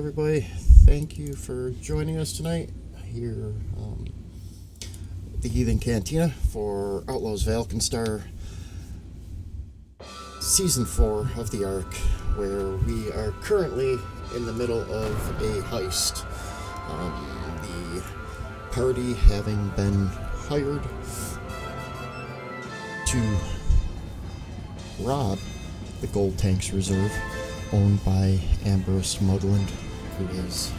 everybody. Thank you for joining us tonight here at the Heathen Cantina for Outlaws Valkenstar Season 4 of the ARC, where we are currently in the middle of a heist. The party having been hired to rob the Gold Tanks Reserve, owned by Ambrose Mugland, who has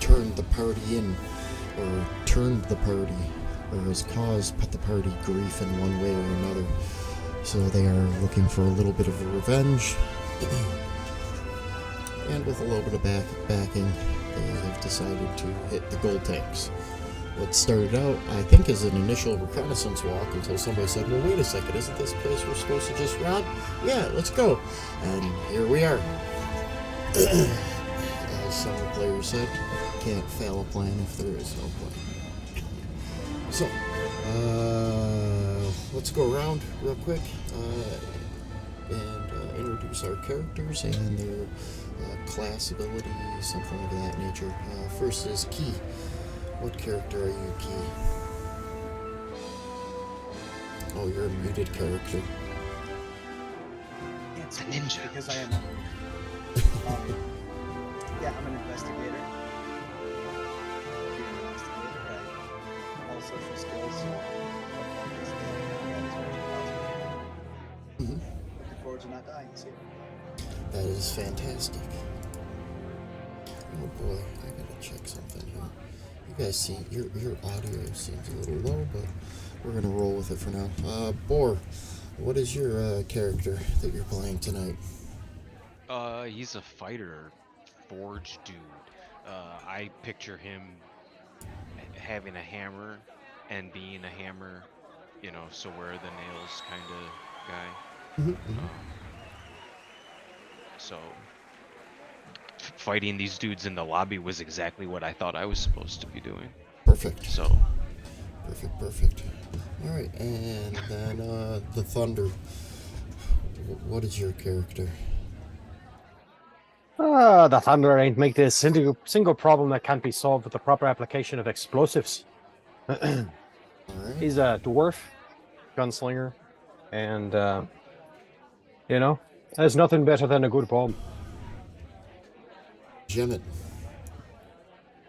turned the party or has caused the party grief in one way or another. So they are looking for a little bit of a revenge, and with a little bit of backing, they have decided to hit the Gold Tanks. What started out, I think, as an initial reconnaissance walk until somebody said, well, wait a second, isn't this place we're supposed to just rob? Yeah, let's go. And here we are. As some of the players said, can't fail a plan if there is no plan. So, let's go around real quick and introduce our characters and their class abilities, something of that nature. First is Key. What character are you, Key? Oh, you're a muted character. It's a ninja. Because I am. Yeah, I'm an investigator. All social skills. Looking forward to not dying this year. That is fantastic. Oh boy, I gotta check something here. You guys see, your audio seems a little low, but we're gonna roll with it for now. Boar, what is your character that you're playing tonight? He's a fighter, forge dude. I picture him having a hammer and being a hammer, you know, so where the nails kind of guy. So fighting these dudes in the lobby was exactly what I thought I was supposed to be doing. Perfect. So. Perfect. All right, and then the Thunder. What is your character? The Thunder ain't make this single problem that can't be solved with the proper application of explosives. All right. He's a dwarf, gunslinger, and, there's nothing better than a good bomb. Jemmet.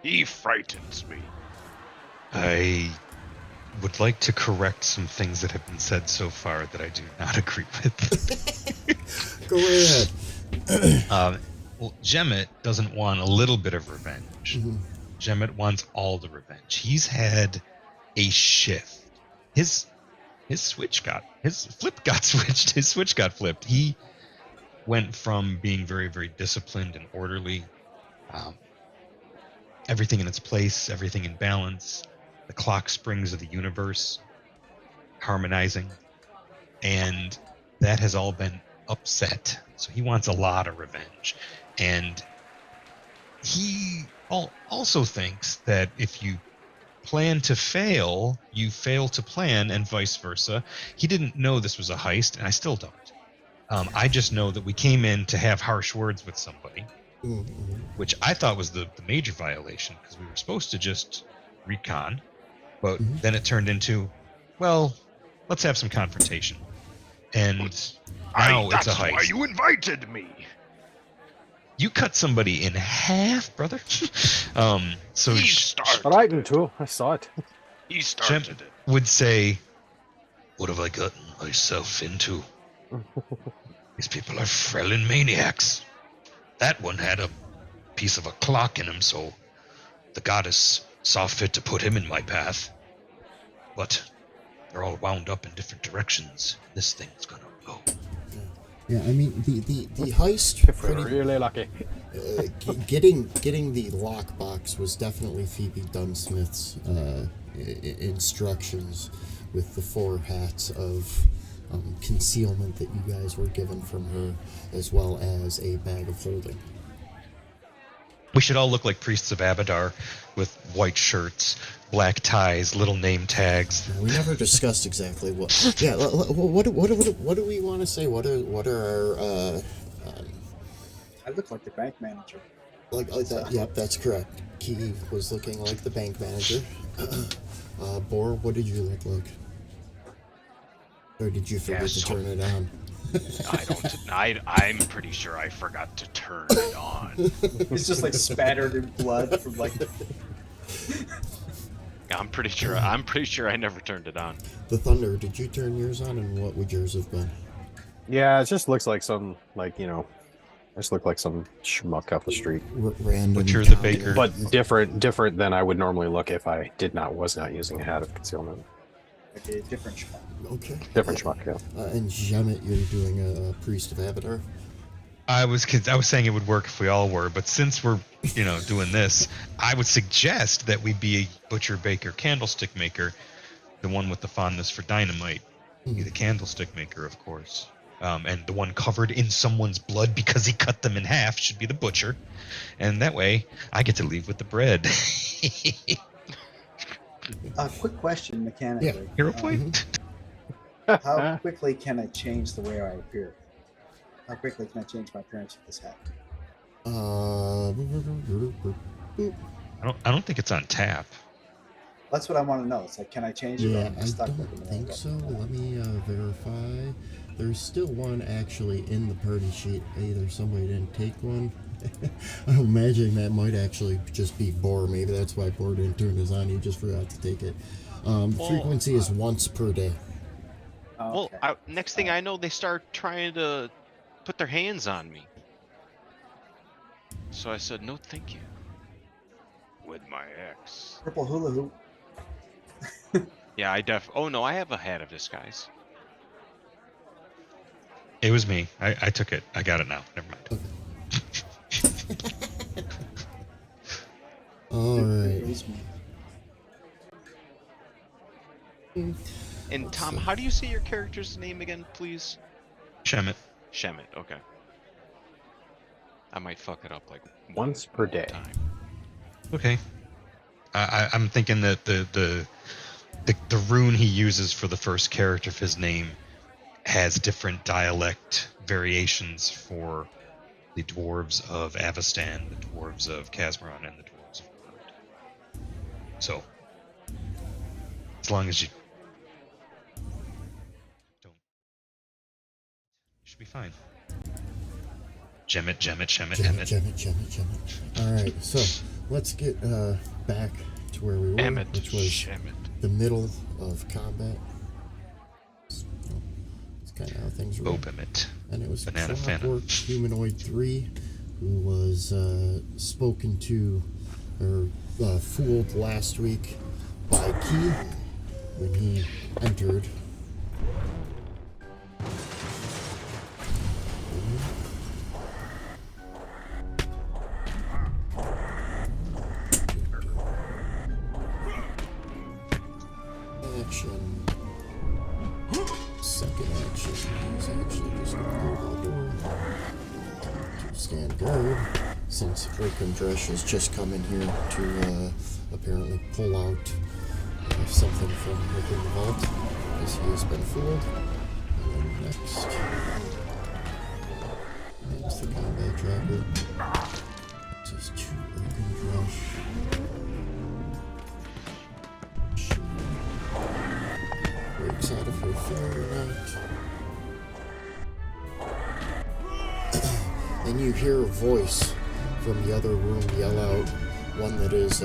He frightens me. I would like to correct some things that have been said so far that I do not agree with. Go ahead. Well, Jemmet doesn't want a little bit of revenge. Jemmet wants all the revenge. He's had a shift. His switch got switched. His switch got flipped. He went from being very, very disciplined and orderly, everything in its place, everything in balance, the clock springs of the universe harmonizing, and that has all been upset. So he wants a lot of revenge, and he also thinks that if you plan to fail, you fail to plan, and vice versa. He didn't know this was a heist, and I still don't. I just know that we came in to have harsh words with somebody, which I thought was the major violation, because we were supposed to just recon, but then it turned into, well, let's have some confrontation. And now it's a heist. That's why you invited me. You cut somebody in half, brother. So He started. But I do too. I saw it. He started Jem it. would say, "What have I gotten myself into? These people are Fremen maniacs. That one had a piece of a clock in him, so the goddess saw fit to put him in my path. But they're all wound up in different directions. This thing's gonna blow." Yeah, I mean the heist. If we're really lucky. Getting the lockbox was definitely Phoebe Dunsmith's instructions, with the 4 hats of concealment that you guys were given from her, as well as a bag of holding. We should all look like priests of Abadar, with white shirts, black ties, little name tags. We never discussed exactly what. Yeah, what do we want to say? What are our? I look like the bank manager. Like that. Yep, that's correct. Key was looking like the bank manager. Bor, what did you look like? Or did you forget to turn it on? I'm pretty sure I forgot to turn it on. It's just like spattered in blood from like. I'm pretty sure I never turned it on. The Thunder, did you turn yours on, and what would yours have been? Yeah, it just looks like some, like, you know, just look like some schmuck off the street. Random. Butcher the baker. But different than I would normally look if I was not using a hat of concealment. Okay, different schmuck. Okay. Different schmuck, yeah. And Jamet, you're doing a priest of Avatar. I was saying it would work if we all were, but since we're, doing this, I would suggest that we be a butcher, baker, candlestick maker, the one with the fondness for dynamite. Be the candlestick maker, of course. And the one covered in someone's blood because he cut them in half should be the butcher. And that way, I get to leave with the bread. Quick question, mechanically. Yeah. Hero point? How quickly can I change the way I appear? How quickly can I change my appearance with this hat? I don't think it's on tap. That's what I want to know. It's like, can I change it? or Yeah, am I stuck don't with it? think so. Let me verify. There's still one actually in the party sheet. Either somebody didn't take one. I'm imagining that might actually just be Bor. Maybe that's why Bor didn't turn his on. He just forgot to take it. Frequency is once per day. Oh, Well, okay. next thing I know, they start trying to put their hands on me. So I said, no, thank you. With my ex. Purple hula hoop. Yeah, oh no, I have a hat of disguise. It was me. I took it. I got it now. Never mind. All It right. was me. And Tom, how do you say your character's name again, please? Shemet. Shemet, okay. I might fuck it up like Once per more day. time. Okay. I'm thinking that the rune he uses for the first character of his name has different dialect variations for the dwarves of Avestan, the dwarves of Kazmaron, and the dwarves of Erd. So, as long as you don't, you should be fine. Gemmet, Emmet. Gemmet. All right, so let's get back to where we were, Emmet, which was Shemet. the middle of combat. It's kind of how things were. Emmet. And it was Banana Clockwork Humanoid 3 who was spoken to or fooled last week by Key when he entered. Action. Second action. He's actually just going to go to the door to stand guard, since Oakham Dresh has just come in here to apparently pull out something from within the vault, because he has been fooled. And then next the combat tracker. It says to Oakham Dresh. Breaks out of her fire net. And you hear a voice from the other room yell out, one that is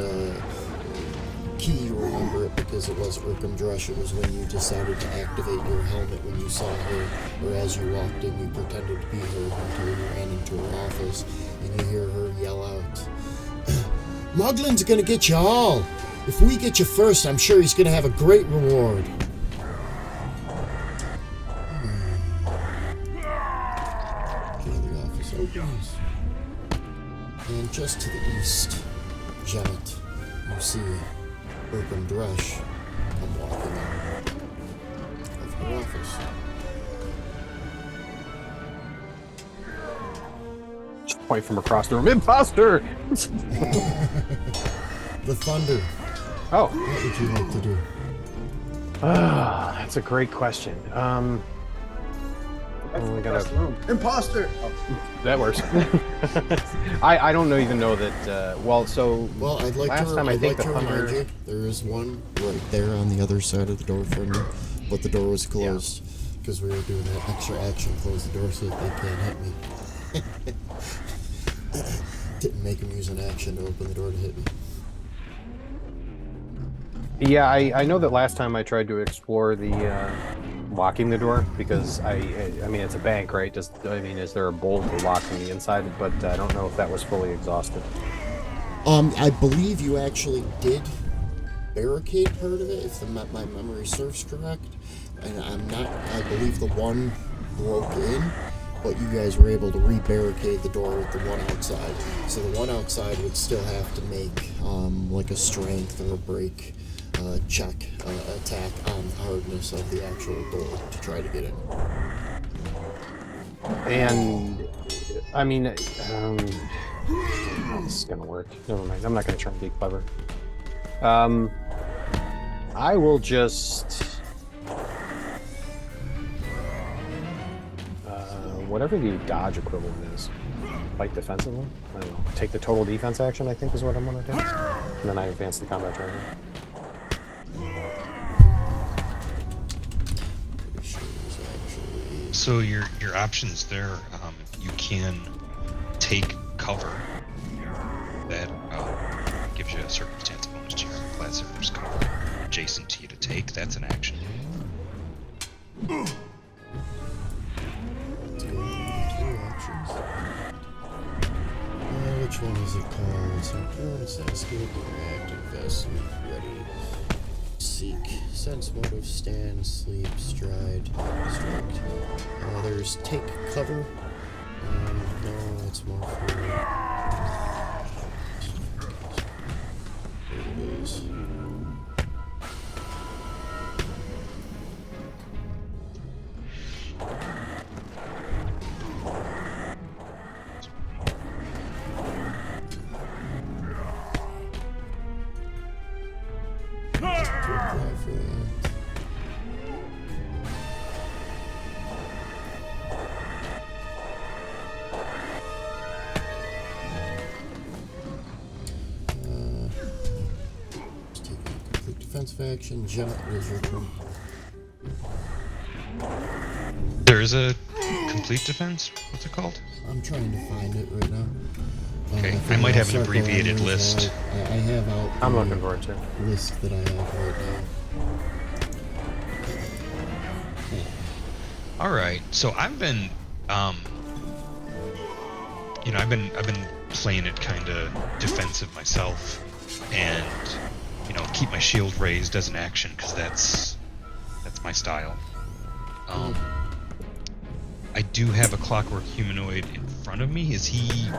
Key, you remember it because it was Oakham Dresh. It was when you decided to activate your helmet when you saw her, or as you walked in, you pretended to be her until you ran into her office, and you hear her yell out, Muglin's gonna get you all! If we get you first, I'm sure he's gonna have a great reward. Opens. And just to the east, Janet, you see Oakham Dresh come walking out of her office. Just point from across the room. Imposter! The Thunder, Oh, what would you like to do? that's a great question. Oh, we Across gotta. the room. Imposter! Oh, That works. I don't even know that. Well, so Well, I'd like last to, time I I'd think like the to thunder. remind you, there is one right there on the other side of the door from you, but the door was closed because we were doing that extra action, close the door so that they can't hit me. Didn't make them use an action to open the door to hit me. Yeah, I know that last time I tried to explore the locking the door because I mean it's a bank, right? Is there a bolt or lock on the inside? But I don't know if that was fully exhausted. I believe you actually did barricade part of it, if my memory serves correct. And I believe the one broke in, but you guys were able to re-barricade the door with the one outside. So the one outside would still have to make like a strength or a break check attack on the hardness of the actual door to try to get in. And I mean, how this is gonna work. Never mind. I'm not gonna try and be clever. I will just whatever the dodge equivalent is. Fight defensively? I don't know. Take the total defense action, I think is what I'm gonna do. And then I advance the combat training. Pretty sure there's actually... So your options there, you can take cover. That gives you a circumstance bonus to your class if there's cover adjacent to you to take. That's an action. Which one is it called? Endurance, escape, react, investment, ready, seek, sense, motive, stand, sleep, stride, distract. There's take cover. No, that's more for... There it is. Defensive action, Gemma, it is your turn. There is a complete defense. What's it called? I'm trying to find it right now. Okay, I I might have an circle on abbreviated yours, list. I have out I'm the looking for it too. list that I have right now. All right, so I've been, you know, I've been playing it kind of defensive myself, and you know, keep my shield raised as an action because that's my style. I do have a clockwork humanoid in front of me. Is he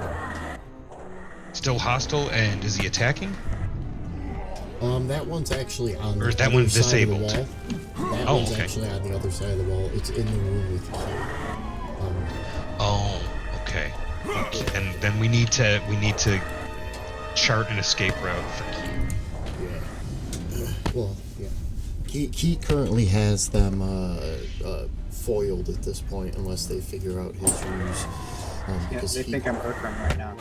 still hostile, and is he attacking? That one's actually on Or the is that other one side of the disabled? wall. That Oh, one's okay. actually on the other side of the wall. It's in the room with you. Oh, okay. And then we need to chart an escape route for Q. Yeah. Well, yeah. He currently has them foiled at this point, unless they figure out his ruse. yeah, Because they think I'm Urkram right now.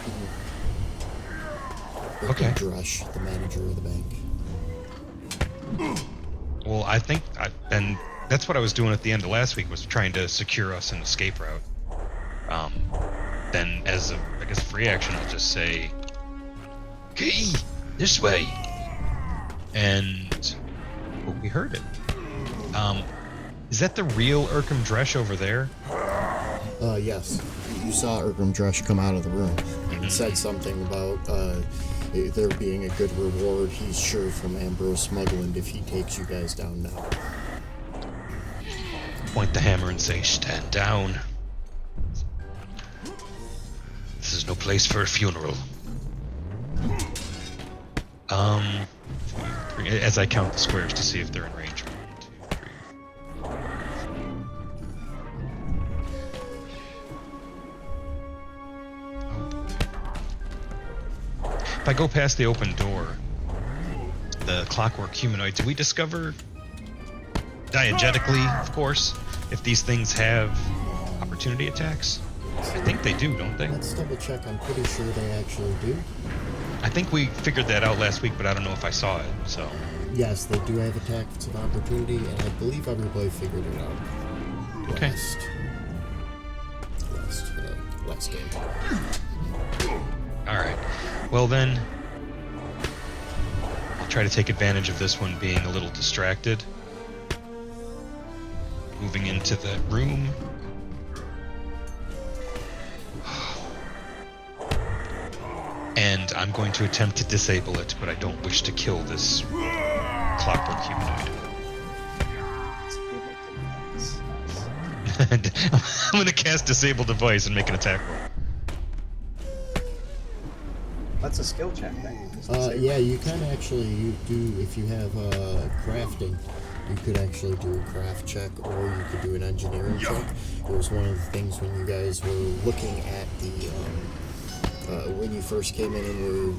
Okay. Drush, the manager of the bank. Well, I think and that's what I was doing at the end of last week, was trying to secure us an escape route. Then as a, I guess, free action, I'll just say, "Key, this way," and oh, we heard it. Is that the real Urkham Dresh over there? Yes. You saw Urgram Drush come out of the room and said something about there being a good reward he's sure from Ambrose Smugland if he takes you guys down now. Point the hammer and say, "Stand down. This is no place for a funeral." As I count the squares to see if they're in range. 1, 2, 3, 4, 5. If I go past the open door, the clockwork humanoid, do we discover diegetically, of course, if these things have opportunity attacks? I think they do, don't they? Let's double check. I'm pretty sure they actually do. I think we figured that out last week, but I don't know if I saw it. So Yes, they do have attacks of opportunity, and I believe everybody figured it out. Okay. Last game. all right. Well then, I'll try to take advantage of this one being a little distracted. Moving into the room. And I'm going to attempt to disable it, but I don't wish to kill this clockwork humanoid. And I'm going to cast Disable Device and make an attack roll. That's a skill check then. Yeah, you can actually do, if you have crafting, you could actually do a craft check, or you could do an engineering check. It was one of the things when you guys were looking at the, when you first came in and were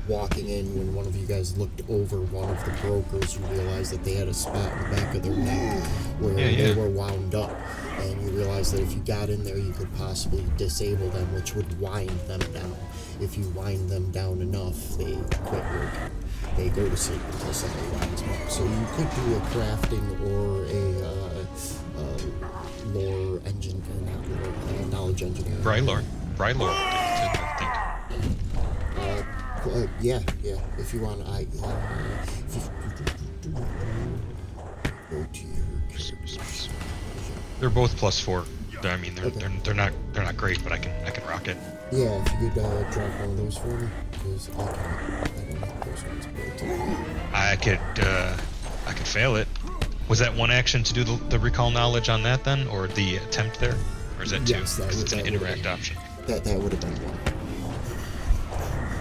walking in, when one of you guys looked over one of the brokers, you realized that they had a spot in the back of their neck where they were wound up. And you realized that if you got in there, you could possibly disable them, which would wind them down. If you wind them down enough, they quit working. They go to sleep until somebody winds them up. So you could do a crafting or a lore engine, not lore, knowledge engineering. Brylore did it, I think. Yeah. If you want, go to your characters. They're both +4. I mean, they're not great, but I can rock it. Yeah, if you could drop one of those for me, because I don't have those ones built. I could fail it. Was that one action to do the recall knowledge on that then, or the attempt there, or is that two? Yes, Because it's an interact option. That would have been one.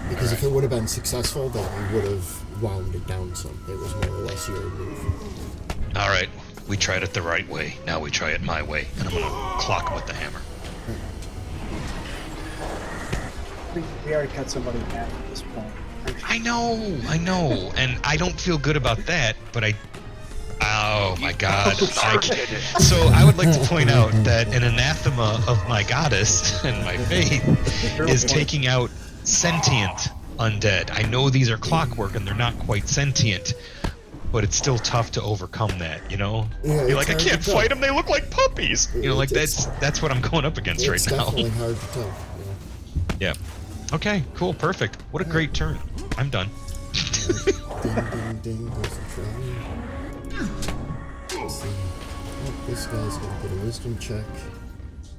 Because if it would have been successful, then you would have wound it down some. It was more or less your move. All right, we tried it the right way. Now we try it my way, and I'm gonna clock him with the hammer. We already cut somebody in half at this point. I know, and I don't feel good about that, but oh my god. So I would like to point out that an anathema of my goddess and my faith is taking out sentient undead. I know these are clockwork and they're not quite sentient, but it's still tough to overcome that, you know? Yeah, You're like, I hard can't to fight tell. them, they look like puppies! You know, like that's what I'm going up against right It's now. definitely hard to tell. Yeah. Okay, cool, perfect. What a great turn. I'm done. Ding, ding, goes the train. Let's see. Oh, this guy's gonna get a wisdom check.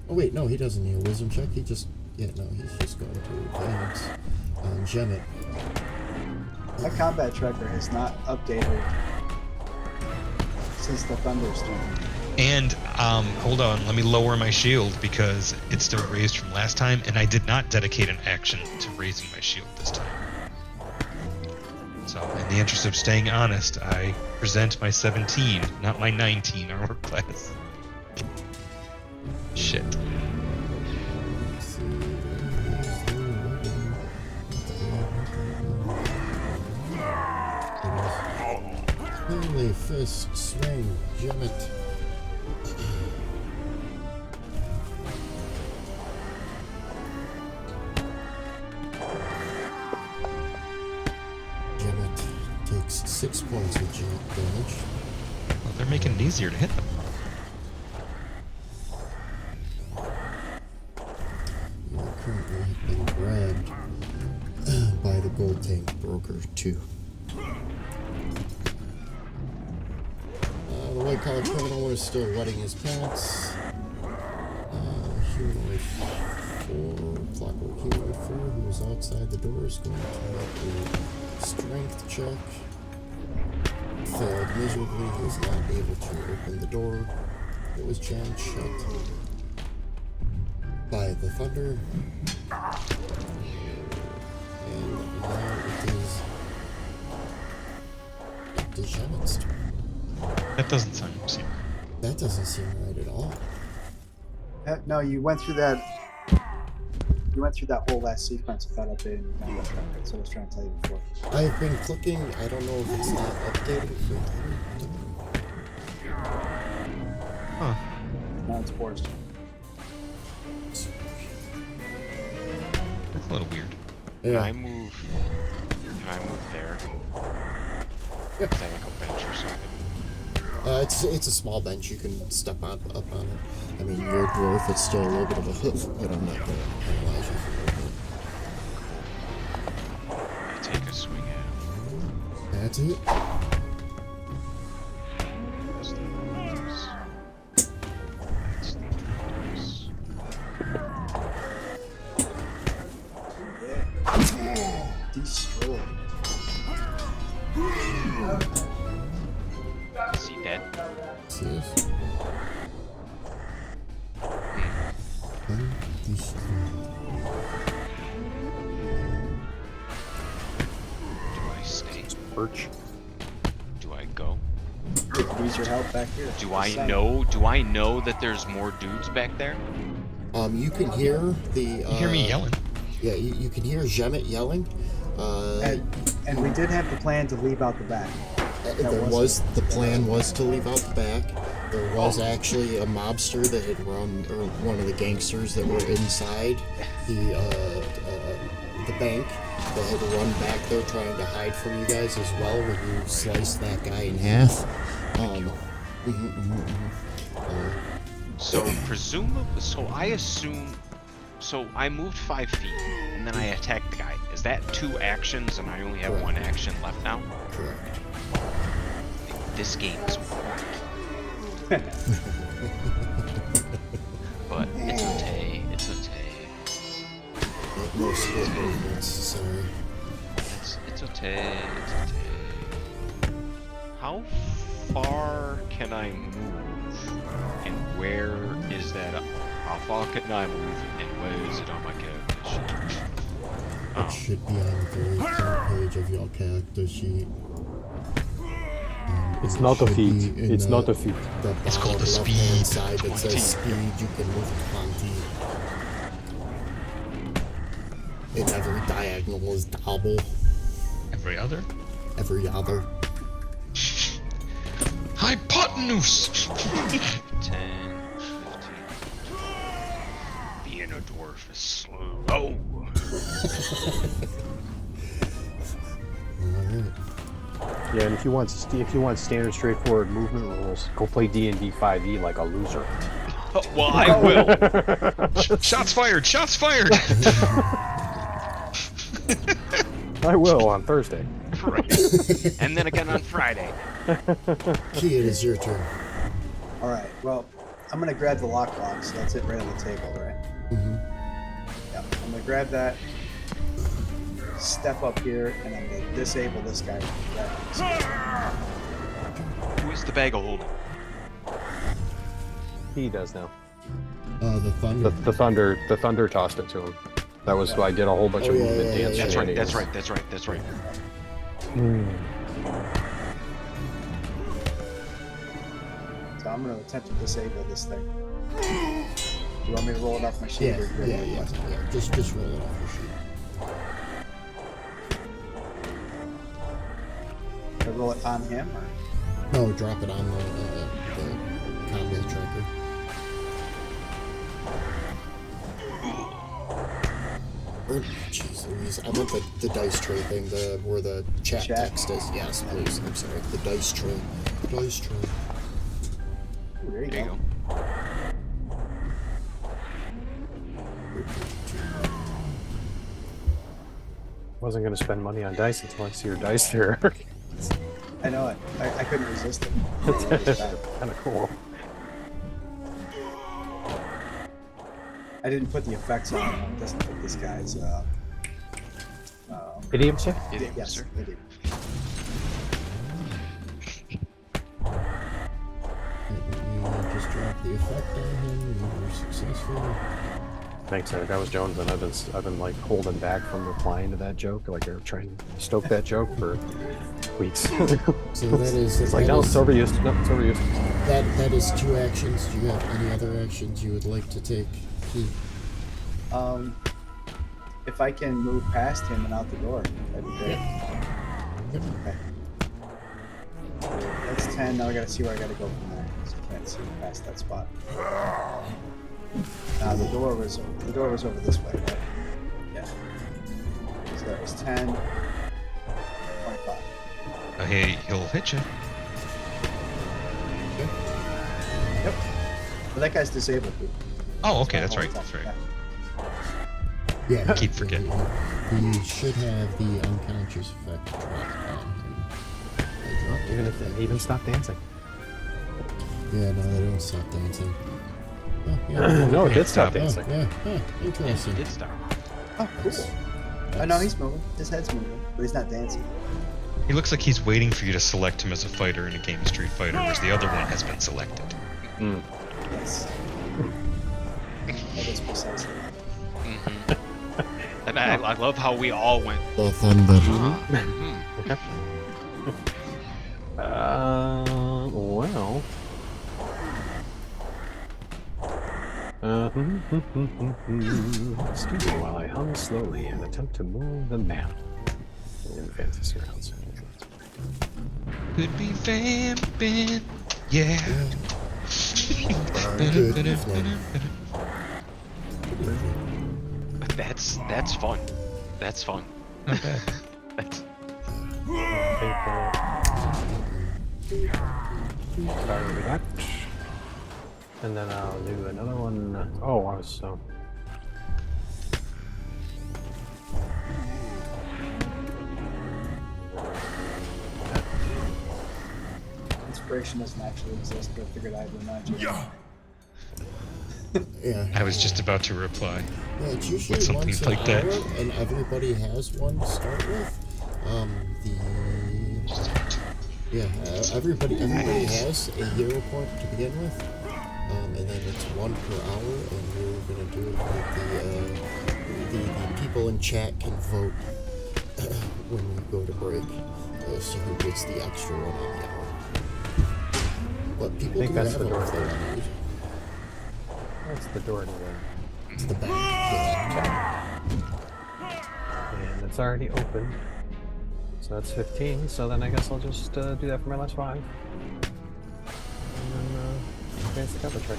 Oh wait, no, he doesn't need a wisdom check. He's just going to advance on Gemmet. My combat tracker has not updated since the thunderstorm. And hold on, let me lower my shield because it's still raised from last time, and I did not dedicate an action to raising my shield this time. So, in the interest of staying honest, I present my 17, not my 19 armor class. Shit. Let's see. Where's the weapon? Melee fist swing, Gemmet. Gemmet takes 6 points of damage. Well, they're making it easier to hit them. You are currently being grabbed by the gold tank broker 2. The white collar criminal is still wetting his pants. Humanoid 4, clockwork humanoid 4, who is outside the door, is going to make a strength check. Failed miserably. He is not able to open the door. It was jammed shut by the thunder. And now it is Gemmet's turn. That doesn't sound seem right. That doesn't seem right at all. No, you went through that. You went through that whole last sequence without updating the combat tracker. That's what I was trying to tell you before. I've been clicking. I don't know if it's not updating for Huh. Now it's forced. A little weird. Can Yeah. I move? Can I move there? Is that like a bench or something? It's a small bench. You can step up on it. I mean, you're a dwarf. It's still a little bit of a hoof, but I'm not going to penalize you for it. I take a swing at him. That's it. That's the noise. That's the noise. Yeah. Destroyed. Is he dead? See this? Do I stay? Perch. Do I go? Use your help back here. Do Just I saying. know? Do I know that there's more dudes back there? You can hear the. You hear me yelling? Yeah, you can hear Jemet yelling. And we did have the plan to leave out the back. The plan was to leave out the back. There was actually a mobster that had run, or one of the gangsters that were inside the bank that had run back there trying to hide from you guys as well when you sliced that guy in half. So presumably, so I assume, so I moved 5 feet and then I attacked the guy. Is that 2 actions and I only have Correct. 1 action left now? Correct. This game is warped. But it's okay. It's okay. No skill movements, sorry. It's okay. It's okay. How far can I move? And where is that? How far can I move? And where is it on my character sheet? It should be on the very front page of your character sheet. It's not a feat. It's not a feat. It's called a left-hand speed. side that 20. says speed. You can move 20. And every diagonal is double. Every other? Every other. Hypotenuse! 10, 15. Being a dwarf is slow. Oh! Alright. Yeah, and if you want standard straightforward movement rules, go play D&D 5e like a loser. Well, I will. Shots fired! Shots fired! I will on Thursday. Right. And then again on Friday. Key, it is your turn. Alright, well, I'm gonna grab the lockbox, so that's it right on the table, right? Mm-hmm. Yeah, I'm gonna grab that, step up here, and I'm gonna disable this guy. Who is the bag of holding? He does now. The thunder. The thunder tossed it to him. That was why I did a whole bunch of yeah, movement yeah, dance. That's right. shenanigans. That's right. So I'm gonna attempt to disable this thing. Do you want me to roll it off my sheet? Yeah, or do you yeah, want me to- yeah. Just roll it off your sheet. I roll it on him, or? No, drop it on the combat tracker. Jeez Louise, I meant the dice tray thing, where the chat text is. Yes, please. I'm sorry. The dice tray. The dice tray. Ooh, there you There you go. go. Wasn't gonna spend money on dice until I see your dice there. I know it. I couldn't resist it. Kind of cool. I didn't put the effects on it. It doesn't fit this guy's. Idiom check? Idiom, Yes, sir. it did. You just drop the effect on him. You were successful. Thanks, Eric. I was Jones, and I've been like holding back from replying to that joke, like they're trying to stoke that joke for weeks. So that is. It's like, that no, is- it's overused. No, it's overused. That is 2 actions. Do you have any other actions you would like to take? If I can move past him and out the door, that'd be great. Okay. That's 10. Now I gotta see where I gotta go from there. So I can't see past that spot. The door was over this way, right? Yeah. That was 10. 25. He'll hit you. Yep. But that guy's disabled. Dude. Oh, okay, That's that's why right. I That's right. Yeah, Keep forgetting. He should have the unconscious effect track on him. I dropped Even if they even stop dancing. Yeah, no, they don't stop dancing. Oh, yeah, No, it did stop stop dancing. Yeah, interesting. Did start. Oh, cool. I know he's moving. His head's moving, but he's not dancing. He looks like he's waiting for you to select him as a fighter in a game of Street Fighter, whereas the other one has been selected. Mm. Yes. That is precisely. And I love how we all went. The thunder. Well. Excuse me while I hum slowly and attempt to move the map in fantasy rounds. Could be vamping, yeah. That's fun. That's fun. Not bad. That's Start with that. And then I'll do another one. Oh, I was so. Inspiration doesn't actually exist, but I figured I'd remind you. Yeah. I was just about to reply. Yeah, it's usually Something once like an that. hour, and everybody has one to start with. Everybody has a hero point to begin with, and then it's 1 per hour, and we're gonna do it like the people in chat can vote when we go to break, so who gets the extra one on the hour. But people think do that's have the them door. if they want to use it. That's the door to the. It's the back. Yeah. And it's already open. So that's 15. So then I guess I'll just do that for my last 5. And then advance the cover trick.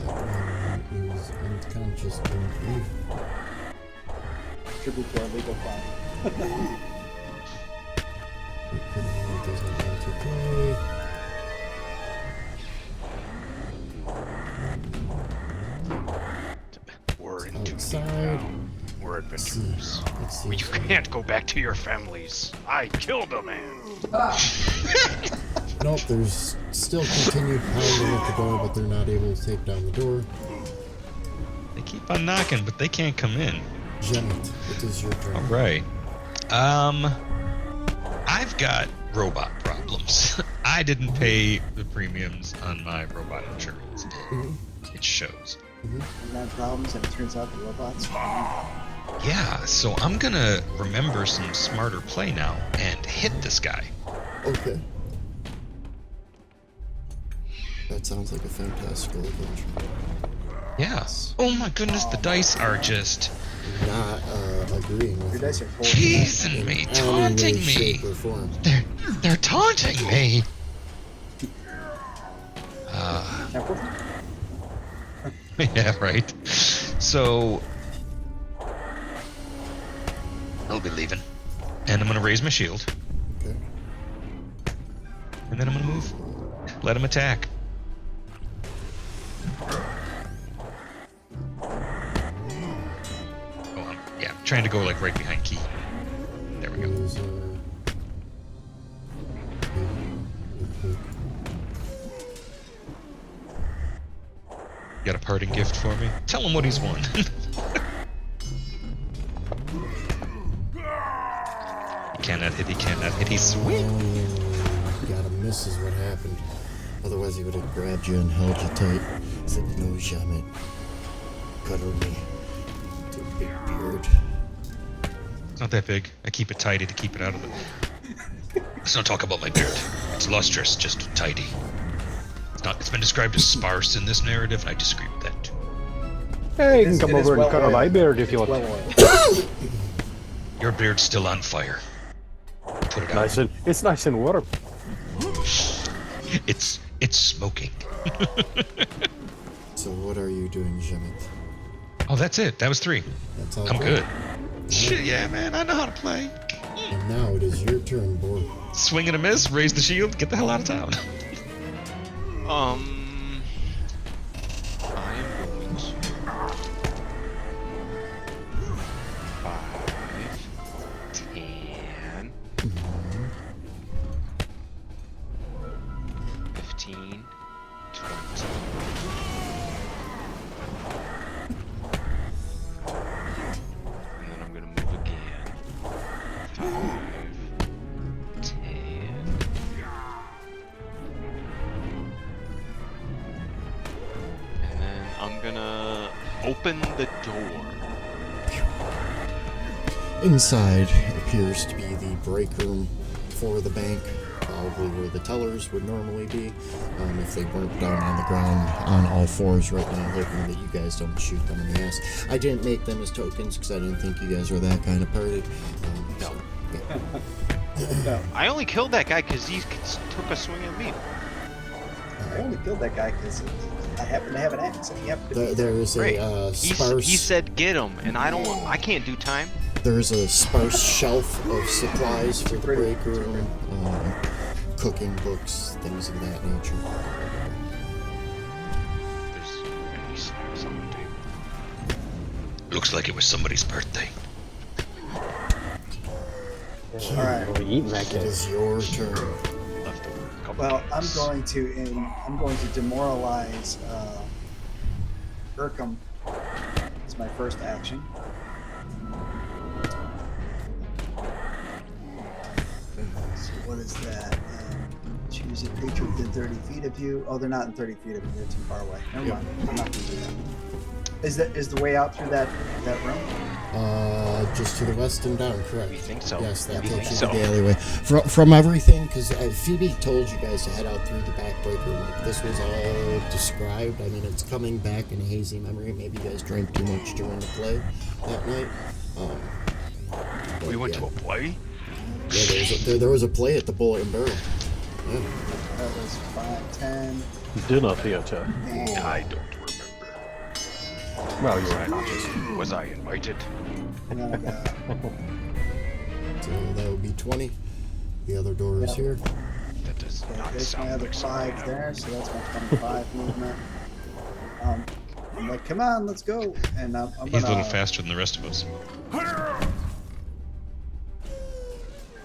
That one is unconscious, I believe. Tribute to our legal fund. It doesn't want to play. We're in too deep Outside. now. We're adventurers. Let's see. You can't go back to your families. I killed a man. Nope, there's still continued pounding at the door, but they're not able to take down the door. They keep on knocking, but they can't come in. Janet, it is your turn. All right. I've got robot problems. I didn't pay the premiums on my robot insurance. It shows. 9 problems, and it turns out the robots. Yeah, so I'm gonna remember some smarter play now and hit this guy. Okay. That sounds like a fantastical adventure. Yes. Oh my goodness, the dice are just Not agreeing with Your dice are cold. teasing me, in any taunting way, me. shape, or form. They're taunting me. Careful. Yeah, right. So I'll be leaving, and I'm gonna raise my shield, Okay. and then I'm gonna move. Let him attack. Oh, I'm trying to go like right behind Key. There we go. There's Got a parting gift for me? Tell him what he's won. He cannot hit, he cannot hit, he swing. Gotta miss is what happened. Otherwise he would have grabbed you and held you tight. Said, no, Jamet. Cuddle me. To a big beard. It's not that big. I keep it tidy to keep it out of the... Let's not talk about my beard. It's lustrous, just tidy. It's been described as sparse in this narrative, and I disagree with that too. Hey, you can It come is over and well cut my oiled. beard if you It's want. well oiled. Your beard's still on fire. Put it out. Nice and it's nice and warm. It's smoking. So what are you doing, Jamet? Oh, that's it. That was 3. That's all. I'm good. Shit, yeah, man. I know how to play. And now it is your turn, boy. Swing and a miss, raise the shield, get the hell out of town. I am going to 5, 10, 15, 20. And then I'm gonna move again. 5, 10. And then I'm gonna open the door. Inside appears to be the break room for the bank, probably where the tellers would normally be, if they weren't down on the ground on all fours right now, hoping that you guys don't shoot them in the ass. I didn't make them as tokens because I didn't think you guys were that kind of party. No. No, I only killed that guy because he took a swing at me. I only killed that guy because I happen to have an axe. And he happened to be There is Right. a He sparse. said get him, and I can't do time. There's a sparse shelf of supplies for the pretty. break room, cooking books, things of that nature. There's at least something to do. Looks like it was somebody's birthday. All right. We'll be eating that It kid. is your turn. Leftover. Couple Well, I'm things. going to demoralize Urkham. It's my first action. So what is that? Choose a creature within 30 feet of you. Oh, they're not in 30 feet of you. They're too far away. Never mind. I'm not going to do that. Is the way out through that room? Just to the west and down, correct? We think so. Yes, that We takes think you so. to the alleyway. From everything, because Phoebe told you guys to head out through the back break room. Like, this was all described. I mean, it's coming back in a hazy memory. Maybe you guys drank too much during the play that night. We went to a play? Yeah, there was a play at the Bullet and Barrel. Yeah. That was 5, 10. Dinner theater. And I don't remember. Well, you're unconscious. Was I invited? then I got So that would be 20. The other door is Yep. here. That does okay, not there's my sound other like something 5 I there, so that's my 25 movement. I'm like, come on, let's go. And I'm He's gonna, a little faster than the rest of us.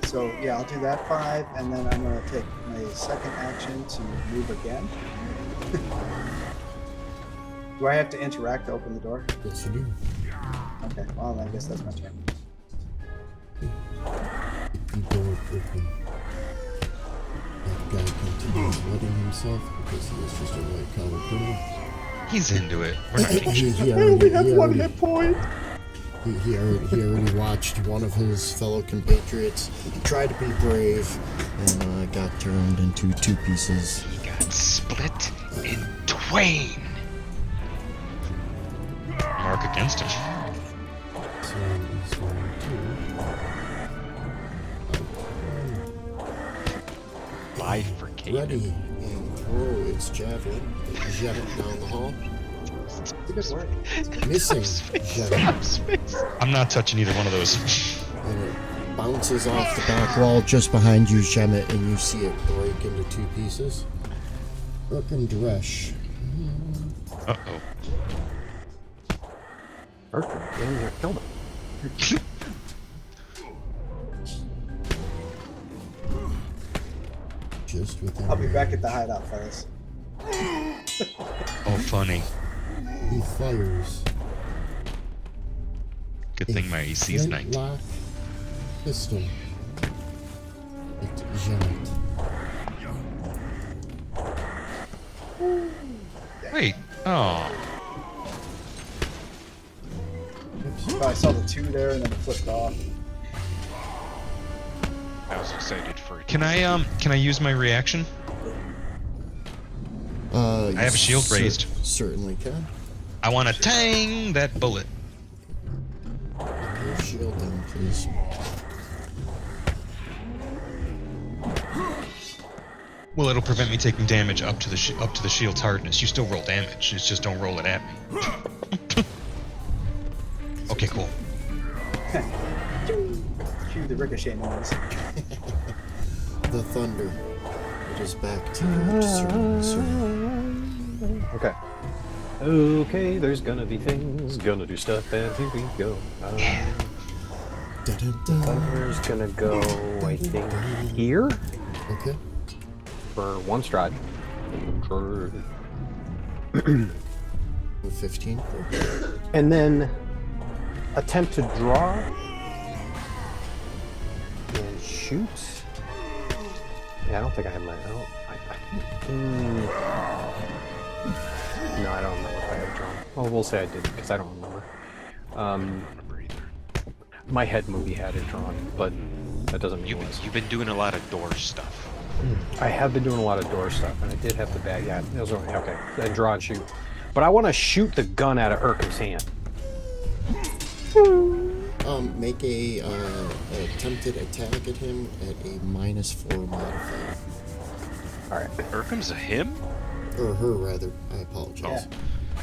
So yeah, I'll do that 5, and then I'm gonna take my second action to move again. Do I have to interact to open the door? Yes, you do. Okay, well I guess that's my turn. The door open. That guy continues letting himself because he is just a white collar criminal. He's into it. We're not getting shit. He already watched one of his fellow compatriots try to be brave and got turned into 2 pieces. He got split in twain. Mark against him. So he's going to Bifurcated. ready and throw its javelin and jet it down the hall. It's a good word. Missing jet it. I'm not touching either one of those. And it bounces off the back wall just behind you, Shemet, and you see it break into 2 pieces. Rook and Dresh. Uh-oh. Arthur, get in here, kill them. Just within I'll be back at the range. hideout, fellas. Oh, funny. He fires. Good thing my AC is 19. Flintlock pistol at Shemet. Wait. Oh. Oh, I saw the 2 there, and then it flipped off. I was excited for it. Can I use my reaction? I have a shield raised. Certainly can. I want to tang that bullet. Put your shield down, please. Well, it'll prevent me taking damage up to the shield's hardness. You still roll damage. It's just don't roll it at me. Cool. Cue the ricochet noise. The thunder. It is back to the sir. Okay. Okay, there's gonna be things, gonna do stuff, and here we go. Thunder's gonna go, I think, here Okay. for one stride. With 15. And then attempt to draw and shoot. Yeah, I don't think I had my. No, I don't remember if I had drawn. Well, we'll say I did because I don't remember. My head movie had it drawn, but that doesn't mean You've been doing a lot of door stuff. I have been doing a lot of door stuff, and I did have the bag. Yeah, it was only okay. Then draw and shoot. But I want to shoot the gun out of Urkham's hand. Make a attempted attack at him at a -4 modifier. All right. Urkham's a him? Or her, rather. I apologize.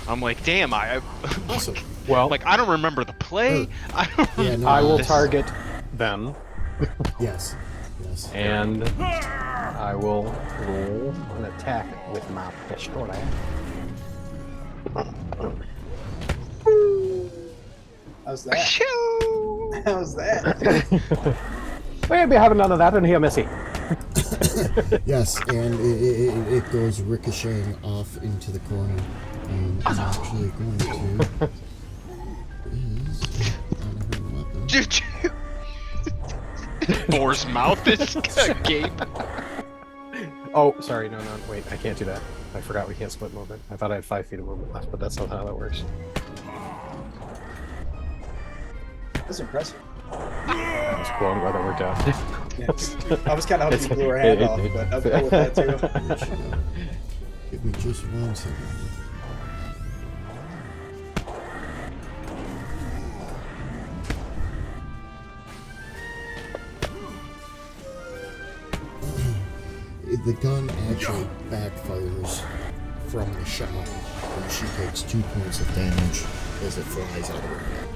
I'm like, damn, Awesome. Well, like, I don't remember the play. I don't Yeah, no, I will this- target them, Yes. Yes. and I will roll an attack with my pistol. How's that? How's that? We'll be having none of that in here, Missy. Yes, and it goes ricocheting off into the corner. And I'm actually going to is on her weapon. Boar's mouth is agape. Oh, sorry, no, wait, I can't do that. I forgot we can't split movement. I thought I had 5 feet of movement left, but that's not how that works. That's impressive. That was cool. I'm glad that worked out. Yeah. I was kind of hoping you blew her hand off, but I'm cool with that too. Where'd she go? Give me just 1 second. The gun actually backfires from the shot, and she takes 2 points of damage as it flies out of her head.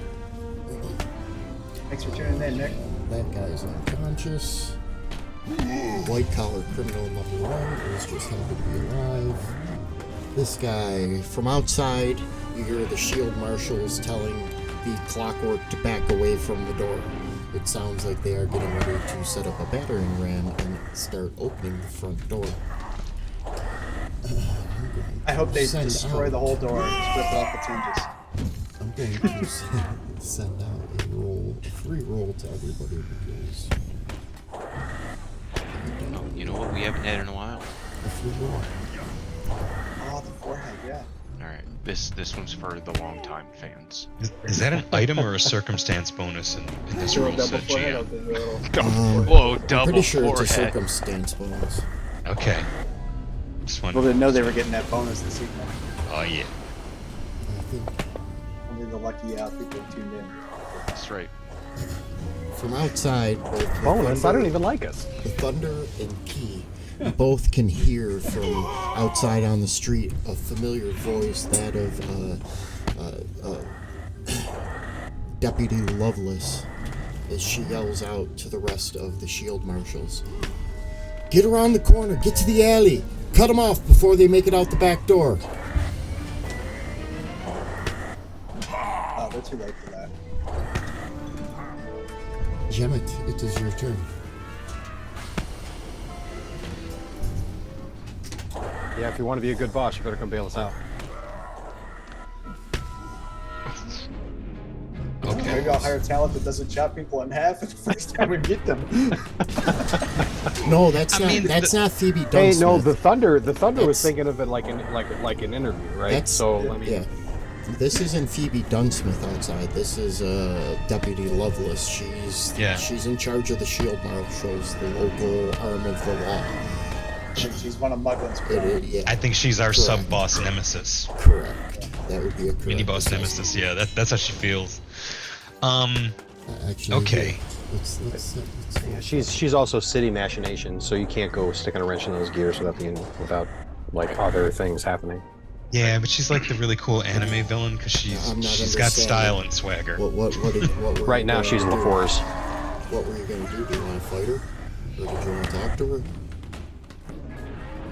Thanks for tuning in, Nick. That guy's unconscious. White collar criminal number 1 is just happy to be alive. This guy, from outside, you hear the shield marshals telling the clockwork to back away from the door. It sounds like they are getting ready to set up a battering ram and start opening the front door. I hope they Send destroy out- the whole door and strip off its hinges. I'm going to send out a free roll to everybody because You know what we haven't had in a while? a free roll. Oh, the forehead, yeah. All right, this one's for the longtime fans. Is that an item or a circumstance bonus in this rule set, GM? Whoa, I'm double pretty sure it's a forehead. circumstance bonus. Okay. Just People one. didn't know they were getting that bonus this evening. Oh yeah. I think Only the lucky people who tuned in. That's right. from outside, both the Bonus? I thunder- don't even like us. The thunder and Key both can hear from outside on the street a familiar voice, that of Deputy Lovelace, as she yells out to the rest of the shield marshals. Get around the corner, get to the alley, cut them off before they make it out the back door. Oh, they're too late for that. Jemet, it is your turn. Yeah, if you want to be a good boss, you better come bail us out. Okay. Maybe I'll hire talent that doesn't chop people in half the first time we meet them. No, that's I not. mean, that's not Phoebe Dunsmith. Hey, no, the thunder was That's- thinking of it like an interview, right? That's So let me. Yeah. This isn't Phoebe Dunsmith outside. This is Deputy Lovelace. She's in charge of the shield marshals, the local arm of the law. She's one of Muglin's Yeah, I think she's our Correct. sub-boss nemesis. correct. That would be a correct Mini-boss assessment. nemesis, yeah, that's how she feels. Actually, Okay. Let's Yeah, she's also city machination, so you can't go sticking a wrench in those gears without like other things happening. Yeah, but she's like the really cool anime villain because I'm not she's got understanding. style and swagger. What were Right you now, gonna she's do? LaForce. What were you going to do? Do you want to fight her? Or did you want to talk to her?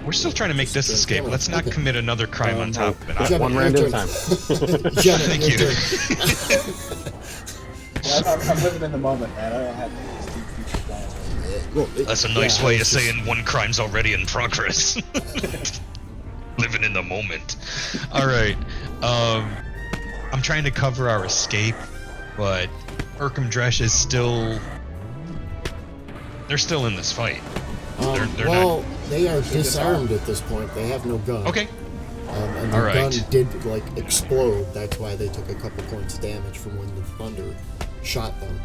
We're still trying to make this Just escape. kill her. Let's not Okay. commit another crime on top of it. Jenna, One your round at a turn. time. Jenna, Thank your you. turn. Yeah, I'm living in the moment, man. I don't have these deep future plans. Well, That's a nice yeah, way I of was just- saying one crime's already in progress. Living in the moment. All right. I'm trying to cover our escape, but Urkham Dresh is still. They're still in this fight. They're well, they are disarmed at this point. They have no gun. Okay. And their gun did like explode. That's why they took a couple points of damage from when the thunder shot them.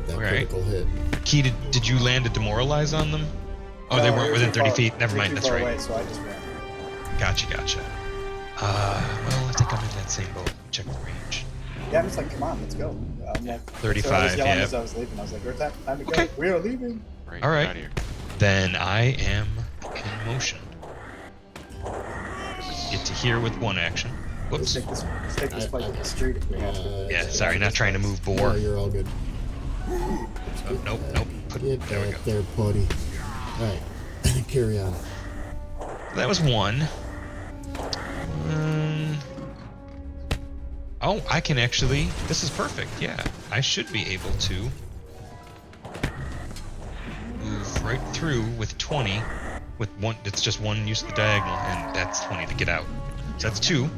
That critical hit. Key, did you land a demoralize on them? Oh, they weren't within 30 feet. Never mind. That's right. Away, so I just ran. Gotcha. Well, I think I'm in that same boat. Check the range. Yeah, I'm just like, come on, let's go. I'm like, 35, so I was yelling yeah. as I was leaving. I was like, "We're time to go. Okay. We are leaving." Right, All get right. outta here. Then I am in motion. Get to here with one action. Let's Whoops. take this fight to the street if we have to. Yeah, sorry, not trying to move Yeah, boar. you're all good. Nope. Get There we back go. there, buddy. Alright, carry on. That was one. Oh, I can actually. This is perfect. Yeah, I should be able to move right through with 20. With one, it's just one use of the diagonal, and that's 20 to get out. So that's 2.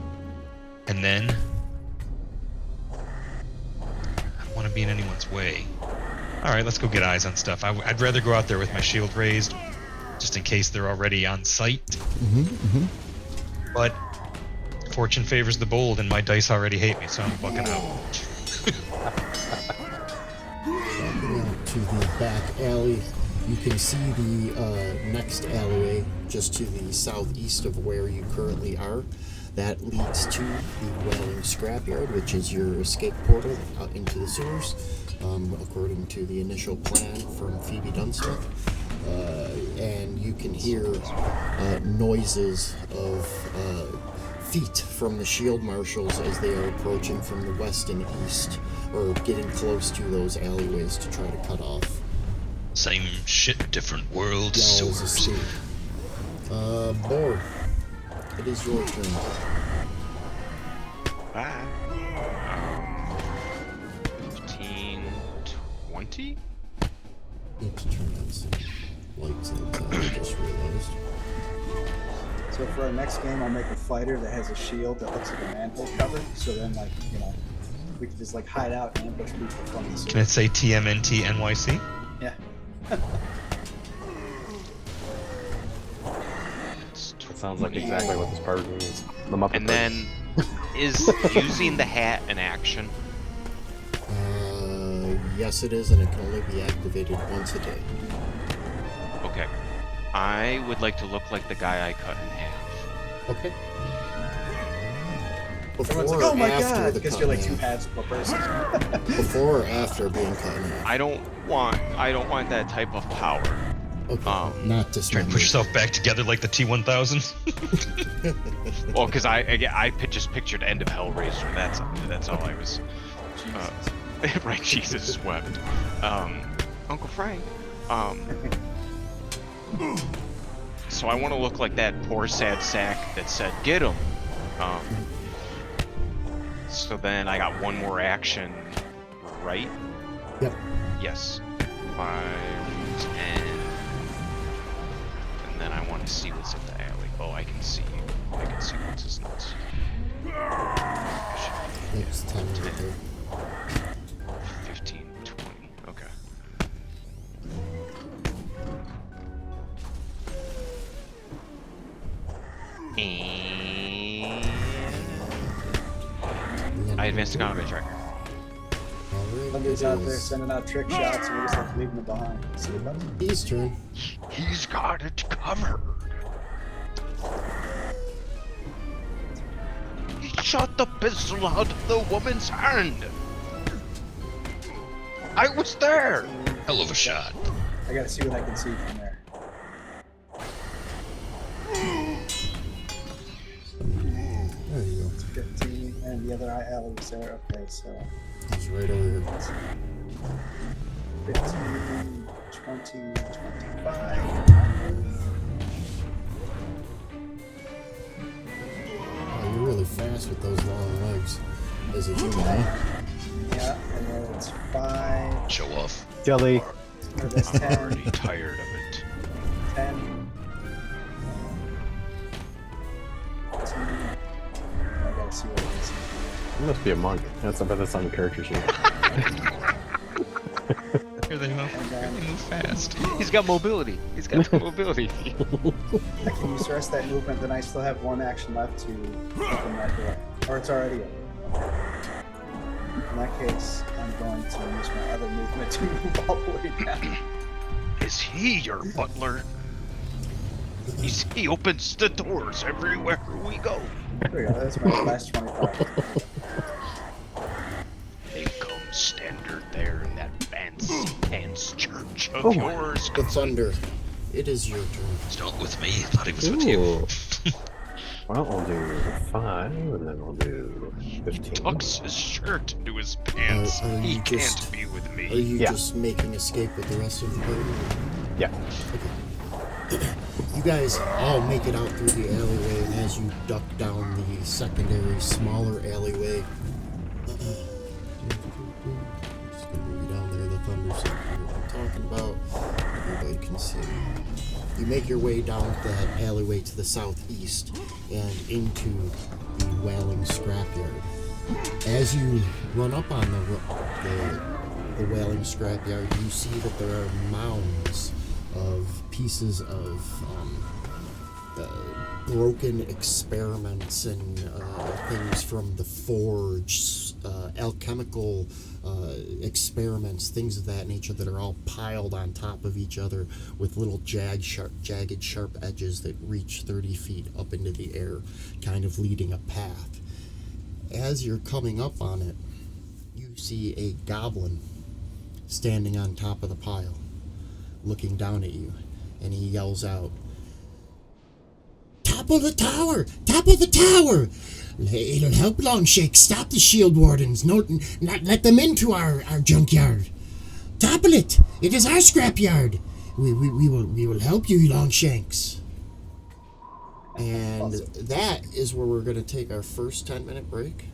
And then I don't want to be in anyone's way. All right, let's go get eyes on stuff. I'd rather go out there with my shield raised, just in case they're already on sight. But fortune favors the bold, and my dice already hate me, so I'm bucking out. Walking out to the back alley. You can see the next alleyway just to the southeast of where you currently are. That leads to the Whaling Scrapyard, which is your escape portal out into the sewers, according to the initial plan from Phoebe Dunsmith. And you can hear noises of feet from the shield marshals as they are approaching from the west and east, or getting close to those alleyways to try to cut off. Same shit, different world. Y'all's Sewers. escape. Boar, it is your turn. Bye. 15, 20? Need to turn on some lights outside, I just realized. So for our next game, I'll make a fighter that has a shield that looks like a manhole cover. So then, like, we can just like hide out and ambush people from the Can it say TMNT NYC? Yeah. That sounds like exactly what this part means. The Muppet And Party. then, is using the hat an action? Yes it is, and it can only be activated once a day. Okay. I would like to look like the guy I cut in half. Okay. Everyone's Before like, "Oh or my after god!" the Because cut you're like in two half? halves of a person. Before or after being cut in half? I don't want that type of power. Okay, not to Try to push yourself back together like the T-1000. Well, because I just pictured End of Hellraiser. That's all I was. Right, Jesus wept. Uncle Frank. So I want to look like that poor sad sack that said, "Get him." So then I got one more action, right? Yep. Yes. 5, 10. And then I want to see what's in the alley. Oh, I can see what's his nuts. It's 10 right there. 15, 20. Okay. And I advanced to combat tracker. Alright, Somebody's it out there is sending out trick shots, and we're just like leaving them behind. See what happens? His turn. He's got it covered. He shot the pistol out of the woman's hand. I was there. Hell of a shot. I gotta see what I can see from there. the other alley was there. Okay, so He's right over here. 15, 20, 25. Oh, you're really fast with those long legs as a human, huh? Yeah, and then it's 5. Show off. Jelly. Or that's I'm 10. already tired of it. 10. 15. I gotta see what it is. It must be a monk. That's about that's on the character sheet. Here they move. And Here then they move fast. He's got mobility. He's got the mobility. I can use the rest of that movement, then I still have 1 action left to open that door. Or it's already open. In that case, I'm going to use my other movement to move all the way down. Is he your butler? He opens the doors everywhere we go. There we go, that's my last 25. They come standard there in that fancy pants church of Oh. yours. The thunder. It is your turn. It's not with me. I thought he was with you. Ooh. Well, we'll do 5, and then we'll do 15. Tucks his shirt into his pants. Are He you can't just- be with Are me. you Yeah. just making escape with the rest of the party? Yeah. You guys all make it out through the alleyway, and as you duck down the secondary, smaller alleyway, just gonna move you down there, the thunder signal I'm talking about. Everybody can see. You make your way down that alleyway to the southeast and into the Whaling Scrapyard. As you run up on the Whaling Scrapyard, you see that there are mounds of pieces of broken experiments and things from the forge, alchemical experiments, things of that nature that are all piled on top of each other with little jagged, sharp edges that reach 30 feet up into the air, kind of leading a path. As you're coming up on it, you see a goblin standing on top of the pile, looking down at you, and he yells out, "Top of the tower! Top of the tower! It'll help, Longshake. Stop the shield wardens. Not let them into our junkyard. Topple it! It is our scrapyard. We will help you, Longshanks." And that is where we're going to take our first 10-minute break.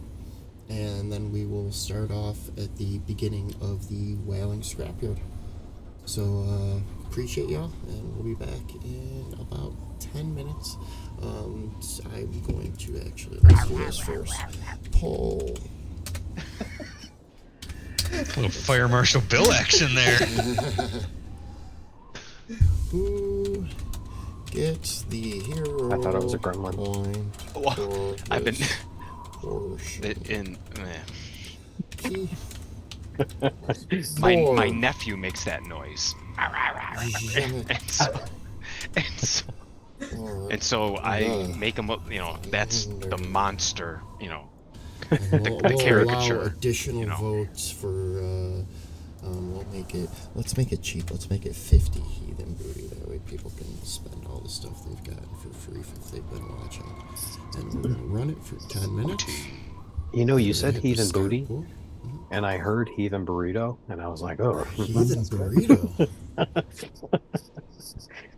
And then we will start off at the beginning of the Whaling Scrapyard. So, appreciate y'all, and we'll be back in about 10 minutes. I'm going to let's do this first. Pull. A little Fire Marshal Bill action there. Who gets the hero? I thought it was a gremlin. Point Well, for I've been this portion? my Four. nephew makes that noise. And so I make him, that's the monster, And the we'll caricature, allow additional you know. votes for. Let's make it cheap. Let's make it 50 heathen booty. That way people can spend all the stuff they've gotten for free if they've been watching. And we're gonna run it for 10 minutes. You know, you said Hit the heathen start booty, pool. and I heard heathen burrito, and I was like, oh. Heathen burrito.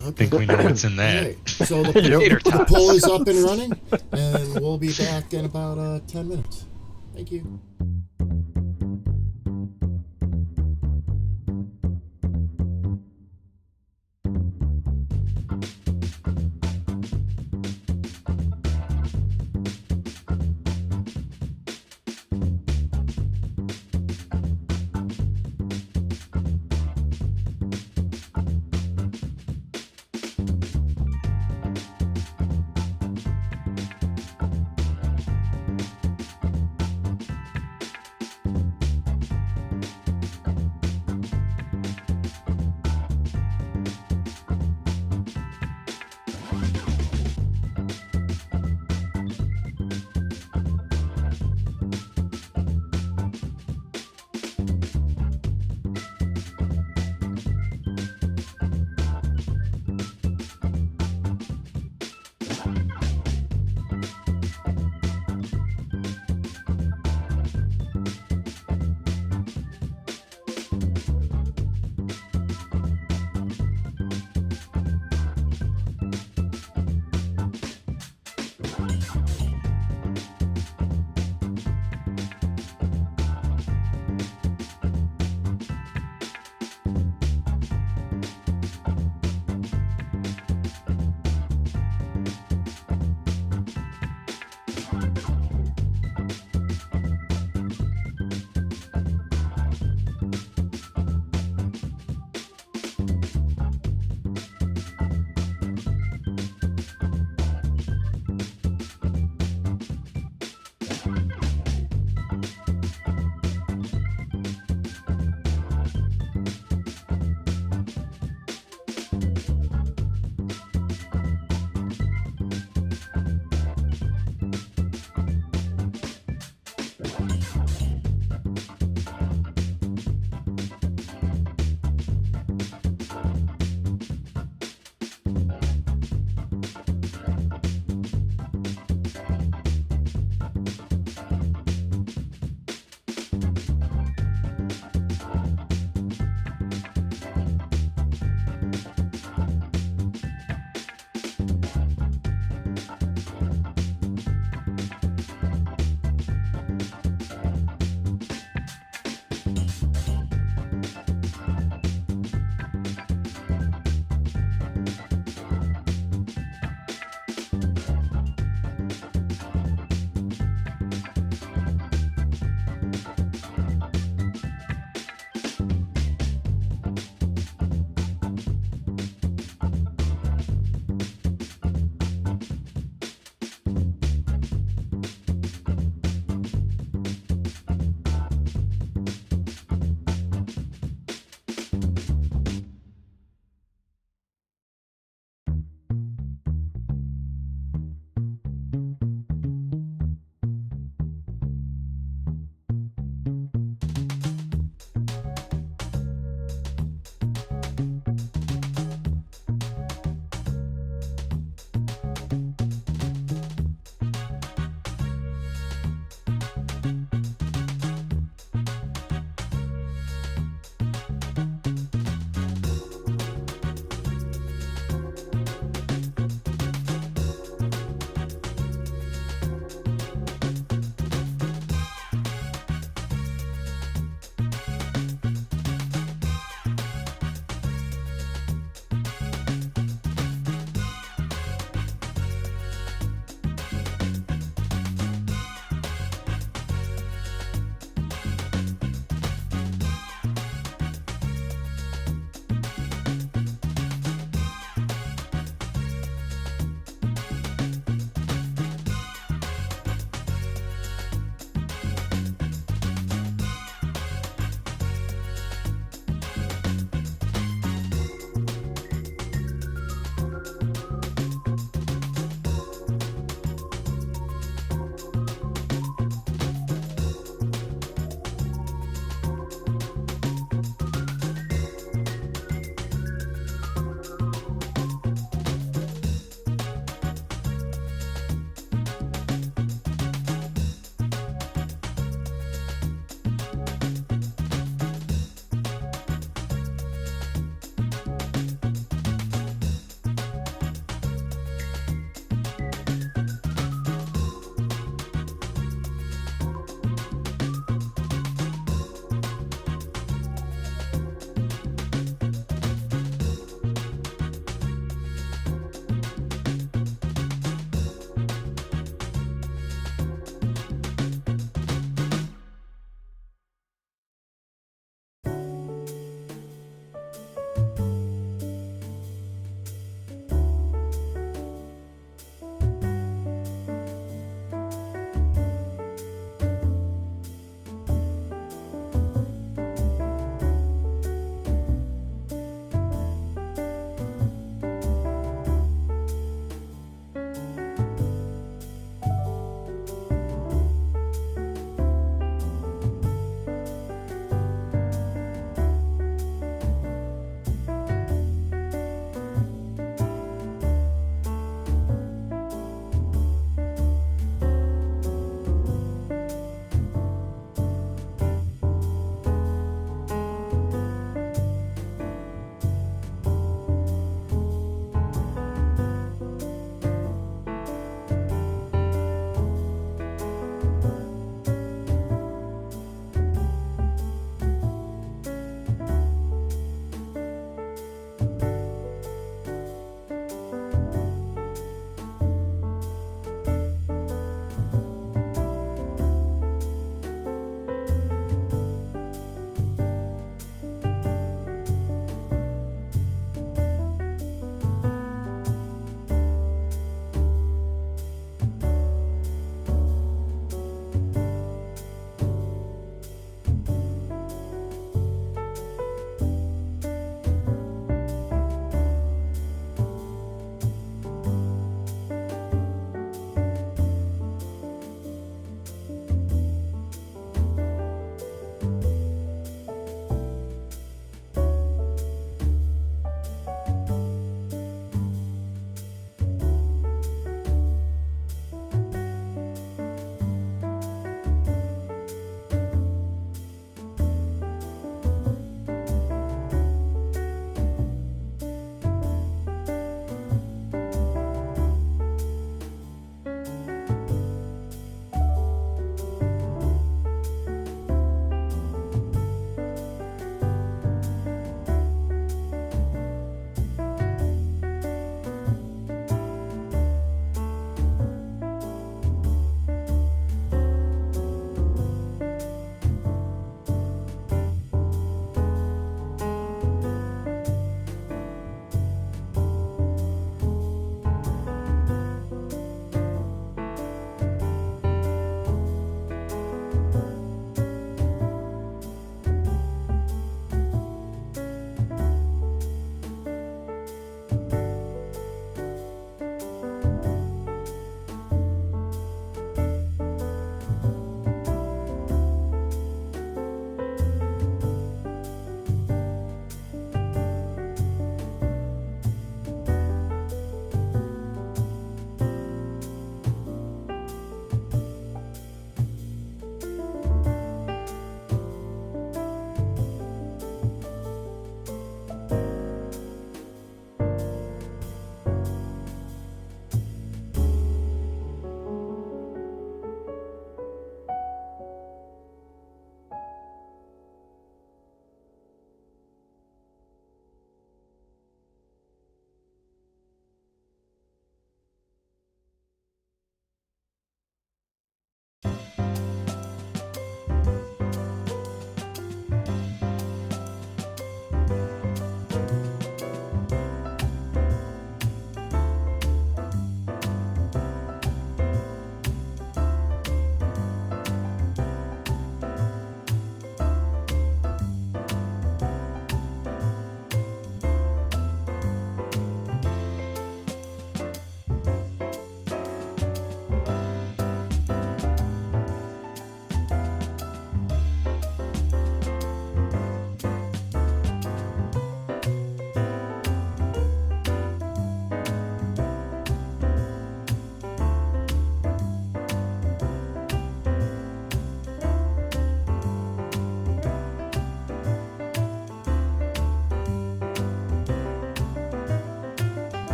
I think we know what's in that. Alright, so the Tater tots. poll is up and running, and we'll be back in about 10 minutes. Thank you.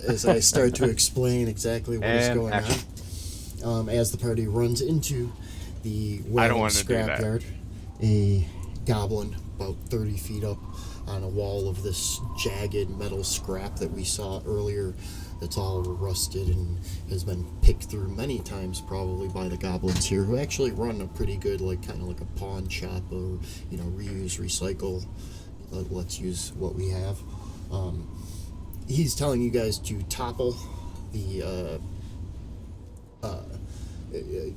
as I start to explain exactly what is And going action. on. As the party runs into the I don't whaling wanna do that. scrapyard, a goblin about 30 feet up on a wall of this jagged metal scrap that we saw earlier, that's all rusted and has been picked through many times probably by the goblins here, who actually run a pretty good, like, kind of like a pawn shop, or, you know, reuse, recycle, let's use what we have. He's telling you guys to topple the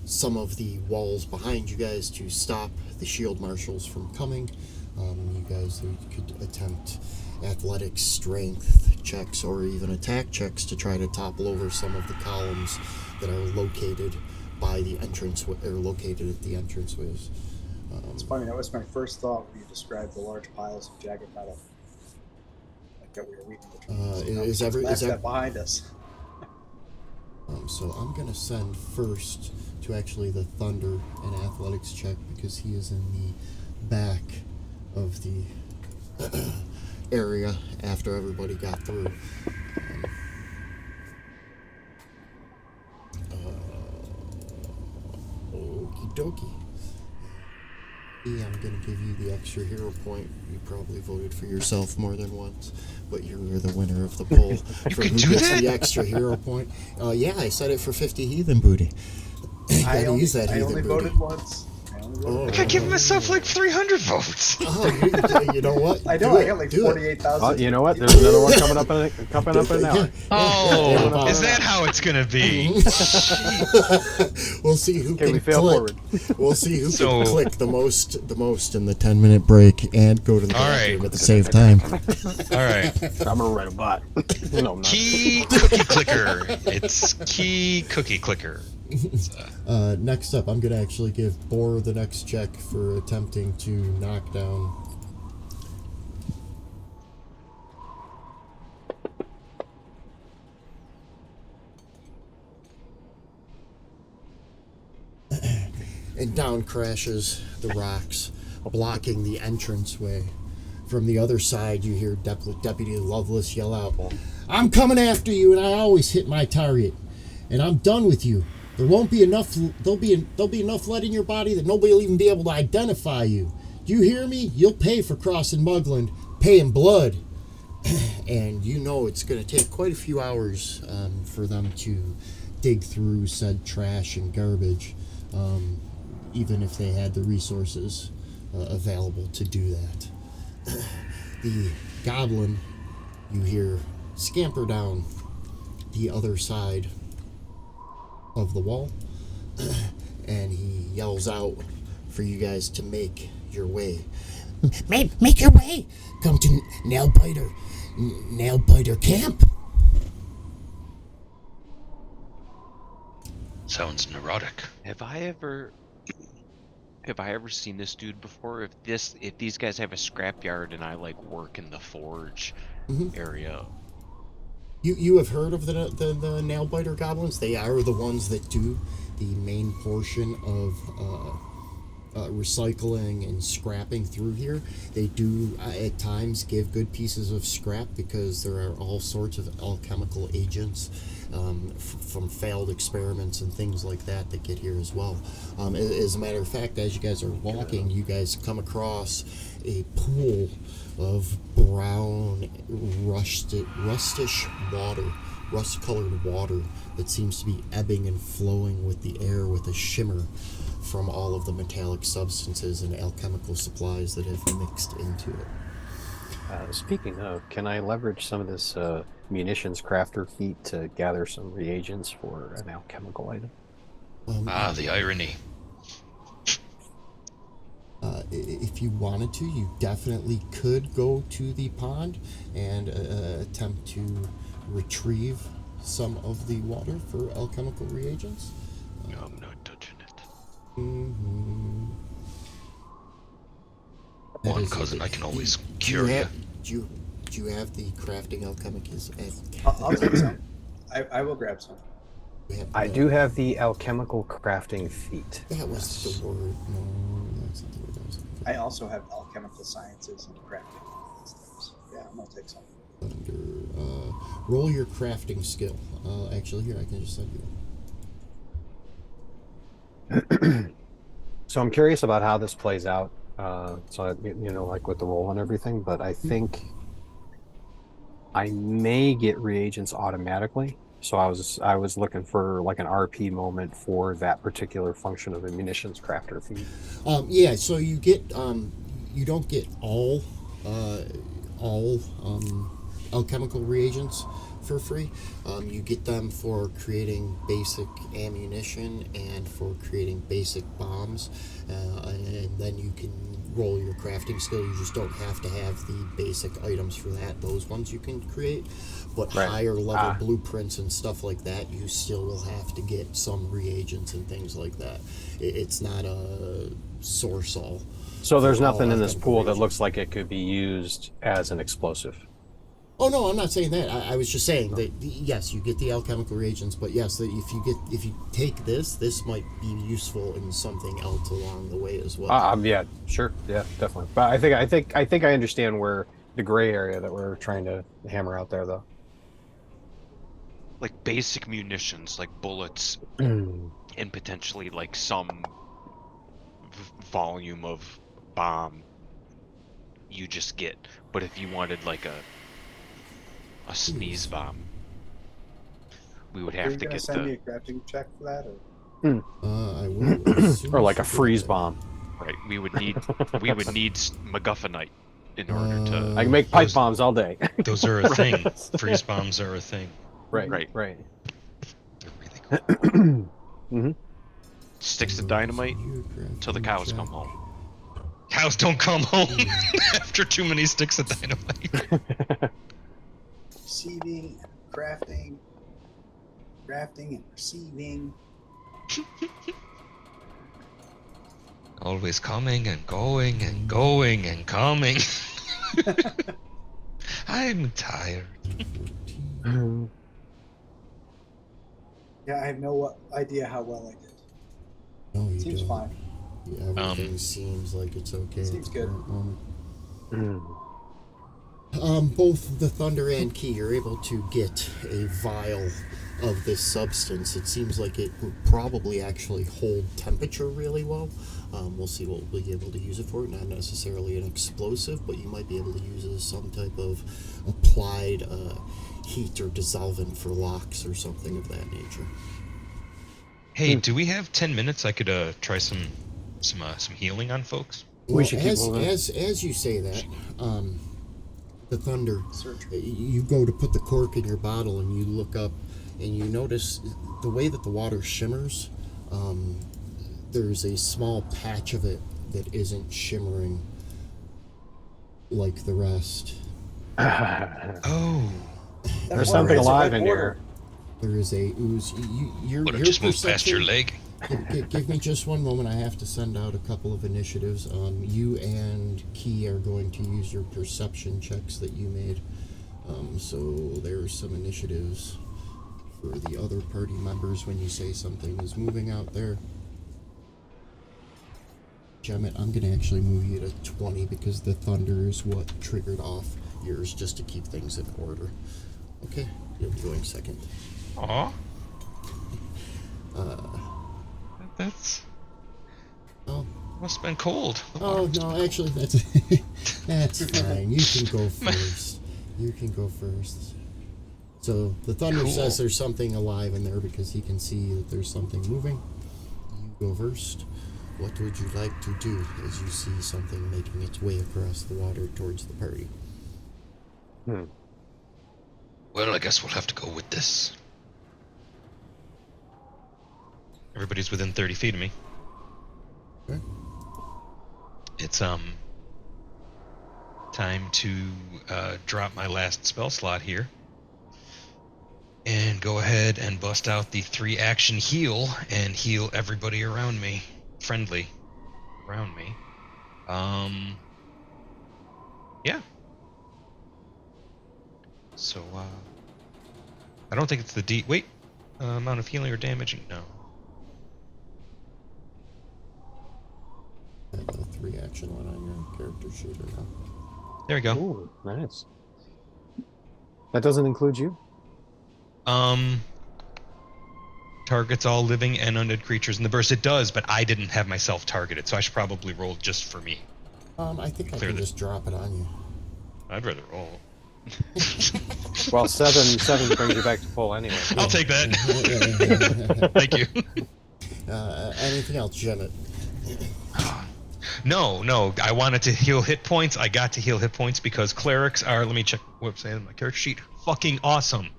some of the walls behind you guys to stop the shield marshals from coming. You guys could attempt athletics, strength checks, or even attack checks to try to topple over some of the columns that are located by the entrance, or located at the entranceways. It's funny, that was my first thought when you described the large piles of jagged metal. Like that we were weaving between. That's that behind us. So I'm going to send first to actually the Thunder an athletics check, because he is in the back of the area after everybody got through. Okie dokie. Yeah, I'm going to give you the extra hero point. You probably voted for yourself more than once, but you're the winner of the poll for who gets the extra hero point. Yeah, I set it for 50 heathen booty. I only booty. voted once. I could give myself like 300 votes. Oh, you know what? I know, I got like 48,000. You know what? There's another one coming up in an hour. Oh, is that how it's gonna be? We'll see who Okay, can we fail click. forward. We'll see who can click the most in the 10-minute break and go to the bathroom at the same time. All right. I'm gonna write a bot. No, I'm not. Key cookie clicker. It's key cookie clicker. Next up, I'm gonna actually give Bor the next check for attempting to knock down. And down crashes the rocks, blocking the entranceway. From the other side, you hear Deputy Lovelace yell out, "I'm coming after you, and I always hit my target. And I'm done with you. There won't be enough. There'll be enough lead in your body that nobody will even be able to identify you. Do you hear me? You'll pay for crossing Mugland, pay in blood." And you know it's going to take quite a few hours for them to dig through said trash and garbage, even if they had the resources available to do that. The goblin, you hear, scamper down the other side of the wall, and he yells out for you guys to make your way. Make your way! Come to Nailbiter Camp! Sounds neurotic. Have I ever seen this dude before? If these guys have a scrapyard and I like work in the forge area. You have heard of the Nailbiter goblins? They are the ones that do the main portion of recycling and scrapping through here. They do at times give good pieces of scrap, because there are all sorts of alchemical agents from failed experiments and things like that get here as well. As a matter of fact, as you guys are walking, you guys come across a pool of brown, rustish water, rust-colored water that seems to be ebbing and flowing with the air with a shimmer from all of the metallic substances and alchemical supplies that have mixed into it. Speaking of, can I leverage some of this munitions crafter feat to gather some reagents for an alchemical item? The irony. If you wanted to, you definitely could go to the pond and attempt to retrieve some of the water for alchemical reagents. I'm not touching it. One cousin, I can always cure you. Do you have the crafting alchemicals? I'll take some. I will grab some. I do have the alchemical crafting feat. That was the word. No, that's not the word I was looking for. I also have alchemical sciences and crafting. Yeah, I'm gonna take some. Roll your crafting skill. Actually, here I can just send you. So I'm curious about how this plays out. Like with the roll and everything, but I think I may get reagents automatically. So I was looking for like an RP moment for that particular function of a munitions crafter feed. Yeah, so you get you don't get all alchemical reagents for free. You get them for creating basic ammunition and for creating basic bombs, and then you can roll your crafting skill. You just don't have to have the basic items for that. Those ones you can create, but Right. higher level blueprints and stuff like that, you still will have to get some reagents and things like that. It's not a source all. So there's for all nothing in this alchemical pool that reagents. looks like it could be used as an explosive. Oh no, I'm not saying that. I was just saying that yes, you get the alchemical reagents, but yes, that if you take this might be useful in something else along the way as well. Yeah, sure, yeah, definitely. But I think I understand where the gray area that we're trying to hammer out there, though. Like basic munitions, like bullets, Mm. and potentially like some volume of bomb you just get. But if you wanted like a sneeze bomb, we would Are have you to gonna get send me the a crafting check for that? Or? I will. As soon Or as like you a get freeze that. bomb. right. We would need MacGuffinite in order to. I can make pipe Those- bombs all day. Those are a thing. Freeze bombs are a thing. Right, Right. right. They're really cool. Sticks of dynamite till the cows come home. Cows don't come home after too many sticks of dynamite. Receiving, crafting, and receiving. Always coming and going and going and coming. I'm tired. Yeah, I have no idea how well I did. No, you Seems don't. fine. Yeah, everything seems like it's okay. Seems at the good. current moment. Both the Thunder and Key are able to get a vial of this substance. It seems like it would probably actually hold temperature really well. We'll see what we'll be able to use it for. Not necessarily an explosive, but you might be able to use it as some type of applied heat or dissolvent for locks or something of that nature. Hey, do we have 10 minutes? I could try some healing on folks. Well, We should keep moving. as you say that, the Thunder, Search. you go to put the cork in your bottle and you look up and you notice the way that the water shimmers. There's a small patch of it that isn't shimmering like the rest. Oh, There's something alive in here. There is a ooze. Your would have just moved past your perception- leg. Give me just one moment. I have to send out a couple of initiatives. You and Key are going to use your perception checks that you made. So there are some initiatives for the other party members when you say something is moving out there. Gemmet, I'm going to actually move you to 20 because the Thunder is what triggered off yours just to keep things in order. Okay, you'll be going second. Aw. That's Oh, must have been cold. oh no, actually, that's that's fine. You can go first. You can go first. So the Thunder Cool. says there's something alive in there because he can see that there's something moving. You go first. What would you like to do as you see something making its way across the water towards the party? Well, I guess we'll have to go with this. Everybody's within 30 feet of me. Okay. It's time to drop my last spell slot here and go ahead and bust out the 3 action heal and heal everybody around me, friendly around me. Yeah. So I don't think it's the amount of healing or damage. No. I have a 3-action one on your character sheet or not. There we go. Ooh, nice. That doesn't include you? Targets all living and undead creatures in the burst. It does, but I didn't have myself targeted, so I should probably roll just for me. I think I Clear can the- just drop it on you. I'd rather roll. Well, seven brings you back to full anyway. I'll take that. Thank you. Anything else, Janet? No. I wanted to heal hit points. I got to heal hit points because clerics are. Let me check what's in my character sheet. Fucking awesome.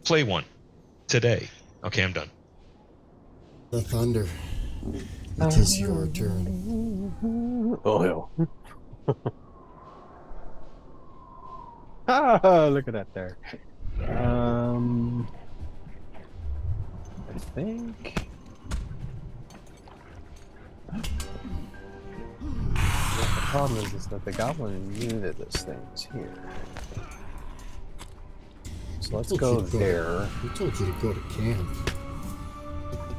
Play one today. Okay, I'm done. The thunder. It is your turn. Oh, hell. Ah, look at that there. I think. The problem is that the goblin unit this thing is here. So let's go there. We told you to go to camp.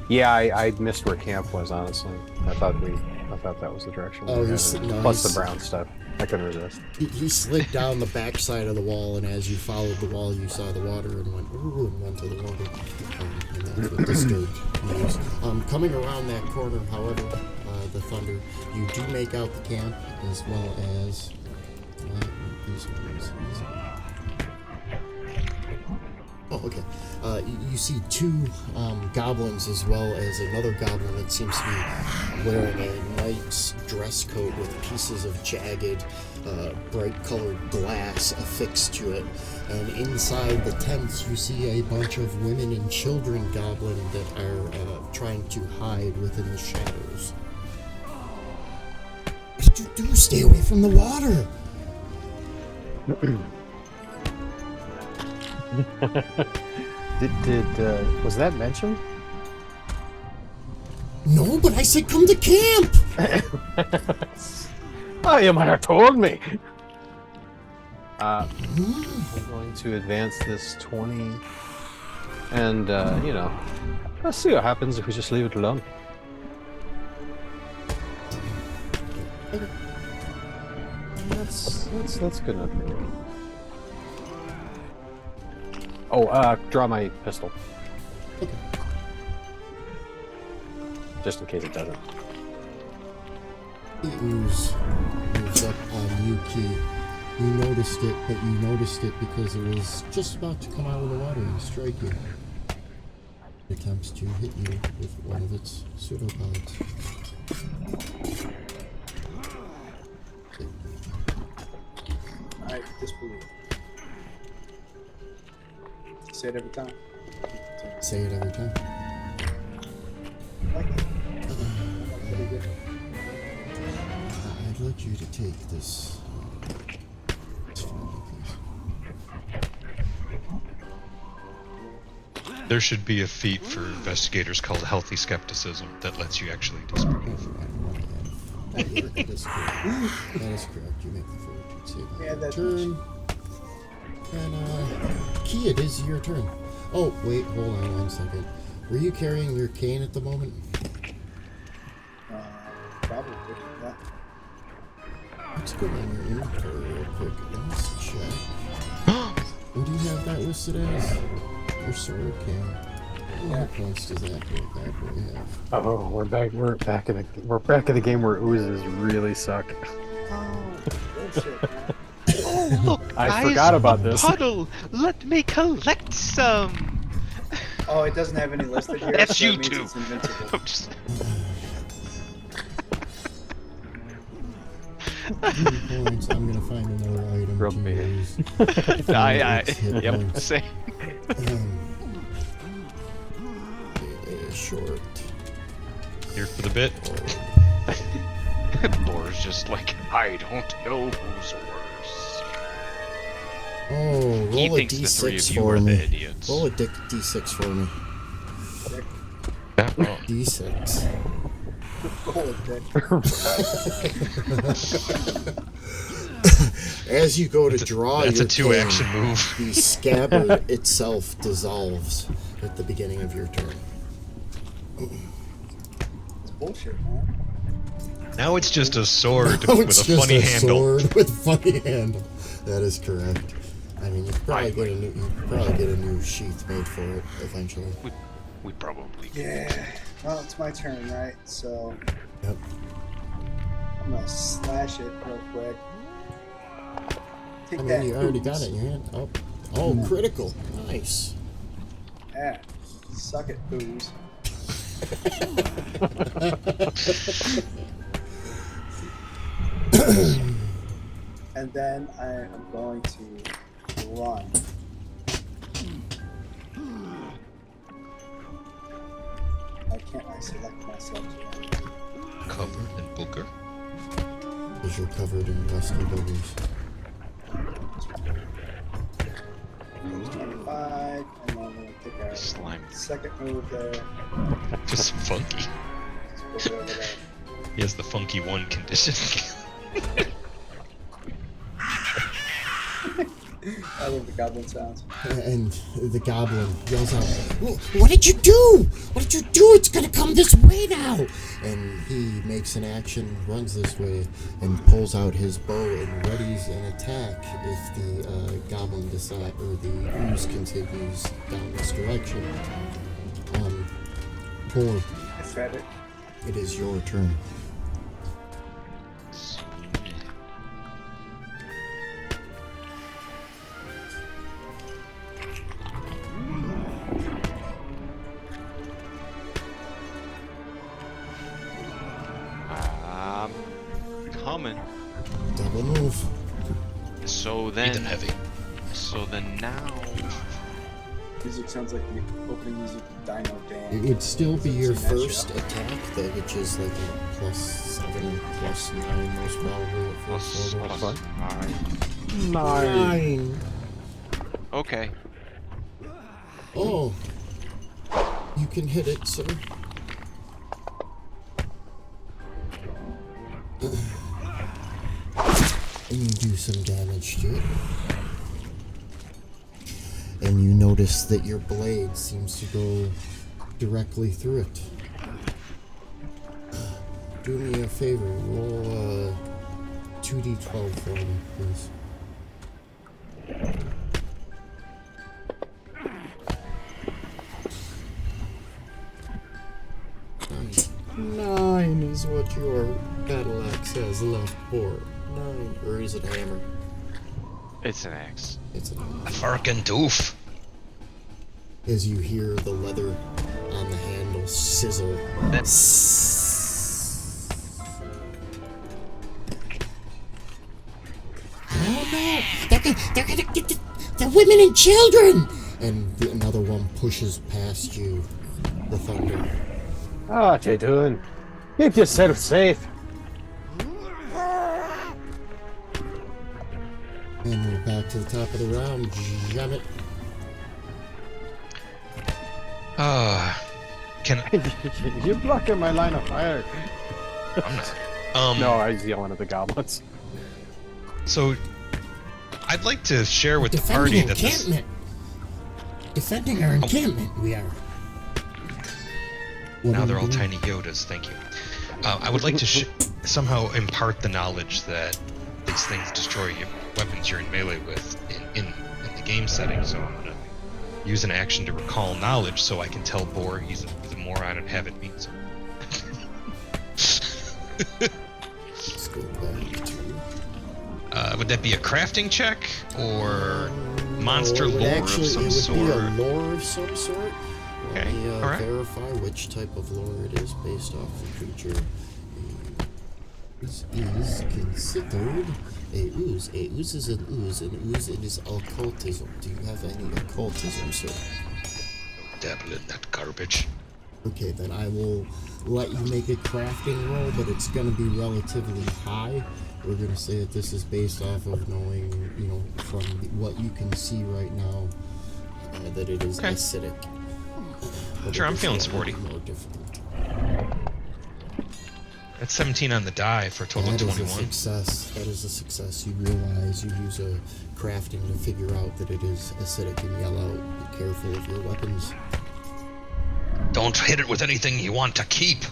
Yeah, I missed where camp was, honestly. I thought that was the direction we were headed. no, Plus the brown stuff. I couldn't resist. He slid down the back side of the wall, and as you followed the wall, you saw the water and went, ooh, and went to the water. And that's what disturbed you. Coming around that corner, however, the thunder, you do make out the camp, as well as these ones. Oh, okay. You see two goblins, as well as another goblin that seems to be wearing a nice dress coat with pieces of jagged, bright-colored glass affixed to it. And inside the tents, you see a bunch of women and children goblin that are trying to hide within the shadows. What did you do? Stay away from the water! Was that mentioned? No, but I said come to camp! Oh, you might have told me! We're going to advance this 20. And, let's see what happens if we just leave it alone. Okay. That's good enough for me. Oh, draw my pistol. Okay. Just in case it doesn't. The ooze moves up on you, Key. You noticed it, but you noticed it because it was just about to come out of the water and strike you. It attempts to hit you with one of its pseudopods. I disbelieve. Say it every time. Say it every time. Like it. Pretty good. I'd like you to take this. There should be a feat for investigators called healthy skepticism that lets you actually disprove. That is correct. That is correct. You make the forward save on Yeah, your that's turn. And, Key, it is your turn. Oh, wait, hold on 1 second. Were you carrying your cane at the moment? Probably. Yeah. Let's go on your inventory real quick. Let's check. What do you have that listed as? Your sword cane. How many points does that boy have? Oh, we're back in the game where oozes really suck. Oh, bullshit, man. Oh, look, I guys, forgot about a this. puddle. Let me collect some. Oh, it doesn't have any listed here. That's so you that means two. It's invincible. I'm just- 2 points. I'm gonna find another item Rub to me. use. Hit Yep, points. same. Short. Here for the bit. Laura's just like, I don't know who's worse. Oh, He roll a thinks the three d6 of you for are me. the idiots. Roll a d6 for me. That wrong. D6. Oh, dick. As you go to draw That's your a two-action cane, move. the scabbard itself dissolves at the beginning of your turn. It's bullshit, man. Now it's just a sword Now with it's a just funny a handle. sword with funny handle. That is correct. I mean, you could probably get a new sheath made for it eventually. We probably could. Yeah. Well, it's my turn, right? So Yep. I'm gonna slash it real quick. Take I mean, that. you already ooze. got it in your hand. Oh, critical. Nice. Yeah. Suck it, ooze. And then I am going to run. Why can't I select myself to run? Covered in booger. Because you're covered in dusty boogers. 25, and then I'm going to take a Slime. second move there. Just funky. Just put it over there. He has the funky one condition. I love the goblin sounds. And the goblin yells out, "What did you do? What did you do? It's gonna come this way now!" And he makes an action, runs this way, and pulls out his bow and readies an attack if the goblin decides, or the ooze continues down this direction. Boar, I fed it. it is your turn. Coming. Double move. So Eat then, them heavy. so then now, Music sounds like the opening music of Dino It Dan. would still be your Seen that first show? attack, though, which is like a +7, +9, most probably at first level. plus 9. 9. Okay. Oh, you can hit it, sir. And you do some damage to it. And you notice that your blade seems to go directly through it. Do me a favor, roll 2d12 for me, please. Nine is what your battle axe has left for. 9. Or is it a hammer? It's an axe. It's an A axe. fucking doof. As you hear the leather on the handle sizzle. Oh no! They're gonna get the women and children! And another one pushes past you. The thunder. What you doing? Keep yourself safe. And we're back to the top of the round. Jam it. Can You're blocking my line of fire. I'm not. No, I was yelling at the goblins. So, I'd like to share with the Defending party that this. encampment. Defending our encampment, we are. What Now are they're you all doing? tiny Yodas. Thank you. I would like to somehow impart the knowledge that these things destroy your weapons you're in melee with in the game setting. So I'm gonna use an action to recall knowledge, so I can tell Boar he's a moron and have it mean so. Let's go back to. Would that be a crafting check or monster No, it would lore actually, of some it would sort? be a lore of some sort. Okay, Let me, alright. verify which type of lore it is based off the creature. Is considered a ooze. A ooze is an ooze. An ooze is occultism. Do you have any occultism, sir? Dabble in that garbage. Okay, then I will let you make a crafting roll, but it's going to be relatively high. We're going to say that this is based off of knowing, from what you can see right now, that it is Okay. acidic. But Sure, it I'm is feeling slightly sporty. more difficult. That's 17 on the die for a total of That is a 21. success. That is a success. You realize you use a crafting to figure out that it is acidic and yell out, be careful of your weapons. Don't hit it with anything you want to keep.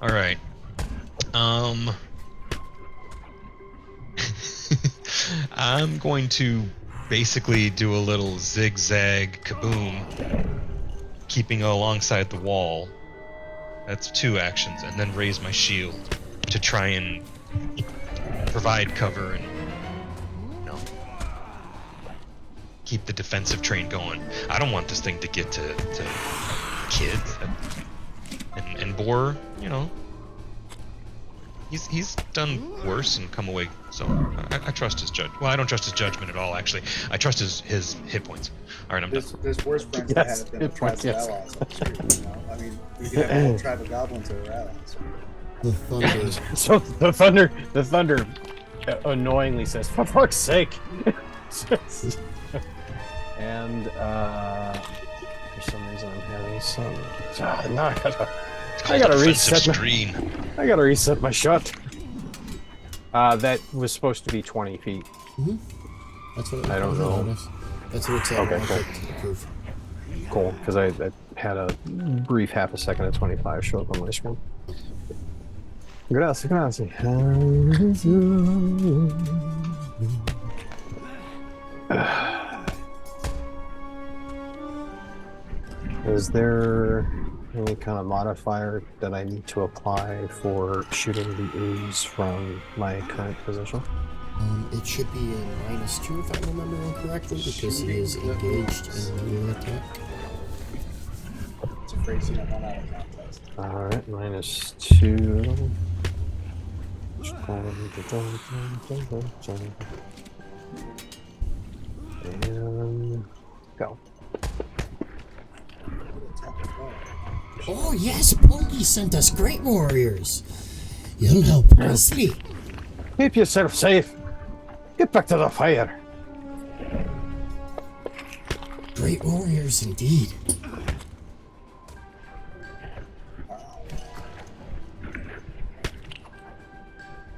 All right. I'm going to basically do a little zigzag kaboom, keeping alongside the wall. That's 2 actions, and then raise my shield to try and provide cover and, you know, keep the defensive train going. I don't want this thing to get to kids. And Boar, you know, he's done worse and come away. So I trust his judge. Well, I don't trust his judgment at all. Actually, I trust his hit points. All right, I'm done. There's worse friends Yes, that had it than a good tribe point, of yes. allies on the street. You know, I mean, we could have a whole tribe of goblins that are allies. The thunder. So the thunder annoyingly says, "For fuck's sake!" And for some reason I'm having some. Now It's I called gotta a defensive reset. screen. I gotta reset my shot. That was supposed to be 20 feet. That's what I don't know. notice. That's what it said. Okay, when I cool. clicked approve. Cool, because I had a brief half a second at 25 show up on my screen. Gracias. Is there any kind of modifier that I need to apply for shooting the ooze from my current position? It should be in -2 if I'm remembering correctly, because he is engaged in melee attack. It's a phrase you don't want out of context. Alright, -2. And go. Oh yes, Pokey sent us great warriors. You'll help Wesley. Keep yourself safe. Get back to the fire. Great warriors indeed.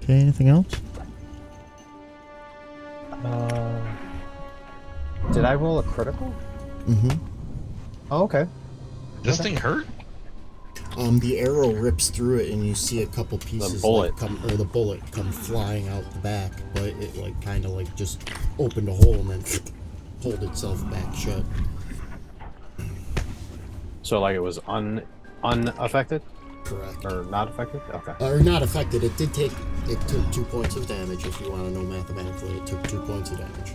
Okay, anything else? Did I roll a critical? Mm-hmm. Oh, okay. This thing hurt? The arrow rips through it, and you see a couple pieces bullet. the bullet come flying out the back, but it like kind of like just opened a hole and then pulled itself back shut. So like it was unaffected Correct. or not affected? Okay. Or not affected. It took 2 points of damage. If you want to know mathematically, it took 2 points of damage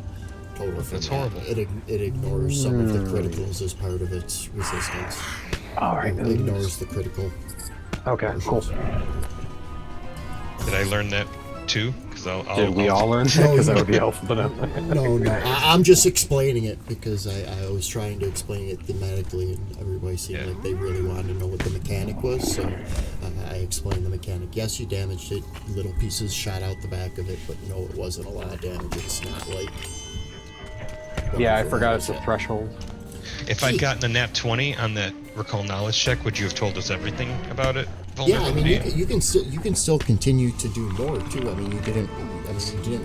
total. That's horrible. It ignores some of the criticals as part of its resistance. All right. It ignores the critical. Okay. Cool. Did I learn that too? Because Did we all learn that? No, Because that you- would be helpful to know. No. I'm just explaining it because I was trying to explain it thematically, and everybody seemed like they really wanted to know what the mechanic was. So I explained the mechanic. Yes, you damaged it. Little pieces shot out the back of it, but no, it wasn't a lot of damage. It's not like. Yeah, I forgot it's a threshold. If I'd gotten a nat 20 on that recall knowledge check, would you have told us everything about it? Yeah, I mean, Vulnerability? you can still continue to do more too. I mean, you didn't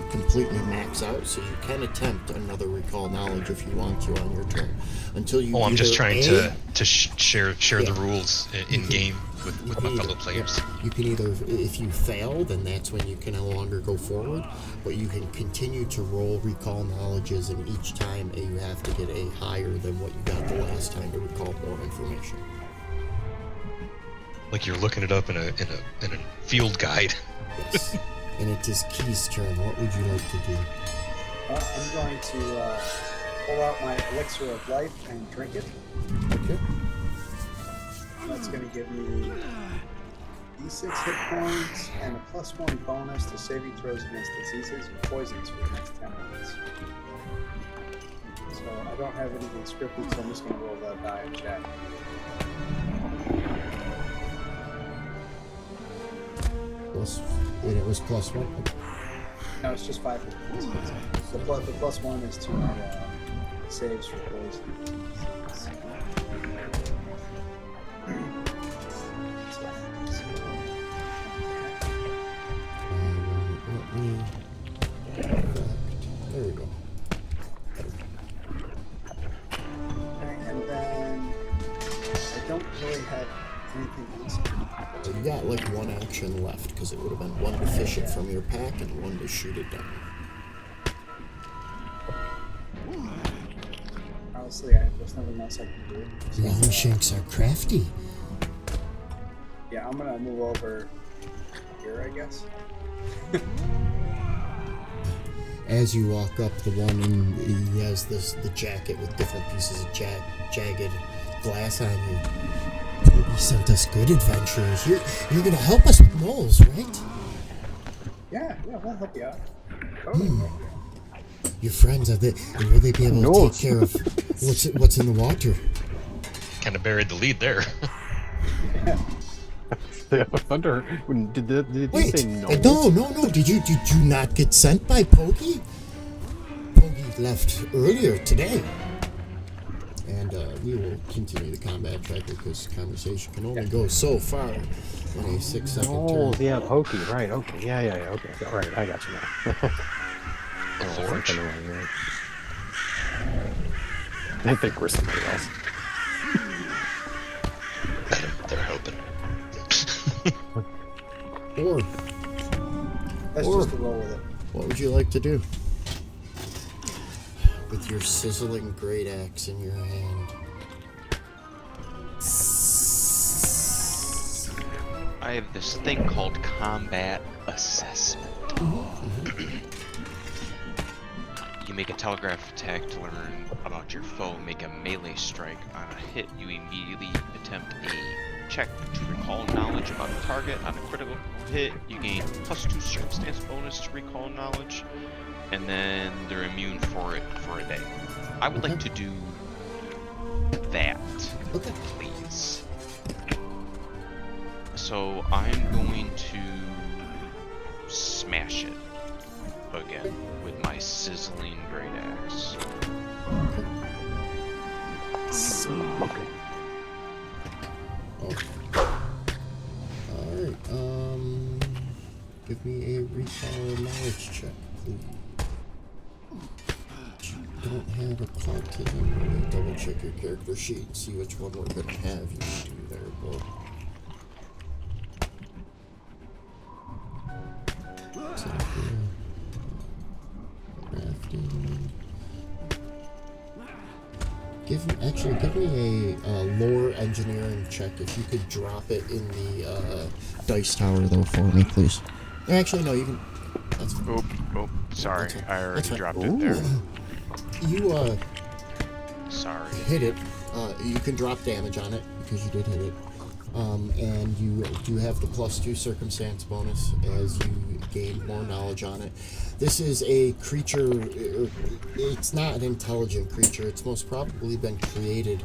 completely max out, so you can attempt another recall knowledge if you want to on your turn. Until you. Oh, I'm just either trying A, to share Yeah. the rules in game with you my can fellow either- players. You can either, if you fail, then that's when you can no longer go forward, but you can continue to roll recall knowledges, and each time you have to get a higher than what you got the last time to recall more information. Like you're looking it up in a field guide. Yes. And it is Key's turn. What would you like to do? I'm going to pull out my elixir of life and drink it. Okay. That's going to give me D6 hit points and a +1 bonus to saving throws against diseases and poisons for the next 10 minutes. So I don't have anything scripted, so I'm just going to roll that die and chat. And it was +1. No, it's just 5 hit points. The +1 is to my saves for poison. Let me. There we go. And then I don't really have Anything else? So you got like one action left because it would have been one to fish it from your pack and one to shoot it down. Honestly, there's nothing else I can do. Longshanks are crafty. Yeah, I'm gonna move over here, I guess. As you walk up, the one in he has the jacket with different pieces of jagged glass on you. He sent us good adventurers. You're gonna help us with moles, right? Yeah, we'll help you out. Totally. Your friends, will they be able to take care of what's in the water? Kind of buried the lead there. The Thunder. Did you Wait, say no? No. Did you not get sent by Pokey? Pokey left earlier today. And we will continue the combat tracker because conversation can only go so far in a 6-second Oh, turn. yeah, Pokey, right, okay. Yeah, okay. All right, I got you now. Forge. Right. I think we're somebody else. They're hoping. Let's Or- just roll with it. What would you like to do? With your sizzling great axe in your hand. I have this thing called combat assessment. You make a telegraph attack to learn about your foe. Make a melee strike. On a hit, you immediately attempt a check to recall knowledge about a target. On a critical hit, you gain +2 circumstance bonus to recall knowledge, and then they're immune for it for a day. I would like to do that, please. So I'm going to smash it again with my sizzling great axe. Okay. Alright, give me a recall knowledge check, please. You don't have a cultism. Let me double check your character sheet and see which one we're gonna have you do there, boy. Give me a lore engineering check. If you could drop it in the dice tower though for me, please. Actually, no, you can. That's fine. Oh, sorry, That's fine. I already That's fine. dropped it there. You Sorry. hit it. You can drop damage on it because you did hit it. And you do have the +2 circumstance bonus as you gain more knowledge on it. This is a creature, it's not an intelligent creature, it's most probably been created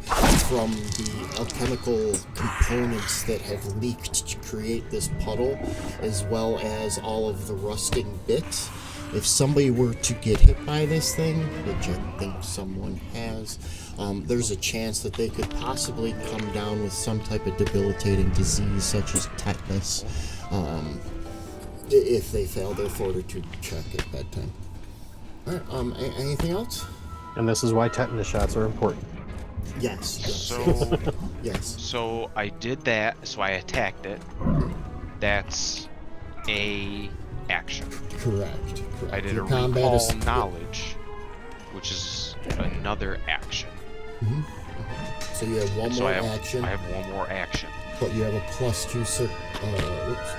from the alchemical components that have leaked to create this puddle, as well as all of the rusting bits. If somebody were to get hit by this thing, which I think someone has, there's a chance that they could possibly come down with some type of debilitating disease such as tetanus if they fail their fortitude check at bedtime. Alright, anything else? And this is why tetanus shots are important. Yes. So, yes. so I did that, so I attacked it. That's a action. Correct. I did Your a combat recall is- knowledge, which is another action. So you have one So more I have, action, I have one more action. but you have a +2 oops.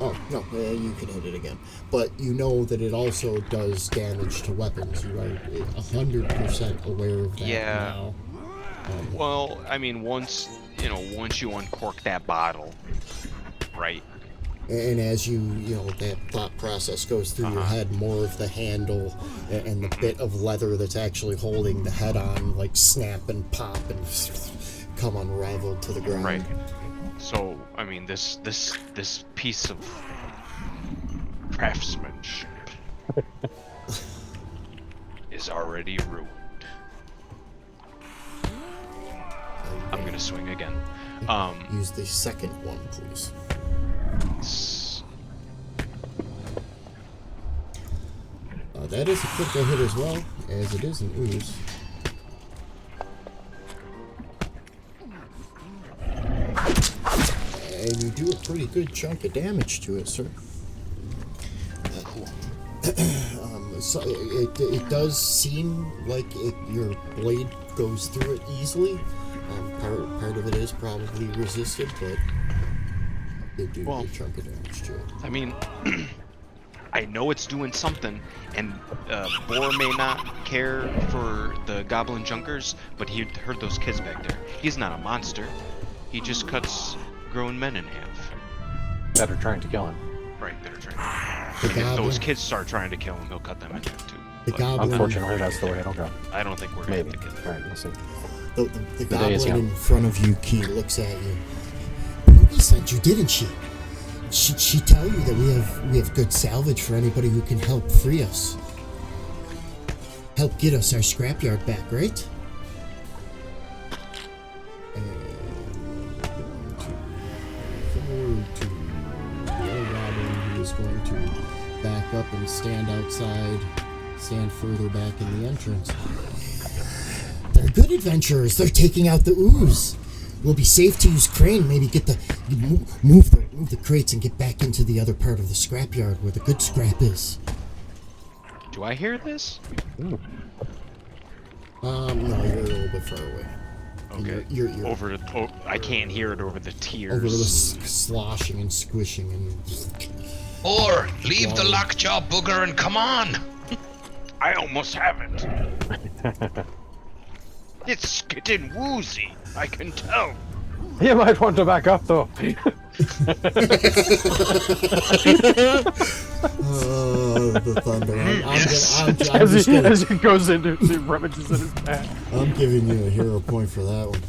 Oh, no, you can hit it again. But you know that it also does damage to weapons. You are 100% aware of that Yeah. now. Well, I mean, once you uncork that bottle, right? And as that thought process goes through your head, more of the handle and the bit of leather that's actually holding the head on, like, snap and pop and come unraveled to the ground. Right. So, I mean, this piece of craftsmanship is already ruined. I'm gonna swing again. Use the second one, please. That is a critical hit as well, as it is an ooze. and you do a pretty good chunk of damage to it, sir. Cool. So it does seem like your blade goes through it easily. Part of it is probably resisted, but they do a good chunk of damage to it. I mean, I know it's doing something, and Boar may not care for the goblin junkers, but he heard those kids back there. He's not a monster. He just cuts grown men in half. That are trying to kill him. Right, that are trying. The And if goblin, those kids start trying to kill him, he'll cut them in half too. the But goblin, Unfortunately, that's the way it'll go. I don't think we're gonna Maybe. have to get All there. right, we'll see. the day is goblin young. in front of you, Key, looks at you. Ruby sent you, didn't she? She tell you that we have good salvage for anybody who can help free us. Help get us our scrapyard back, right? And forward to the other Robin, who is going to back up and stand outside, stand further back in the entrance. They're good adventurers. They're taking out the ooze. We'll be safe to use crane. Maybe get move the crates and get back into the other part of the scrapyard where the good scrap is. Do I hear this? No, you're a little bit far away. Okay. You're Over. I can't hear it over the tears. over the sloshing and squishing and. Or leave the lockjaw booger and come on. I almost haven't. It's getting woozy. I can tell. You might want to back up, though. Oh, the thunder! As he goes into, he rummages in his pack. I'm giving you a hero point for that one.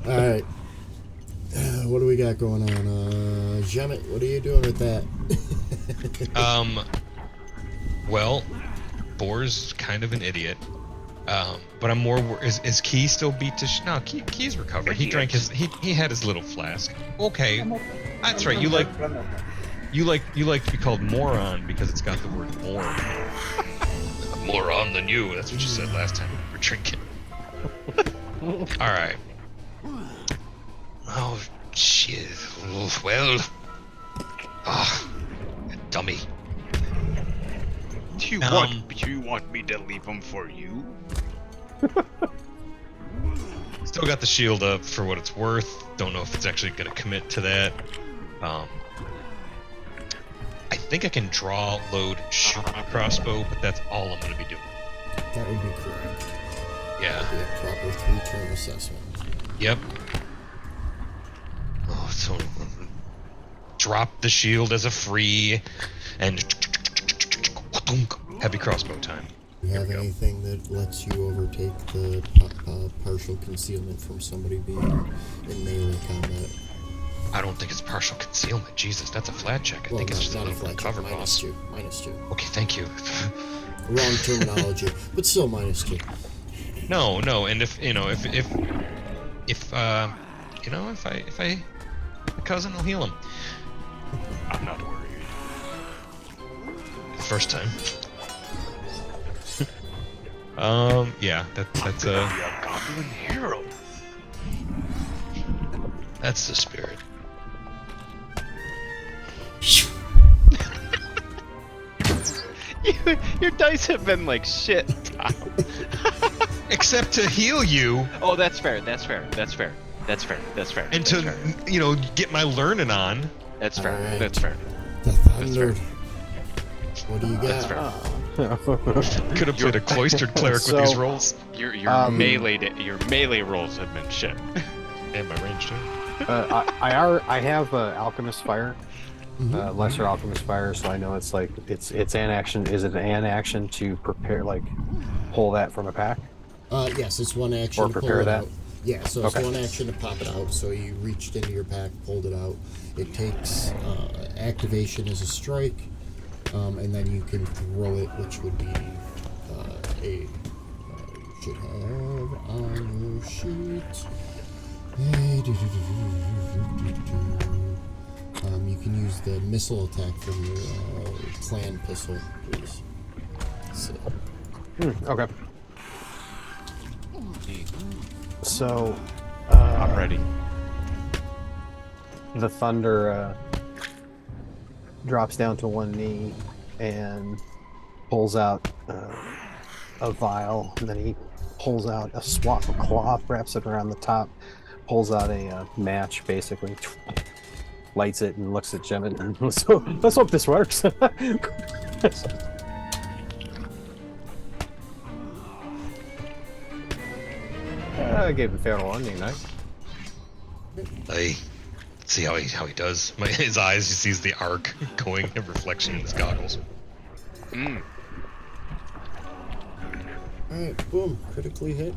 All right. What do we got going on? Jemmet, what are you doing with that? Well, Boar's kind of an idiot. But I'm more. Is Key still beat to? No, Key's recovered. He drank his. He had his little flask. Okay, that's right. You like to be called moron because it's got the word more. Moron than you. That's what you said last time we were drinking. All right. Oh shit. Well. Ah, dummy. Do you want me to leave them for you? Still got the shield up for what it's worth. Don't know if it's actually going to commit to that. I think I can draw, load, shoot my crossbow, but that's all I'm going to be doing. That would be correct. Yeah. That would be a proper 3-turn assessment. Yep. Oh, so drop the shield as a free, and heavy crossbow time. Do you have anything that lets you overtake the partial concealment from somebody being in melee combat? I don't think it's partial concealment. Jesus, that's a flat check. I think it's just a little cover boss. Minus two. Okay, thank you. Wrong terminology, but still -2. No, and if my cousin will heal him. I'm not worried. First time. Yeah, that's Be a goblin hero. that's the spirit. Your dice have been like shit, Tom. Except to heal you Oh, that's fair. That's fair. and That's fair. to get my learning on. That's fair. Alright. That's fair. The thunder. What do you That's got? fair. Could have played a cloistered cleric with these rolls. Your Um, melee rolls have been shit. And my range too. I have Alchemist Fire, Lesser Alchemist Fire, so I know it's like it's an action. Is it an action to prepare, like pull that from a pack? Yes, it's one action Or to pull prepare it that? out. Yeah, so it's Okay. one action to pop it out. So you reached into your pack, pulled it out. It takes activation as a strike, and then you can throw it, which would be you should have on your sheet. You can use the missile attack from your clan pistol, please. So, Okay. So, I'm ready. the thunder drops down to one knee and pulls out a vial, and then he pulls out a swap of cloth, wraps it around the top, pulls out a match, basically lights it, and looks at Jim and let's hope this works. I gave him fair warning, nice. I see how he does. His eyes, he sees the arc going, a reflection in his goggles. Mm. Alright, boom. Critically hit.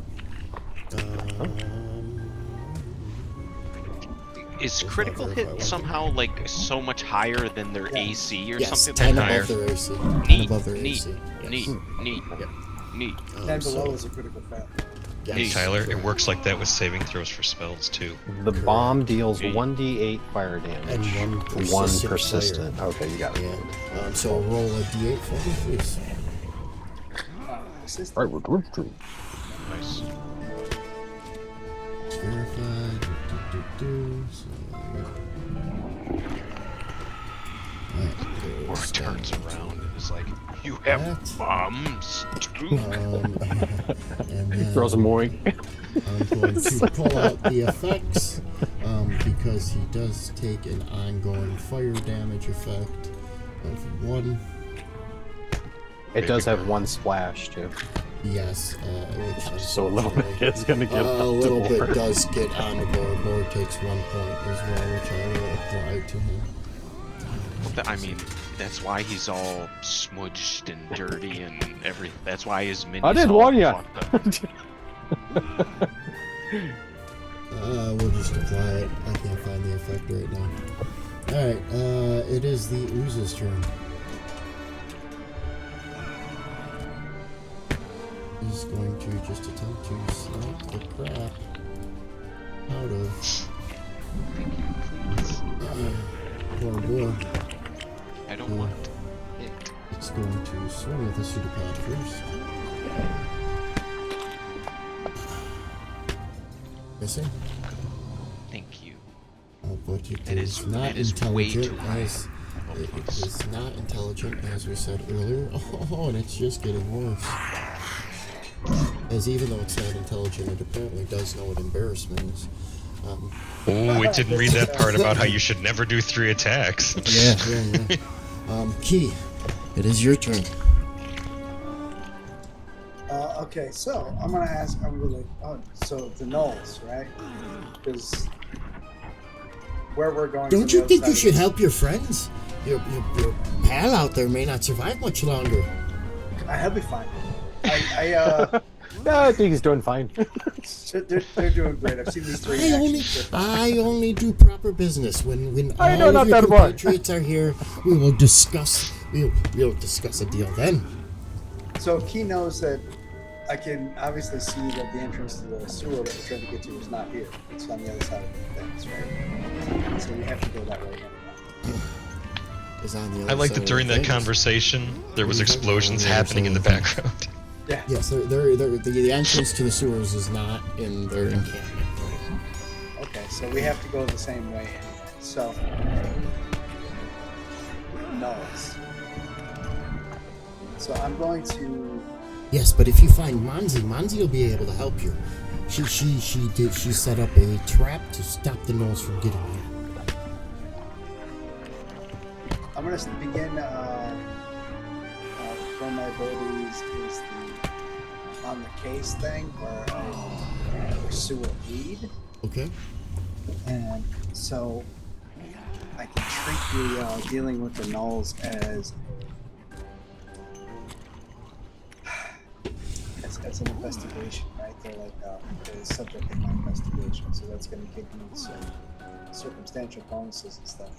Is critical hit somehow like so much higher than their AC or Yes, something 10 like above that? their AC. 10 Neat, above their neat, AC. Yes. neat, neat, Yep. neat. 10 So, below is a critical fail. yes. Tyler, it works like that with saving throws for spells too. The bomb deals Eight. 1d8 fire damage. And one One persistent persistent. fire. Okay, you got it. And, so roll a d8 for me, please. Assist. Right, we're true. Nice. It's verified. So, Alright, Or there's it turns that. around and is like, you have That. bombs too. And He then throws a moink. I'm going to pull out the effects because he does take an ongoing fire damage effect of 1. It does have one splash too, Yes, which so a little bit unfortunately, it's gonna get a up little to bit board. does get on the board. Board takes 1 point as well, which I will apply to him. I mean, that's why he's all smudged and dirty and everything. That's why his mini's I did all warn ya. fucked up. We'll just apply it. I can't find the effect right now. Alright, it is the Ooze's turn. He's going to just attempt to slap the crap out of poor boy. I don't want it. It's going to swing with the pseudopod first. Missing? Thank you. Oh, but it It is is- not it is way intelligent too high. as Oh, it plus. is not intelligent as we said earlier. Oh, and it's just getting worse. As even though it's not intelligent, it apparently does know what embarrassment is. Oh, it didn't read that part about how you should never do 3 attacks. Yeah. Key, it is your turn. Okay, so I'm gonna ask. So the Knolls, right? Because where we're going. Don't to you the think other you side should of help your friends? Your pal out there may not survive much longer. He'll be fine. No, I think he's doing fine. They're doing great. I've seen these 3 in action. I only do proper business when I know all not of your that one. compatriots are here. We will discuss. We'll discuss a deal then. So Key knows that I can obviously see that the entrance to the sewer that we're trying to get to is not here. It's on the other side of the things, right? So we have to go that way anyway. Is on the I other like side that of during the that things. conversation, there was Mhm. explosions Yeah, happening in the absolutely. background. Yeah. Yes, the entrance to the sewers is not in their encampment. Okay, so we have to go the same way anyway. So Knolls. So I'm going to. Yes, but if you find Monzi will be able to help you. She set up a trap to stop the gnolls from getting in. I'm gonna begin. One of my abilities is the on the case thing where I pursue a lead, Okay. and so I can treat the dealing with the Knolls as an investigation, right? They're like the subject of my investigation, so that's going to give me some circumstantial bonuses and stuff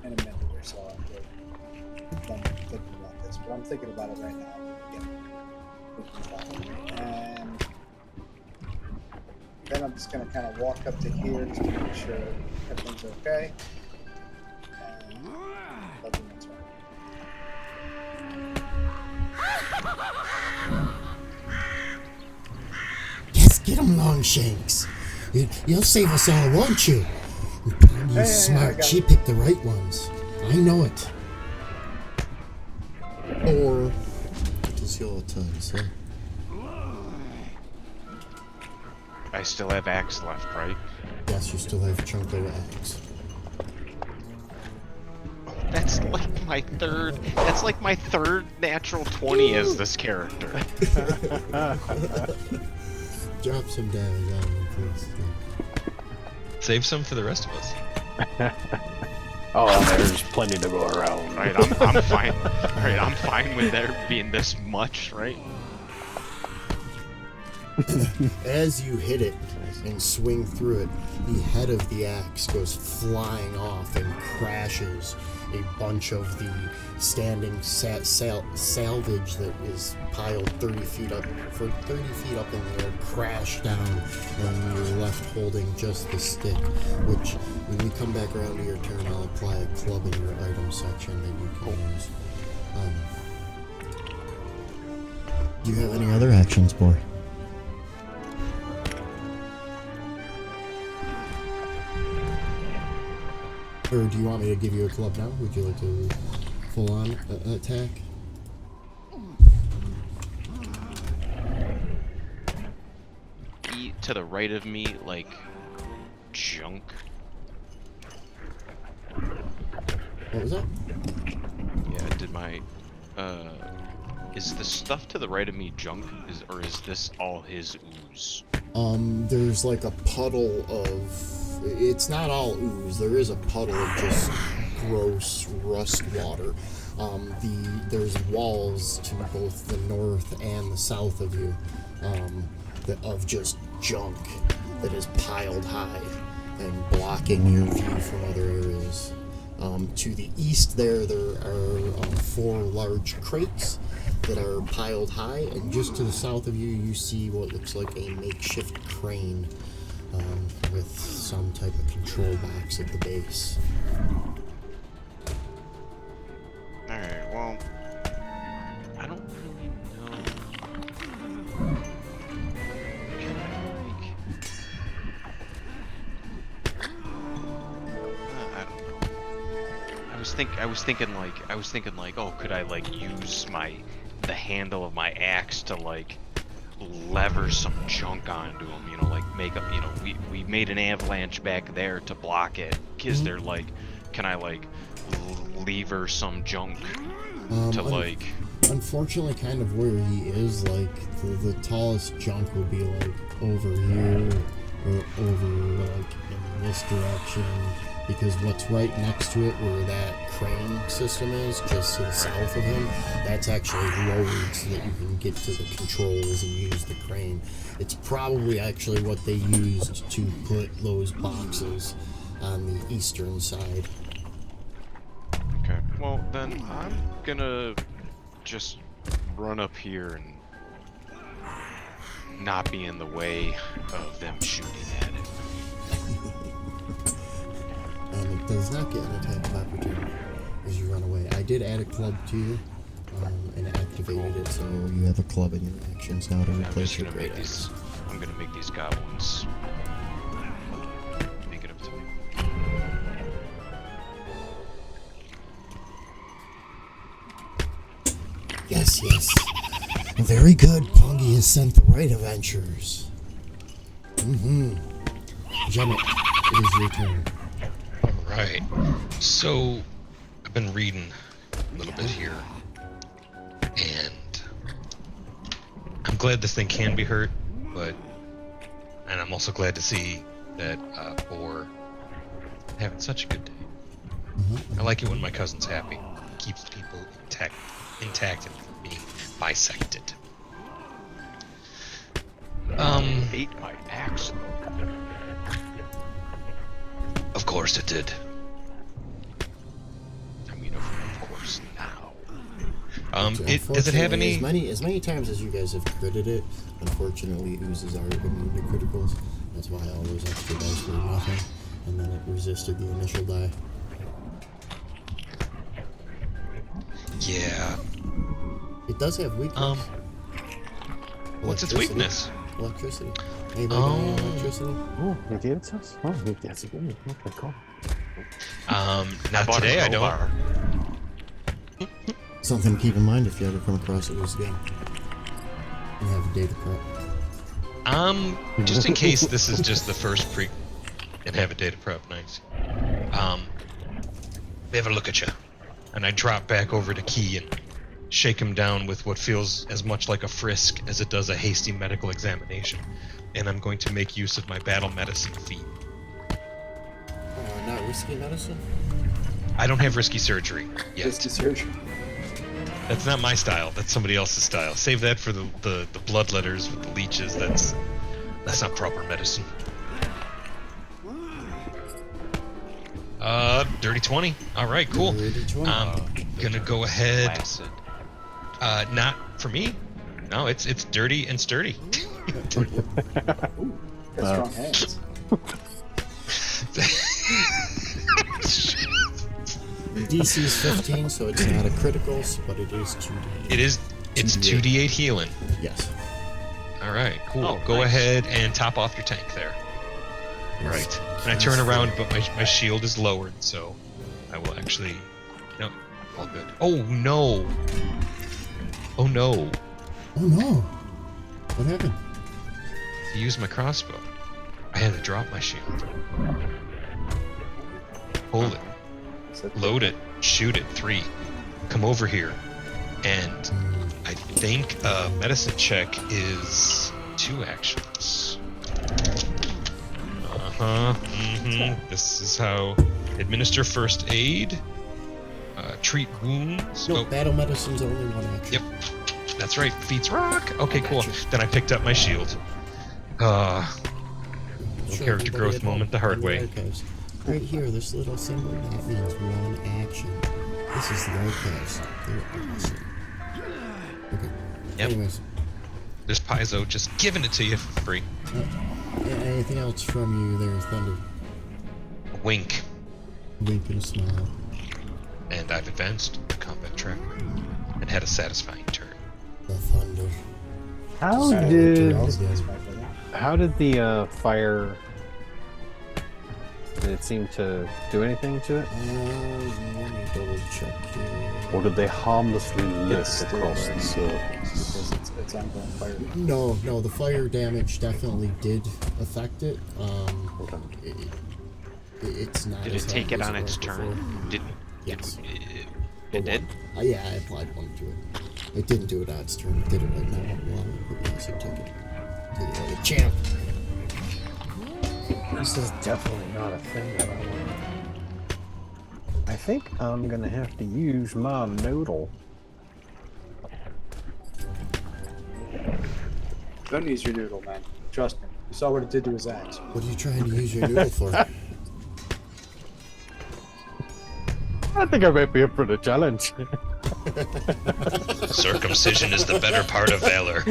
in a minute or so. I'm thinking about this, but I'm thinking about it right now. Yeah. Thinking about it. And then I'm just going to kind of walk up to here just to make sure everything's okay. And that'll be my turn. Yes, get him, Longshanks. You'll save us all, won't you? Pongy's Yeah, I smart. got She it. picked the right ones. I know it. Or it is your turn, sir. I still have axe left, right? Yes, you still have Chunko Axe. That's like my third. That's like my third natural 20 as this character. Drop some damage on him, please. Save some for the rest of us. Oh, there's plenty to go around. Right, I'm fine. Right, I'm fine with there being this much, right? As you hit it and swing through it, the head of the axe goes flying off and crashes a bunch of the standing salvage that is piled 30 feet up in the air, crash down, and you're left holding just the stick, which when you come back around to your turn, I'll apply a club in your item section that you can use. Do you have any other actions, boy? Or do you want me to give you a club now? Would you like to full on attack? To the right of me, like junk. What was that? Yeah, did my is the stuff to the right of me junk? Or is this all his ooze? There's like a puddle of... It's not all ooze. There is a puddle of just gross rust water. There's walls to both the north and the south of you, of just junk that is piled high and blocking your view from other areas. To the east there are 4 large crates that are piled high, and just to the south of you, you see what looks like a makeshift crane with some type of control box at the base. Alright, well, I don't really know. Can I don't know. I was thinking like, oh, could I like use the handle of my axe to like lever some junk onto him, you know, like make up, you know, we made an avalanche back there to block it. Is there like, can I like lever some junk to like... Unfortunately, kind of where he is, like the tallest junk would be like over here or over like in this direction, because what's right next to it where that crane system is, just to the south of him, that's actually lowered so that you can get to the controls and use the crane. It's probably actually what they used to put those boxes on the eastern side. Okay, well then I'm gonna just run up here and not be in the way of them shooting at it. And it does not get an attack of opportunity as you run away. I did add a club to you and activated it, so you have a club in your actions now to replace your great axe. I'm gonna make these goblins make it up to me. Yes, yes. Very good. Pongy has sent the right adventurers. Janet, it is your turn. Alright. So, I've been reading a little bit here. And I'm glad this thing can be hurt, and I'm also glad to see that Boar having such a good day. I like it when my cousin's happy. It keeps people intact and from being bisected. Ate my axe. Of course it did. I mean, of course now. Does it have any? As many times as you guys have critted it, unfortunately, oozes are immune to criticals. That's why all those extra dice were nothing, and then it resisted the initial die. Yeah. It does have weakness. What's its weakness? electricity. Anybody got any electricity? Oh, you gave it to us? Oh, that's a good one. Okay, cool. Not bought a today, I don't. crowbar. Something to keep in mind if you ever come across it again. You have a data prep. Just in case this is just the first pre and have a data prep, nice. They have a look at you. And I drop back over to Key and shake him down with what feels as much like a frisk as it does a hasty medical examination. And I'm going to make use of my battle medicine feat. Not risky medicine? I don't have risky surgery yet. Risky surgery. That's not my style. That's somebody else's style. Save that for the bloodletters with the leeches. That's not proper medicine. Dirty 20. All right, cool. Dirty 20. I'm gonna go ahead. Placid. Not for me. No, it's dirty and sturdy. Ooh, got strong hands. DC's 15, so it's not a critical, but it is 2d8. It's 2d8 healing. Yes. All right, cool. Oh, Go nice. ahead and top off your tank there. Right. And I turn around, but my shield is lowered, so I will actually. No, all good. Oh no! Oh no! Oh no! What happened? To use my crossbow, I had to drop my shield. Hold it, load it, shoot it. 3. Come over here, and I think medicine check is 2 actions. This is how administer first aid, treat wounds. No, Oh, battle medicine's only 1 action. yep, that's right. Feats rock. Okay, cool. Gotcha. Then I picked up my shield. Show Character everybody growth at home moment the hard in your way. archives. Right here, this little symbol, that means 1 action. This is the archives. They're awesome. Okay. Yep. Anyways, There's Paizo just giving it to you for free. anything else from you there, Thunder? Wink. Wink and a smile. And I've advanced the combat track and had a satisfying turn. The Thunder. How Sorry, did Gerald. the fire? Did it seem to do anything to it, Let me double check here. or did they harmlessly lift It's still across the burning. surface? Because it's ongoing fire. No, the fire damage definitely did affect it. It's not. Did as it take heavy it as on was its before. turn? Did Yes. it did? Yeah, I applied 1 to it. It didn't do it on its turn. It did it right now. But yes, it took it. Did it like a champ. This is definitely not a thing that I want. I think I'm gonna have to use my noodle. Don't use your noodle, man. Trust me. You saw what it did to his axe. What are you trying to use your noodle for? I think I might be up for the challenge. Circumcision is the better part of valor.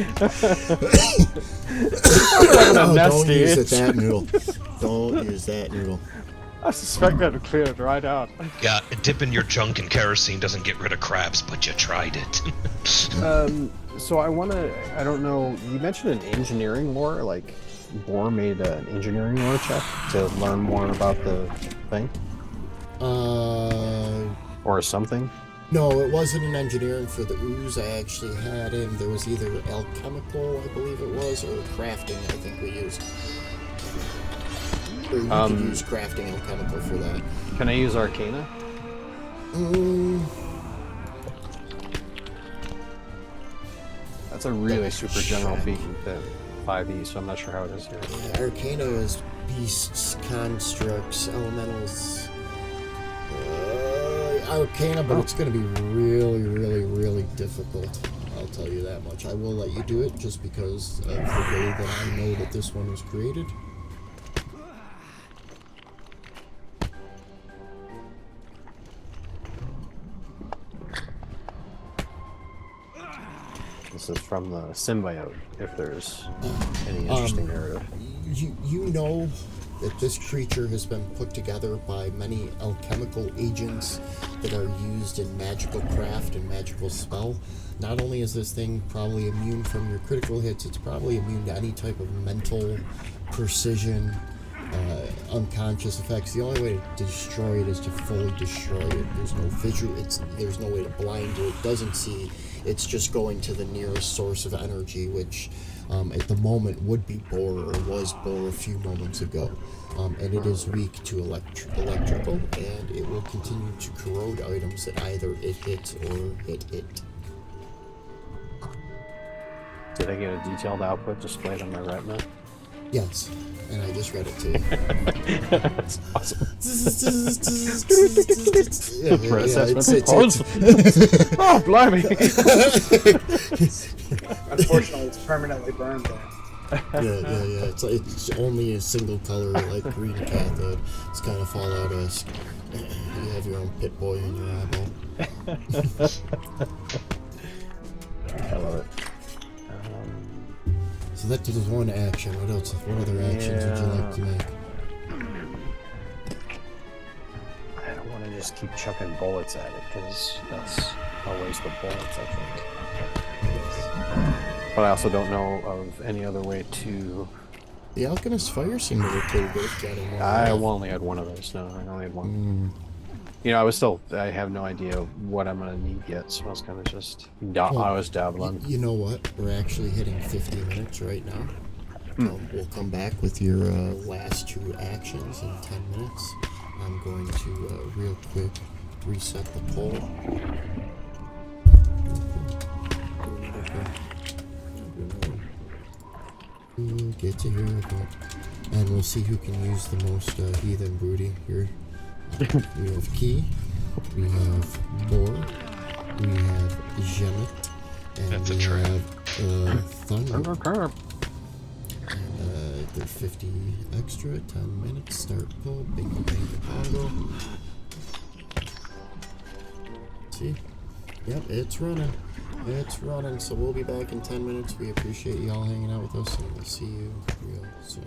No, don't nasty use itch. that noodle. Don't use that noodle. I suspect that cleared right out. Yeah, dipping your junk in kerosene doesn't get rid of crabs, but you tried it. So I don't know, you mentioned an engineering lore, like Boar made an engineering lore check to learn more about the thing? Or something? No, it wasn't an engineering for the ooze. I actually had him. There was either alchemical, I believe it was, or crafting, I think we used. Or you could use crafting alchemical for that. Can I use Arcana? That's a really super general feat with the 5e, so I'm not sure how it is here. Yeah, Arcana is beasts, constructs, elementals. Arcana, but it's going to be really, really, really difficult. I'll tell you that much. I will let you do it just because of the way that I know that this one was created. This is from the symbiote, if there's any interesting narrative. You know that this creature has been put together by many alchemical agents that are used in magical craft and magical spell. Not only is this thing probably immune from your critical hits, it's probably immune to any type of mental precision, unconscious effects. The only way to destroy it is to fully destroy it. There's no visual, there's no way to blind it. It doesn't see. It's just going to the nearest source of energy, which at the moment would be Boar, or was Boar a few moments ago. And it is weak to electrical, and it will continue to corrode items that either it hits or hit it. Did I get a detailed output displayed on my retina? Yes, and I just read it to you. That's awesome. Yeah, Oh, blimey! Unfortunately, it's permanently burned there. Yeah. It's only a single color, like green cathode. It's kind of Fallout-esque. You have your own pit boy in your eyeball. I love it. So that was one action. What else? What other actions would you like to make? I don't want to just keep chucking bullets at it, because that's a waste of bullets, I think. But I also don't know of any other way to... The Alchemist Fire seemed to work pretty good. Getting more I life. only had one of those. No, I only had one. You know, I have no idea what I'm going to need yet, so I was kind of just... I was dabbling. You know what? We're actually hitting 50 minutes right now. We'll come back with your last two actions in 10 minutes. I'm going to real quick reset the poll. Get to hear about, and we'll see who can use the most heathen booty here. We have Key, we have Boar, we have Jemet, and That's a we trap. have Thunder. Okay. And they're 50 extra, 10 minutes, start pull, bingo, bingo, bongo. See? Yep, it's running. It's running, so we'll be back in 10 minutes. We appreciate y'all hanging out with us, and we'll see you real soon.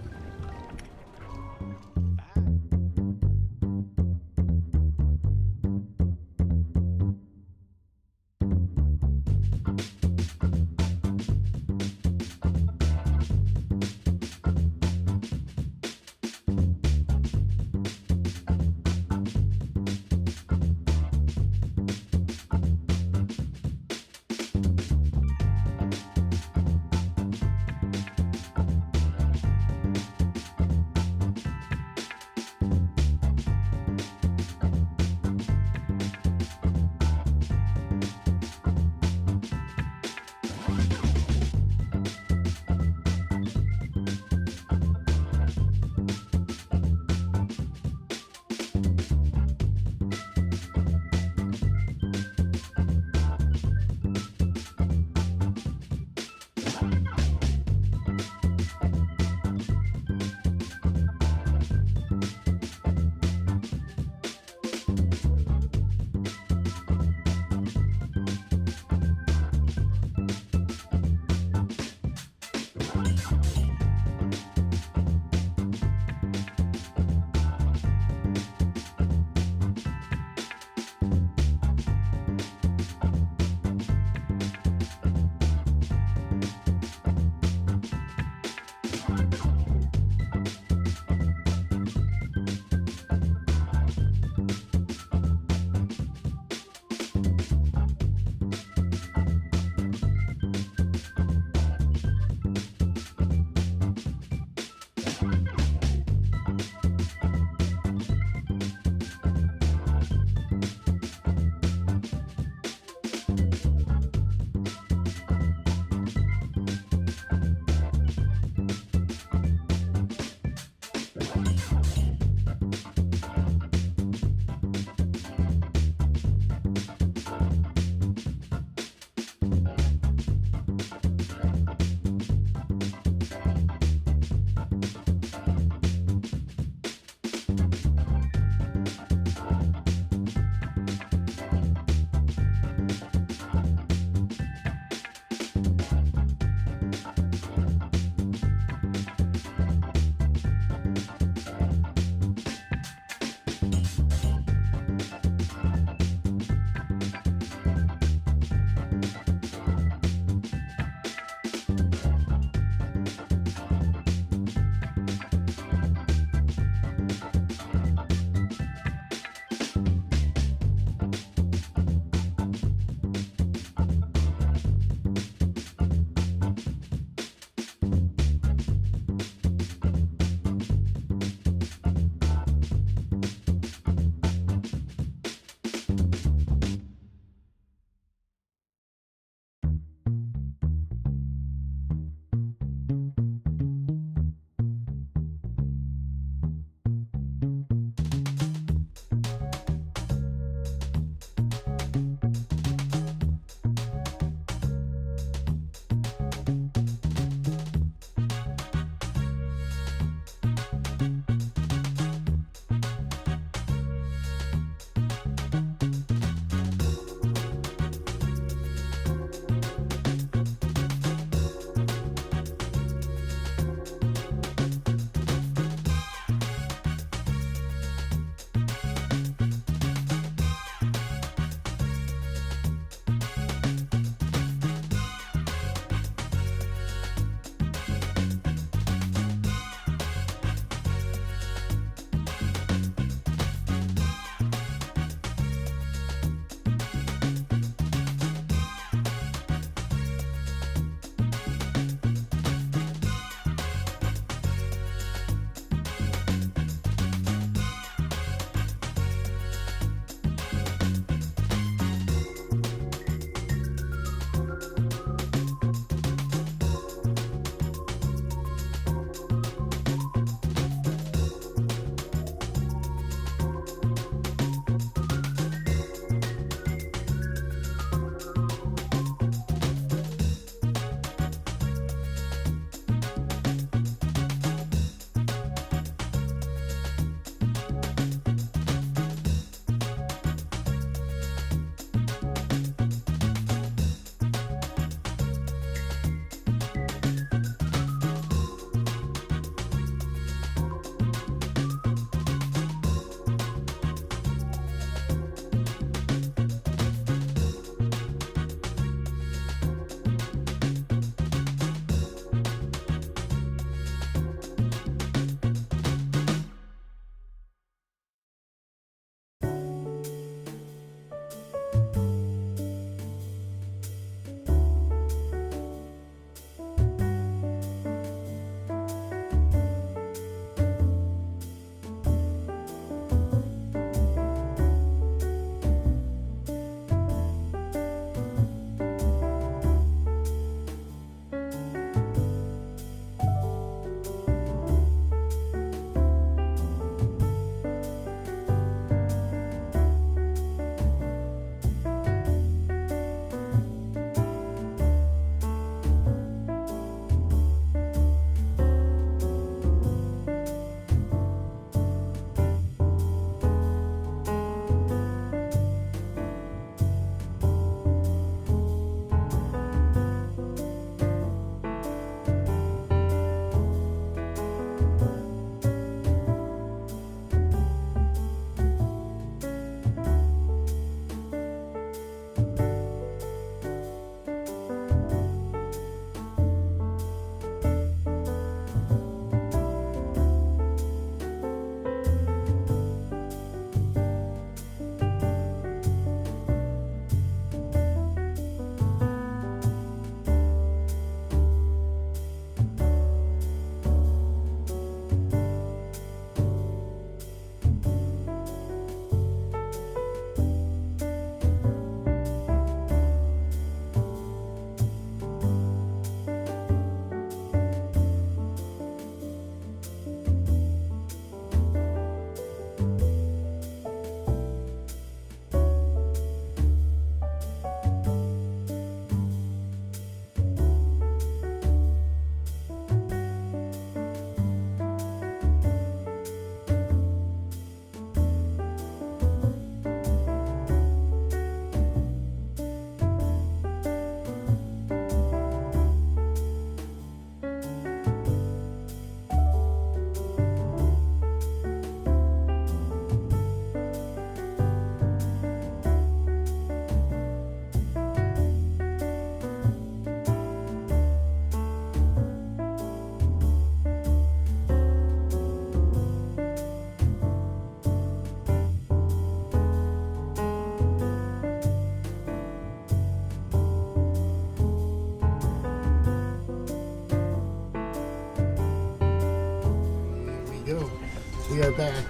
We are back,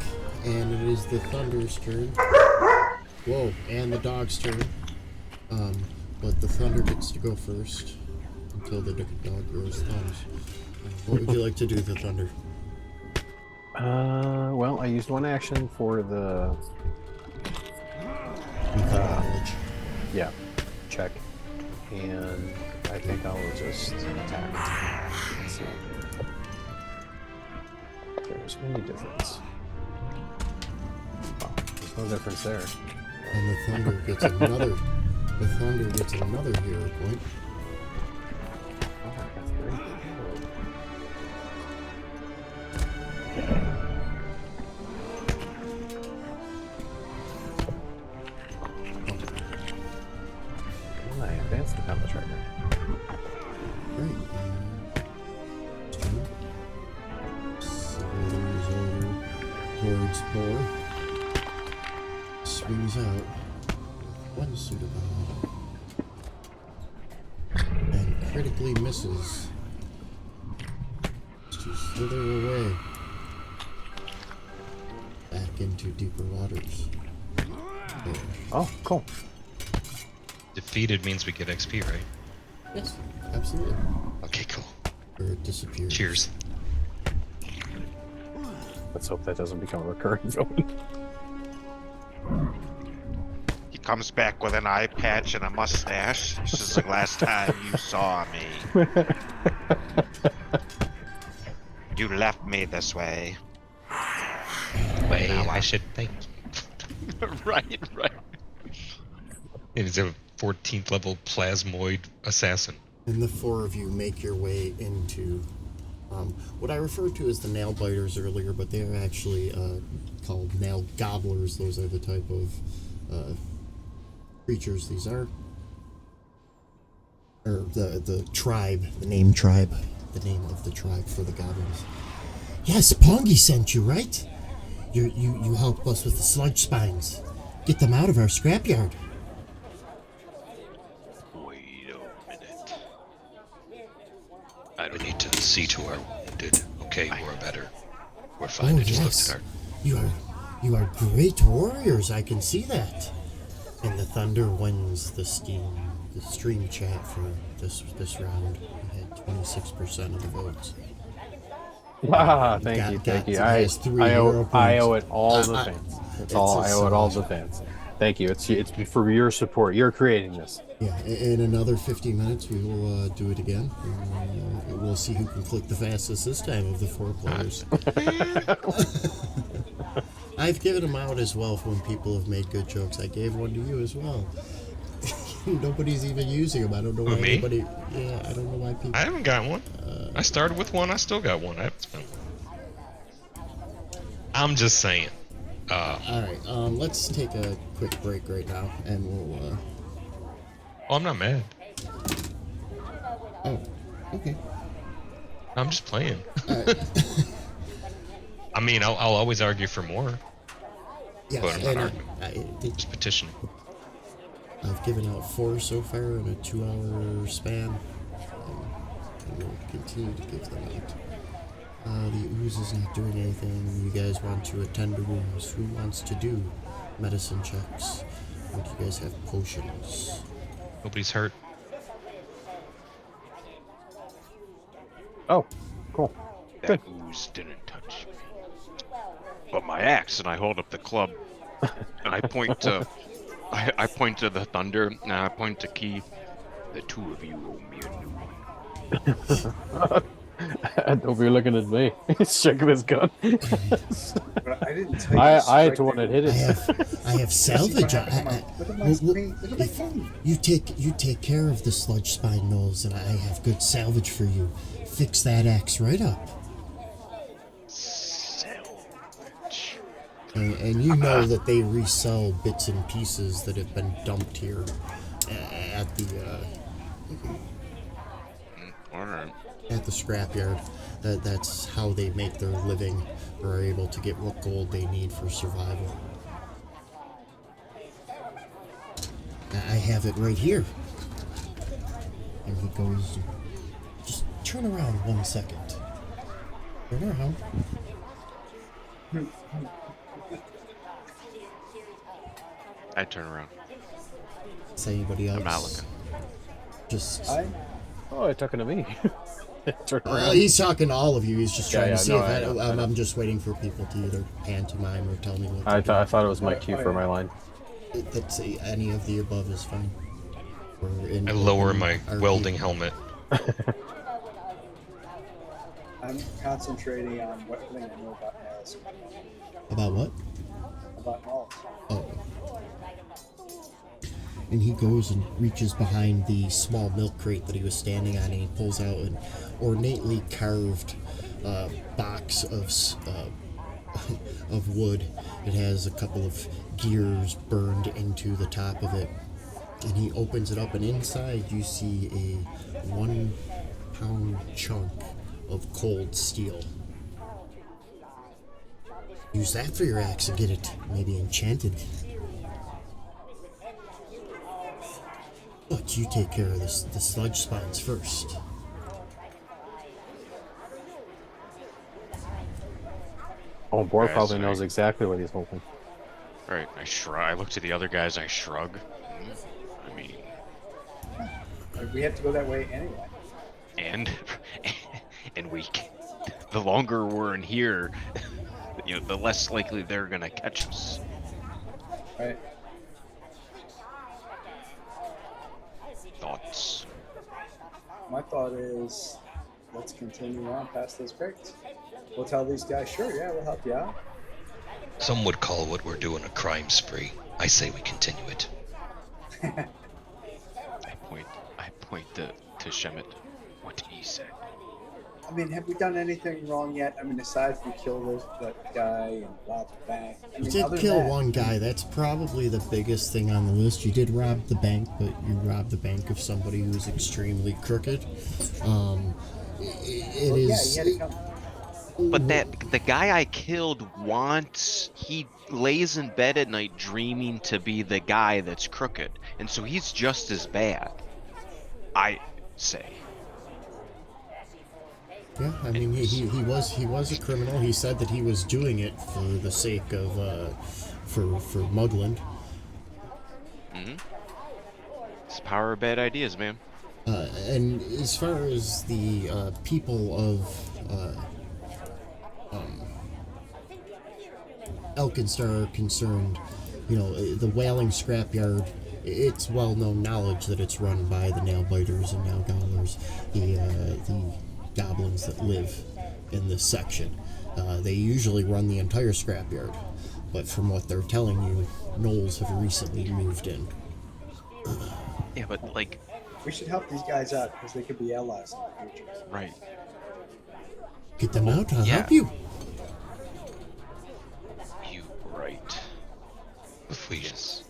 and it is the Thunder's turn. Whoa, and the dog's turn. But the Thunder gets to go first until the dog grows thumbs. What would you like to do with the Thunder? Well, I used one action for the Knowledge. yeah check, and I think I will just attack. Let's see. There's any difference. Oh, there's no difference there. And the Thunder gets another. The Thunder gets another hero point. Oh, that's great. I advanced the combat tracker. Great. Towards Boar. Swings out. One suit of armor. And critically misses. To slither away. Back into deeper waters. There. Oh, cool. Defeated means we get XP, right? Yes, absolutely. Okay, cool. Or it disappears. Cheers. Let's hope that doesn't become a recurring villain. He comes back with an eye patch and a mustache. This is the last time you saw me. You left me this way. Wait, Now I should thank you. Right. It is a 14th level plasmoid assassin. And the four of you make your way into what I referred to as the nail biters earlier, but they are actually called nail gobblers. Those are the type of creatures these are. Or the tribe, the name tribe, the name of the tribe for the goblins. Yes, Pongy sent you, right? You help us with the sludge spines. Get them out of our scrapyard. Wait a minute. We need to see to our wounded. Okay, we're better. We're Oh fine. I just yes, looked at you are great warriors. I can see that. And the Thunder wins the stream chat for this round. We had 26% of the votes. Ah, thank you. I owe it all the fans. That's all. I owe it all the fans. Thank you. It's for your support. You're creating this. Yeah, in another 50 minutes, we will do it again. We'll see who can click the fastest this time of the four players. I've given them out as well when people have made good jokes. I gave one to you as well. Nobody's even using them. I don't know why me? anybody. Yeah, I don't know why people. I haven't got one. I started with one. I still got one. I'm just saying. All right, let's take a quick break right now, and we'll. Oh, I'm not mad. Oh, okay. I'm just playing. All right. I mean, I'll always argue for more. Yes, But I'm not and arguing. Just petitioning. I've given out 4 so far in a 2-hour span. And we'll continue to give them out. The ooze is not doing anything. You guys want to attend to wounds. Who wants to do medicine checks? Or do you guys have potions? Nobody's hurt. Oh, cool. That ooze didn't touch me. But my axe, and I hold up the club, and I point to, I point to the Thunder, and I point to Keith. The two of you owe me a new one. I don't be looking at me. He's checking his gun. But I didn't tell you. I had to one that hit it. I have salvage. Look at my screen. Look at my phone. You take care of the sludge spine gnolls, and I have good salvage for you. Fix that axe right up. Salvage. And you know that they resell bits and pieces that have been dumped here at the Alright. at the scrapyard. That's how they make their living, or are able to get what gold they need for survival. I have it right here. And he goes, just turn around 1 second. Turn around. I turn around. Is anybody else? I'm not looking. Just. Oh, you're talking to me. Turn around. He's talking to all of you. He's just Yeah, trying yeah, to see no, if I know, I know. I'm just waiting for people to either pantomime or tell me what. I to thought it was my cue for my line. do. That's any of the above is fine. I lower my welding helmet. I'm concentrating on what thing I know about Alice. About what? About Alice. Oh. And he goes and reaches behind the small milk crate that he was standing on, and he pulls out an ornately carved box of wood. It has a couple of gears burned into the top of it. And he opens it up, and inside you see a 1 pound chunk of cold steel. Use that for your axe and get it maybe enchanted. But you take care of the sludge spines first. Oh, Boar Guys, probably knows exactly what he's hoping. Right. I shrug. I look to the other guys. I shrug. I mean, We have to go that way anyway. and the longer we're in here, the less likely they're gonna catch us. Right? Thoughts? My thought is, let's continue on past those crates. We'll tell these guys, sure, yeah, we'll help you out. Some would call what we're doing a crime spree. I say we continue it. I point to Shemet. What did he say? I mean, have we done anything wrong yet? I mean, aside from kill that guy and rob the bank. I You mean, did other kill than that, one guy. That's probably the biggest thing on the list. You did rob the bank, but you robbed the bank of somebody who's extremely crooked. It well, is. yeah, he had to come. But the guy I killed he lays in bed at night dreaming to be the guy that's crooked, and so he's just as bad. I say. Yeah, I mean, he was a criminal. He said that he was doing it for the sake of for Mugland. Mm-hmm. It's the power of bad ideas, man. And as far as the people of Elkinstar are concerned, the whaling scrapyard, it's well-known knowledge that it's run by the nail-biters and nail-gobblers, the goblins that live in this section. They usually run the entire scrapyard, but from what they're telling you, gnolls have recently moved in. Yeah, but We should help these guys out because they could be allies in the future. right. Get them out, I'll yeah. help you. You right. If we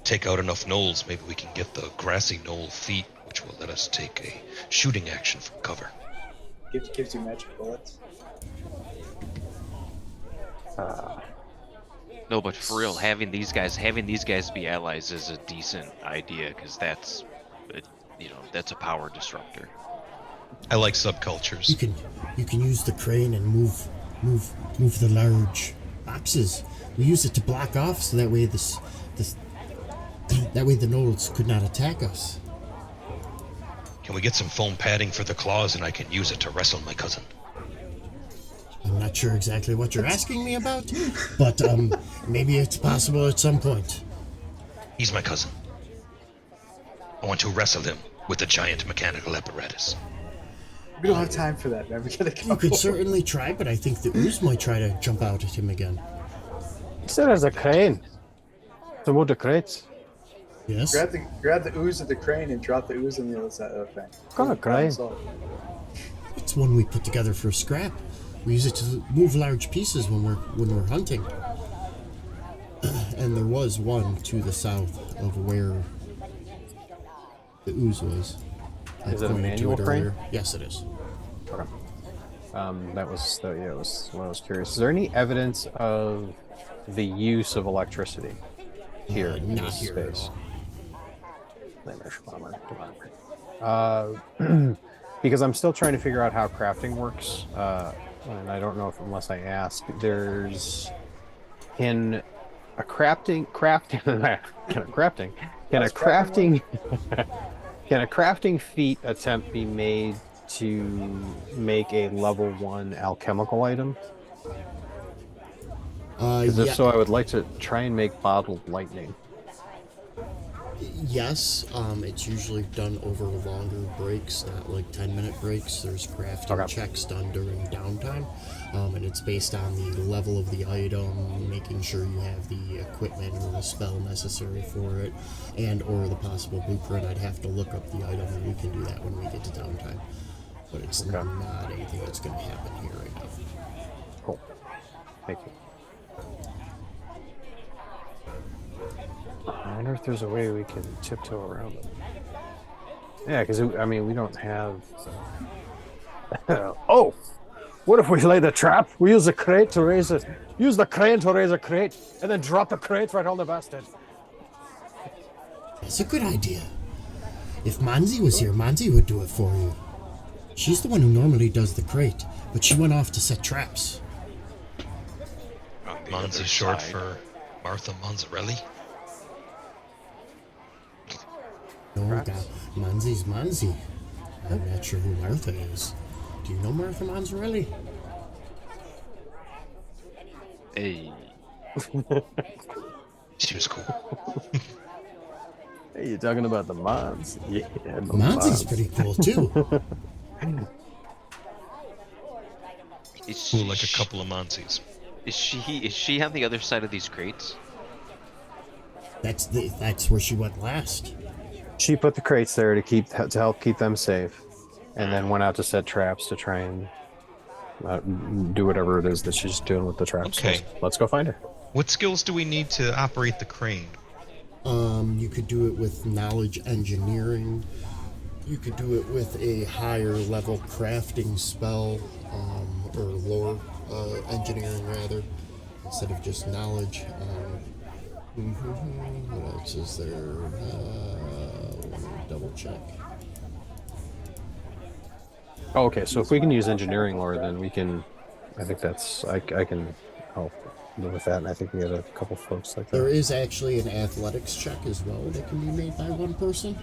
take out enough gnolls, maybe we can get the grassy gnoll feet, which will let us take a shooting action from cover. Gives you magic bullets. No, but for real, having these guys be allies is a decent idea because that's a power disruptor. I like subcultures. You can use the crane and move the large boxes. We use it to block off so that way the gnolls could not attack us. Can we get some foam padding for the claws and I can use it to wrestle my cousin? I'm not sure exactly what you're asking me about, but maybe it's possible at some point. He's my cousin. I want to wrestle him with a giant mechanical apparatus. We don't have time for that, man. We gotta go. You could certainly try, but I think the ooze might try to jump out at him again. He said there's a crane. To move the crates. Yes? Grab the ooze of the crane and drop the ooze on the other side of the thing. What kind of crane? It's one we put together for scrap. We use it to move large pieces when we're hunting. And there was one to the south of where the ooze was. Is it a manual crane? Yes, it is. Okay. That was what I was curious. Is there any evidence of the use of electricity here in not this here at space? all. Because I'm still trying to figure out how crafting works, and I don't know unless I ask. There's Can a crafting can a crafting can a That's crafting crafting can a crafting feat attempt be made to make a level 1 alchemical item? Because if Yeah, so, I would like to try and make bottled lightning. yes. It's usually done over longer breaks, not like 10-minute breaks. There's crafting Okay. checks done during downtime, and it's based on the level of the item, making sure you have the equipment or the spell necessary for it, and or the possible blueprint. I'd have to look up the item, and we can do that when we get to downtime. But it's Okay. not anything that's going to happen here right now. Cool. Thank you. I wonder if there's a way we can tiptoe around them. Yeah, because I mean, we don't have. Oh, what if we lay the trap? We use a crate to raise it. Use the crane to raise a crate, and then drop the crate right on the bastard. That's a good idea. If Manzi was here, Manzi would do it for you. She's the one who normally does the crate, but she went off to set traps. On the Monzi other short side. for Martha Monzarelli. No, Traps? God, Manzi's Manzi. I'm not sure who Martha is. Do you know Martha Monzarelli? Hey. She was cool. Hey, you talking about the mods? Yeah, the Manzi's mods. pretty cool too. Is Cool like a couple of Monzis. Is she on the other side of these crates? That's where she went last. She put the crates there to help keep them safe, and then went out to set traps to try and do whatever it is that she's doing with the traps. Okay. So let's go find her. What skills do we need to operate the crane? You could do it with knowledge engineering. You could do it with a higher level crafting spell, or lore engineering rather, instead of just knowledge. What else is there? Let me double check. Oh, okay, so if we can use engineering lore, then we can. I think that's I can help with that, and I think we have a couple folks like There that. is actually an athletics check as well that can be made by one person.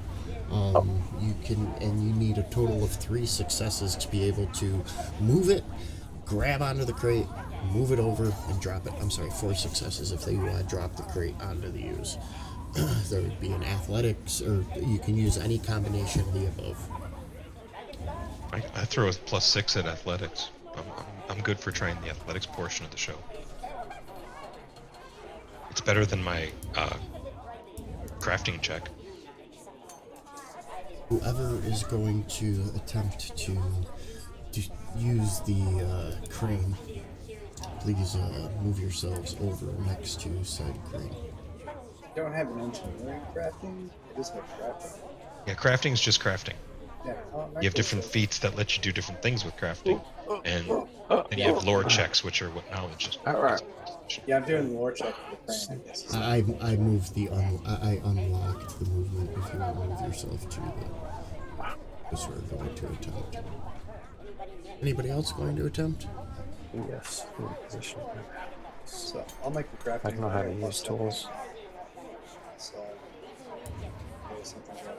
You can, and you need a total of 3 successes to be able to move it, grab onto the crate, move it over, and drop it. I'm sorry, 4 successes if they want to drop the crate onto the use. There would be an athletics, or you can use any combination of the above. I throw a +6 at athletics. I'm good for trying the athletics portion of the show. It's better than my crafting check. Whoever is going to attempt to use the crane, please move yourselves over next to said crane. Don't have an engineering crafting. Just have crafting. Yeah, crafting's just crafting. Yeah. You have different feats that let you do different things with crafting, and then you have lore checks, which are what knowledge is. All right. Yeah, I'm doing the lore check for the crane, I guess. I moved I unlocked the movement if you want to move yourself to the sort of going to attempt. Anybody else going to attempt? Yes. Position. So I'll make the crafting. I don't know how to plus use tools. So, maybe something better.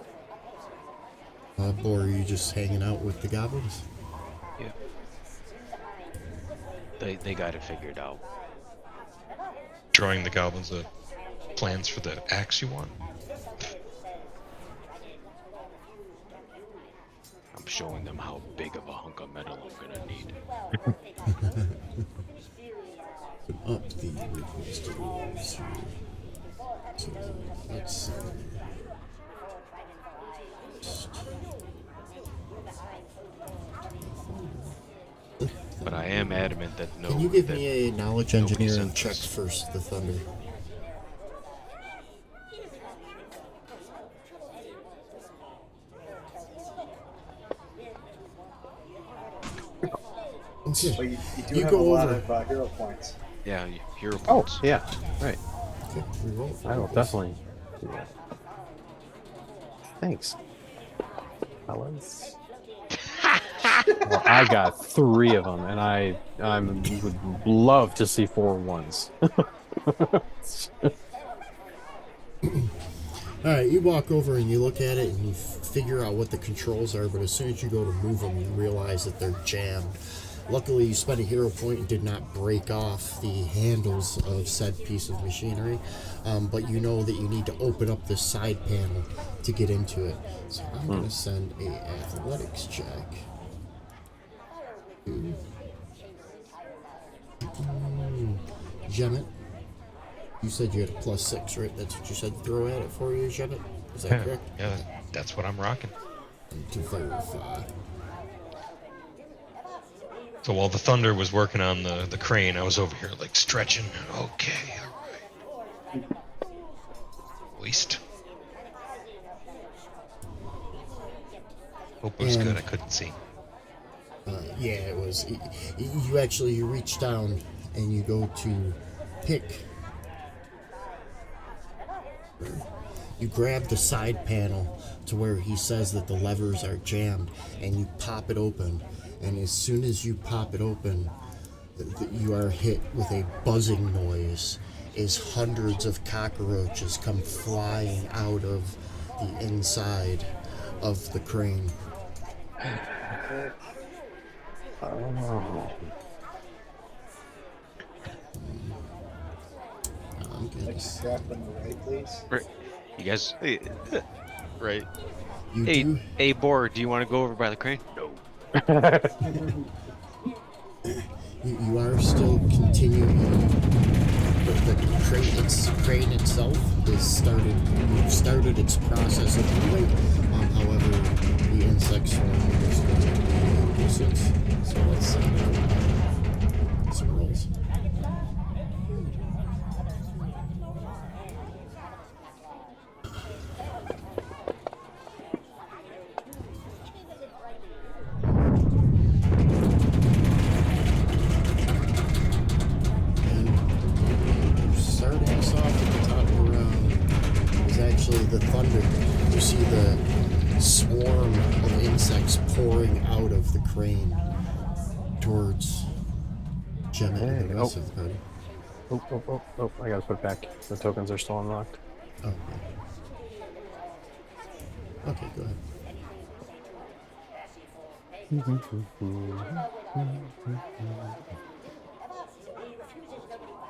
Or are you just hanging out with the goblins? Yeah. They got it figured out. Drawing the goblins the plans for the axe you want. I'm showing them how big of a hunk of metal I'm gonna need. Up the requested rules here. So let's see. But I am adamant that no. Can you give that me a knowledge nobody engineering sent check this. first, the thunder? Okay. But you do You have go a lot over. of hero points. Yeah, hero Oh, points. yeah. Right. Okay, reroll. I will definitely do that. Thanks, fellas. Well, I got 3 of them, and I would love to see 4 ones. All right, you walk over and you look at it and you figure out what the controls are, but as soon as you go to move them, you realize that they're jammed. Luckily, you spent a hero point and did not break off the handles of said piece of machinery, but you know that you need to open up this side panel to get into it. So I'm going to send a athletics check. Jemmet, you said you had a +6, right? That's what you said to throw at it for you, Jemmet? Is that correct? Yeah, that's what I'm rocking. And to verify. So while the thunder was working on the crane, I was over here like stretching. Okay, all right. Waist. Hope it was good. I couldn't see. Yeah, it was. You reach down and you go to pick. You grab the side panel to where he says that the levers are jammed, and you pop it open. And as soon as you pop it open, you are hit with a buzzing noise as hundreds of cockroaches come flying out of the inside of the crane. Oh. I'm gonna Next strap on the right, please. Right. You guys, right? You Hey, do. hey, Boar, do you want to go over by the crane? No. You are still continuing. The crane itself is started its process of moving. However, the insect swarm is going to be a nuisance. So let's see some rolls. Starting us off at the top of the round is actually the thunder. You see the swarm of insects pouring out of the crane towards Gemma and the rest of the party. Oh, I gotta put it back. The tokens are still unlocked. Oh, okay. Okay, go ahead.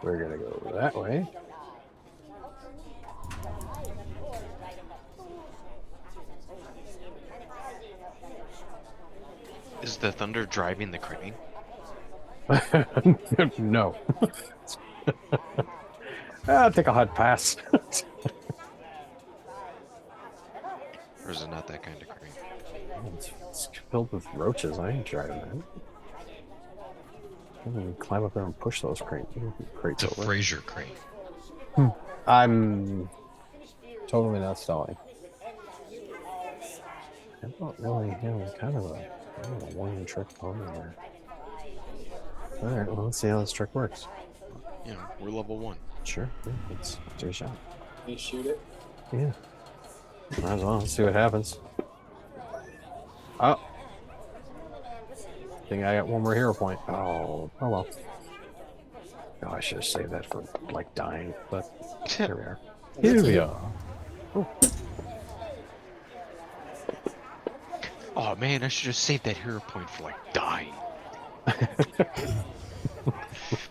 We're gonna go that way. Is the thunder driving the crane? No. I'll take a hot pass. Or is it not that kind of crane? It's filled with roaches. I ain't driving that. I can climb up there and push those crates It's a over. Fraser crane. I'm totally not stalling. I don't really have kind of a one trick pony there. Alright, well, let's see how this trick works. Yeah, we're level 1. Sure, yeah, let's do a shot. Can you shoot it? Yeah. Might as well. Let's see what happens. Oh. I think I got one more hero point. Oh well. Oh, I should have saved that for, like, dying, but here we are. Here we are. Oh. Oh man, I should have saved that hero point for like dying.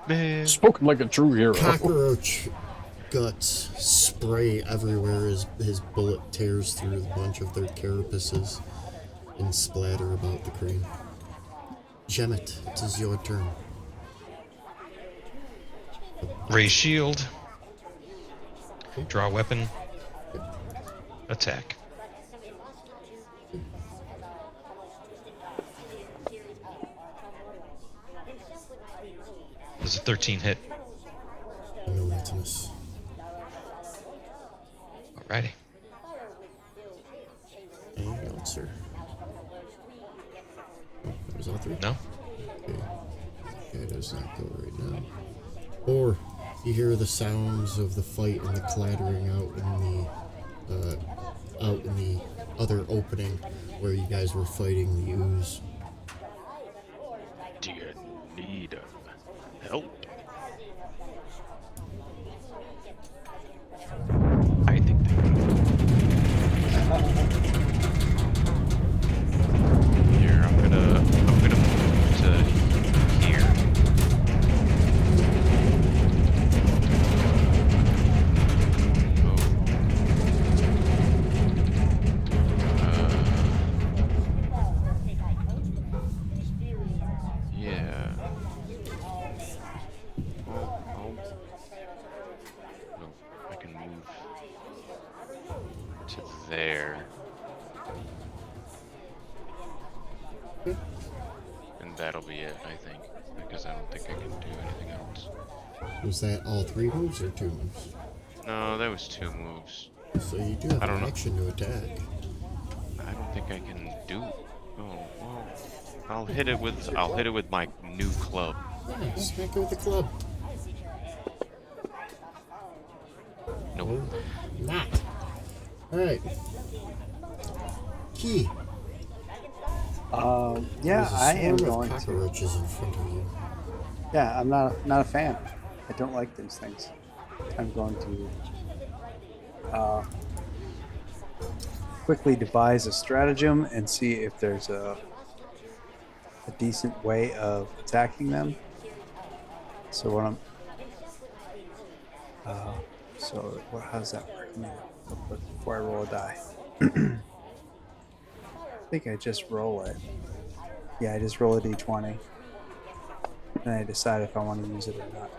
Man. Spoken like a true hero. Cockroach guts spray everywhere as his bullet tears through a bunch of their carapaces and splatter about the crane. Gemmet, it is your turn. Raise shield. Draw weapon. Attack. Does a 13 hit? No, that's a miss. Alrighty. Anything else, sir? Oh, that was all three? No? Okay. Okay, does not go right now. Or you hear the sounds of the fight and the clattering out in the other opening where you guys were fighting the ooze. Do you need help? I think, because I don't think I can do anything else. Was that all 3 moves or 2 moves? No, that was 2 moves. So you do have I don't an know. action to attack. I don't think I can do. Oh well, I'll hit it with my new club. Yeah, smack it with the club. Nope. Or not. Alright. Key. Yeah, There's a I am swarm of going to. cockroaches in front of you. Yeah, I'm not a fan. I don't like these things. I'm going to quickly devise a stratagem and see if there's a decent way of attacking them. So what I'm how's that work? Let me look real quick before I roll a die. I think I just roll it. Yeah, I just roll a d20. And I decide if I want to use it or not.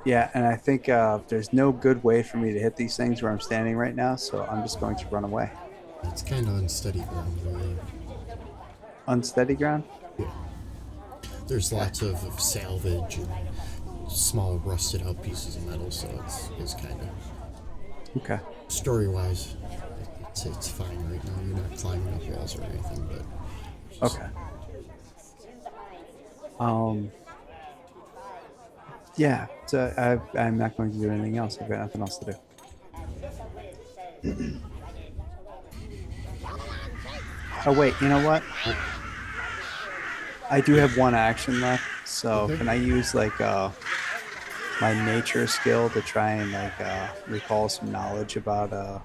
Yeah, and I think there's no good way for me to hit these things where I'm standing right now, so I'm just going to run away. It's kind of unsteady ground there. Unsteady ground? Yeah. There's lots of salvage and small rusted out pieces of metal, so it's kind of... Okay. Story-wise, it's fine right now. You're not climbing up walls or anything, but... Okay. Yeah, so I'm not going to do anything else. I've got nothing else to do. Oh, wait, you know what? I do have 1 action left, so Okay. can I use, like, my nature skill to try and, like, recall some knowledge about,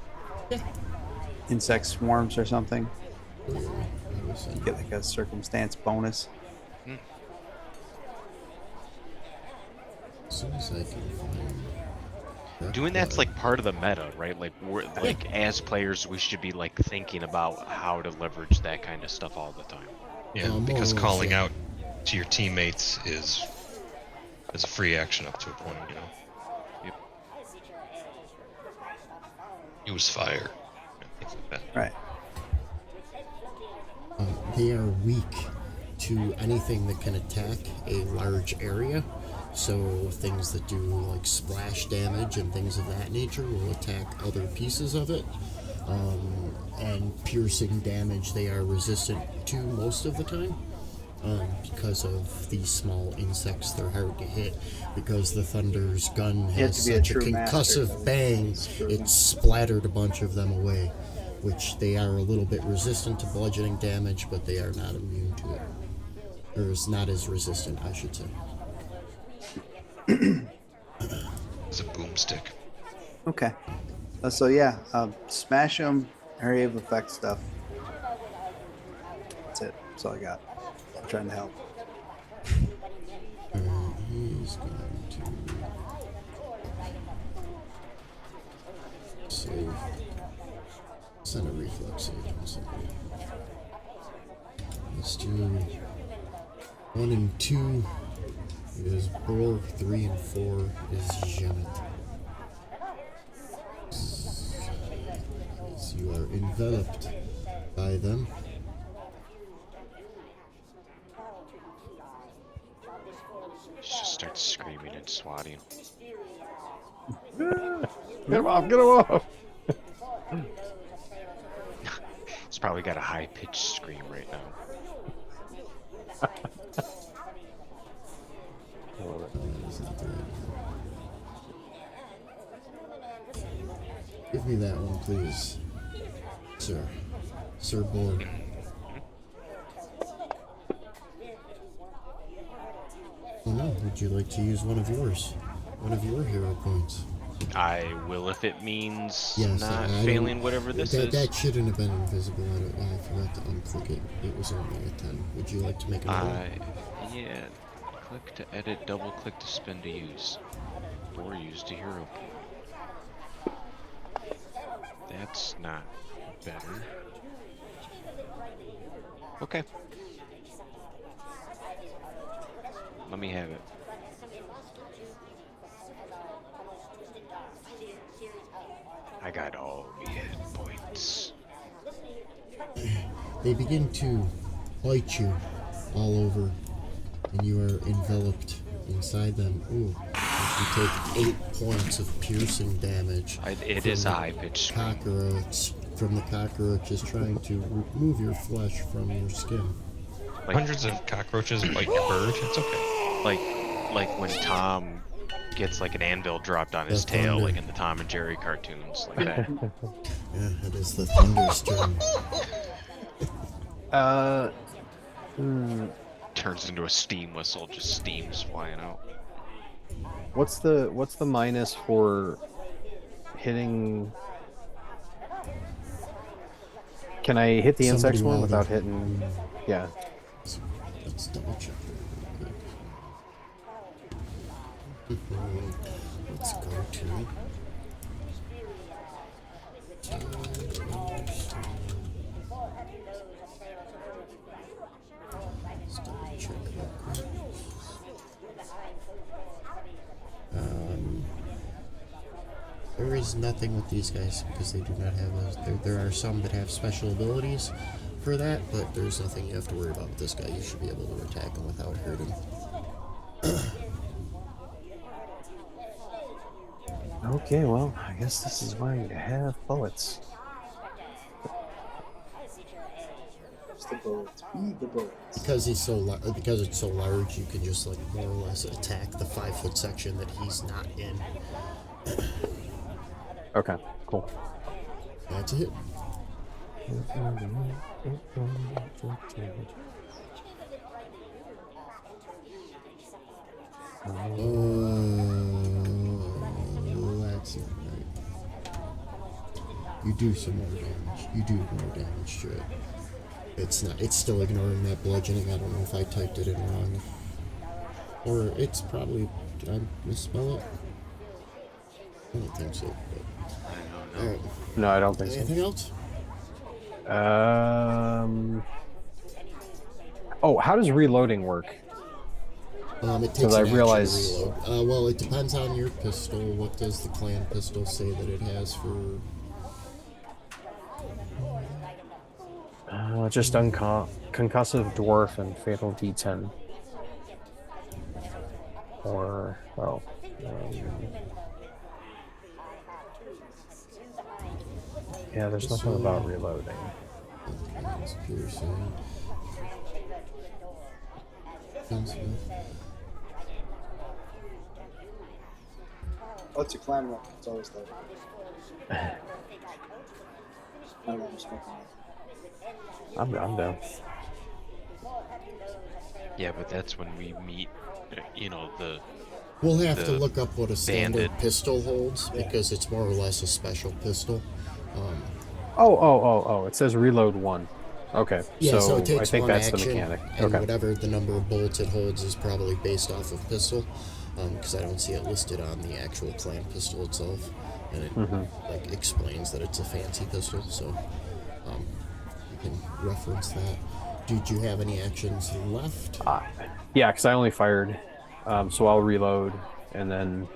insect swarms or something? Get, like, a circumstance bonus? As soon as I can find... Doing that's like part of the meta, right? Like we're like as players, we should be like thinking about how to leverage that kind of stuff all the time. Yeah, more because or less, calling yeah. out to your teammates is a free action up to a point, you know. Yep. Use fire. Things like that. Right. They are weak to anything that can attack a large area. So things that do like splash damage and things of that nature will attack other pieces of it. And piercing damage they are resistant to most of the time. Because of these small insects, they're hard to hit. Because the Thunder's gun You have has to be a such a true master concussive to bang, screw it them. splattered a bunch of them away. Which they are a little bit resistant to bludgeoning damage, but they are not immune to it. Or is not as resistant, I should say. It's a boomstick. Okay. So yeah, smash them, area of effect stuff. That's it. That's all I got. I'm trying to help. He's going to save. Send a reflex save. Let's do 1 and 2 is Borg, 3 and 4 is Janet. As you are enveloped by them. Just start screaming and swatting. Get him off! Get him off! It's probably got a high pitched scream right now. That's not the right one. Give me that one, please. Sir. Sir Borg. Oh no, would you like to use one of yours? One of your hero points? I will if it means Yes, not I failing don't- whatever this that, is. That shouldn't have been invisible. I forgot to unclick it. It was only a 10. Would you like to make another? Yeah. Click to edit, double click to spend to use. Or use to hero point. That's not better. Okay. Let me have it. I got all the hit points. They begin to bite you all over and you are enveloped inside them. Ooh, you take 8 points of piercing damage. It is a high-pitched scream. Cockroach from the cockroaches trying to remove your flesh from your skin. Like, Hundreds of cockroaches biting a bird. It's okay. like when Tom gets like an anvil dropped on his The tail, thunder. like in the Tom and Jerry cartoons, like that. Yeah, it is the thunderstorm. Turns into a steam whistle, just steams flying out. What's the minus for hitting? Can I hit the insect Somebody swarm wilder. without hitting? Yeah. Let's double check real quick. Let's go to. Let's double check real quick. There is nothing with these guys because they do not have those. There are some that have special abilities for that, but there's nothing you have to worry about with this guy. You should be able to attack him without hurting. Okay, well, I guess this is why you have bullets. It's the bullets. Be the bullets. Because he's because it's so large, you can just like more or less attack the 5-foot section that he's not in. Okay, cool. That's it. That's it. Right. You do some more damage. You do more damage to it. It's not. It's still ignoring that bludgeoning. I don't know if I typed it in wrong, or it's probably. Did I misspell it? I don't think so. But, all right. No, I don't think so. Anything else? Oh, how does reloading work? It takes I an action realize- to reload. Well, it depends on your pistol. What does the clan pistol say that it has for? Just concussive dwarf and fatal D10. Or yeah, there's nothing about reloading. It's piercing. Defensive. What's your clan roll? It's always there. I don't know, I'm smoking it. I'm down. Yeah, but that's when we meet, you know, the We'll have to the look up what a standard bandit. pistol holds because it's more or less a special pistol. Oh! It says reload 1. Okay, Yeah, so it I takes think one that's action, the mechanic. and Okay. whatever the number of bullets it holds is probably based off of pistol, because I don't see it listed on the actual clan pistol itself, and it like explains that it's a fancy pistol, so you can reference that. Did you have any actions left? Yeah, because I only fired, so I'll reload and then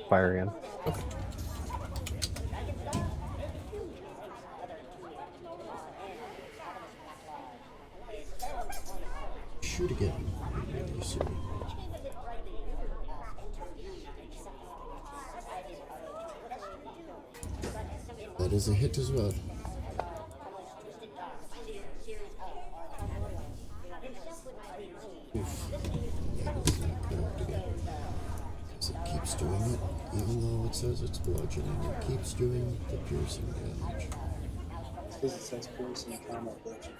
fire again. Okay. Shoot again. Really see. That is a hit as well. Oof. That is not correct again. So it keeps doing it, even though it says it's bludgeoning. It keeps doing the piercing damage. Because it says piercing combat bludgeon.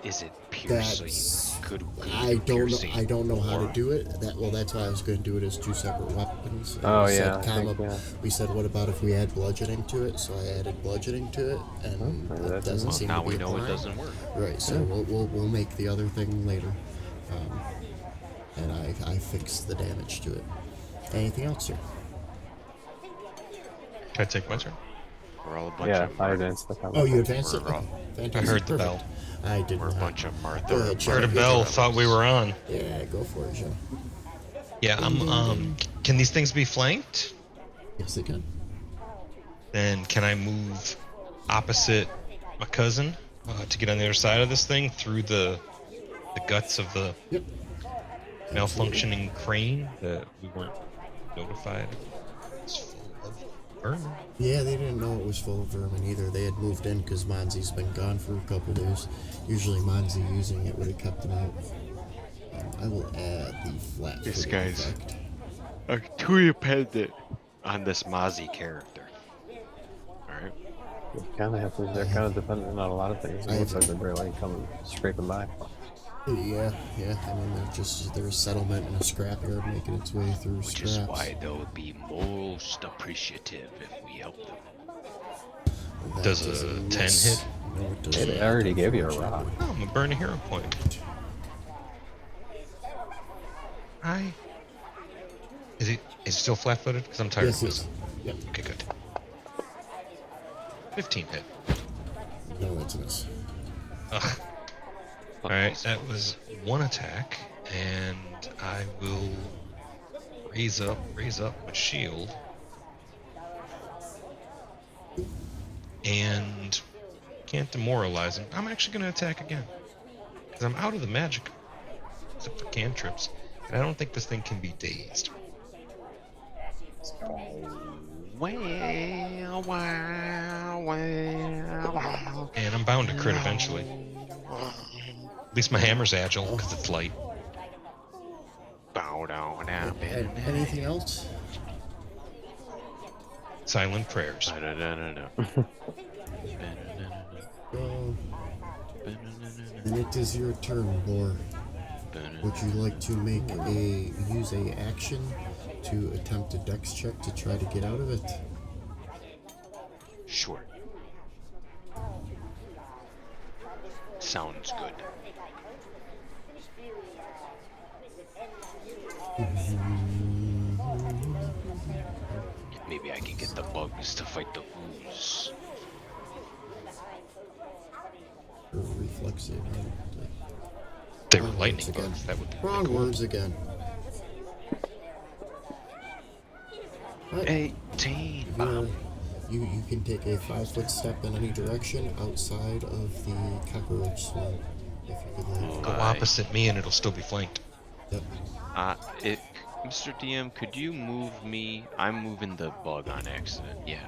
is it pierce so That's you could I don't know. piercing, I don't know how or- to do it. That's why I was going to do it as 2 separate weapons. And Oh, we yeah, I said, think, yeah. We said, what about if we add bludgeoning to it? So I added bludgeoning to it, and Okay, it that doesn't Well, seem now to be we know it applying. doesn't work. Right. So we'll make the other thing later, and I fixed the damage to it. Anything else, sir? Can I take my turn? We're all a bunch Yeah, of I advanced the combat. Oh, you advanced it. We're Okay. all- Fantastic. I heard the Perfect. bell. I did We're a not. bunch of Go Martha. ahead, Joe. Heard a bell, thought we were on. Yeah, go for it, Joe. Yeah, can these things be flanked? Yes, they can. Then can I move opposite my cousin to get on the other side of this thing through the the guts of the Yep. malfunctioning crane that we weren't notified was full of vermin. Yeah, they didn't know it was full of vermin either. They had moved in because Monzi's been gone for a couple days. Usually Monzi using it would have kept them out. I will add the flat This footed guy's effect. too dependent on this Mozzie character. Alright. You kind of have to. They're kind of dependent on a lot of things. It looks like they're barely coming scraping by. Yeah. I mean, they're a settlement and a scrapyard making its way through Which scraps. is why they'll be most appreciative if we help them. That Does is a 10 miss. hit? No, it does They not. already gave you a rock. Oh, I'm gonna burn a hero point. Is it still flat-footed? Because I'm tired Yes, of yes. this. Yep. Okay, good. 15 hit. No, that's a miss. Ugh. Alright, that was one attack, and I will raise up my shield. And can't demoralize him. I'm actually going to attack again. Because I'm out of the magic, except for cantrips, and I don't think this thing can be dazed. And I'm bound to crit eventually. At least my hammer's agile, because it's light. Bow down now. Anything else? Silent prayers. And it is your turn, Lore. Would you like to use a action to attempt a dex check to try to get out of it? Sure. Sounds good. Maybe I can get the bugs to fight the ooze. Or reflex it. They were Wrong lightning words again. bugs. That would be Wrong cool. words again. What? 18. You can take a 5-foot step in any direction outside of the cockroach swing, if you would like. Go opposite me and it'll still be flanked. Yep. Mr. DM, could you move me? I'm moving the bug on accident. Yeah.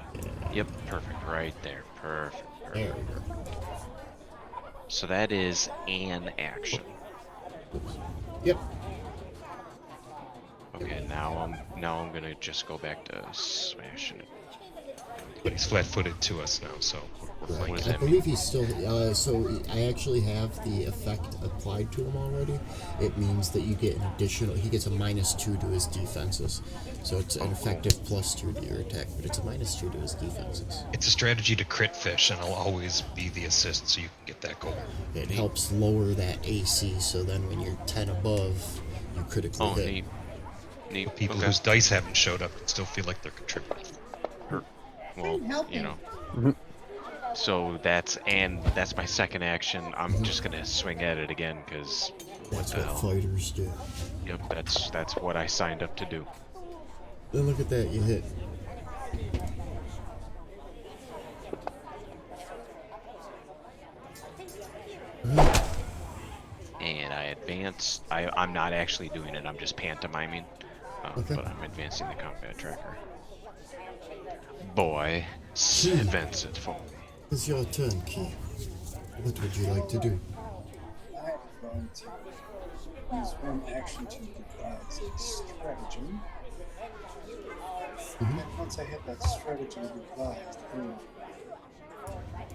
Yep, perfect. Right there. Perfect. There we go. So that is an action. Yep. Okay, now I'm gonna just go back to smashing it. But he's flat-footed to us now, so we're Right. flanked. I believe he's still. So I actually have the effect applied to him already. It means that you get an additional. He gets a -2 to his defenses. So it's an effective +2 to your attack, but it's a -2 to his defenses. It's a strategy to crit fish, and I'll always be the assist so you can get that goal. It helps lower that AC. So then when you're 10 above, you critically Oh, hit. neat. People Okay. whose dice haven't showed up can still feel like they're contributing. Well, Help you me. know. So that's my second action. I'm just gonna swing at it again because That's the what hell? fighters do. Yep, that's what I signed up to do. Then look at that, you hit. And I advance. I'm not actually doing it. I'm just pantomiming. Okay. But I'm advancing the combat tracker. Boy, advance it for me. It's your turn, Key. What would you like to do? I'm going to use one action to devise a stratagem. And once I have that stratagem devised,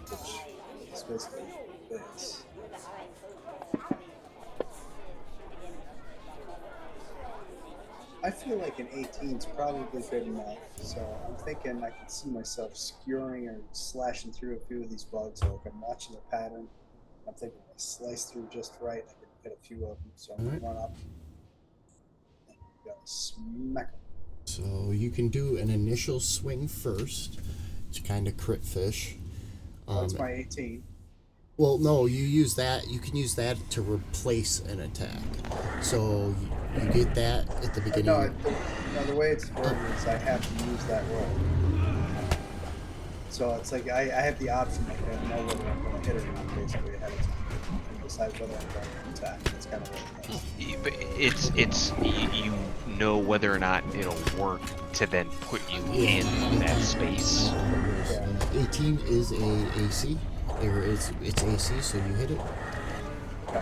which is basically this. I feel like an 18 is probably good enough, so I'm thinking I can see myself skewering or slashing through a few of these bugs. So like I'm watching the pattern, I'm thinking if I slice through just right, I can hit a few of them. So I'm going to run up and go smack them. So you can do an initial swing first to kind of crit fish. That's my 18. Well, no, you use that. You can use that to replace an attack. So you get that at the beginning. No, the way it's worded is I have to use that roll. So it's like I have the option. Like I know whether I'm going to hit it or not, basically ahead of time. decide whether I'm going to attack. That's kind of what it is. But it's you know whether or not it'll work to then put you in that space. 18 is a AC. It's AC, so you hit it. Okay.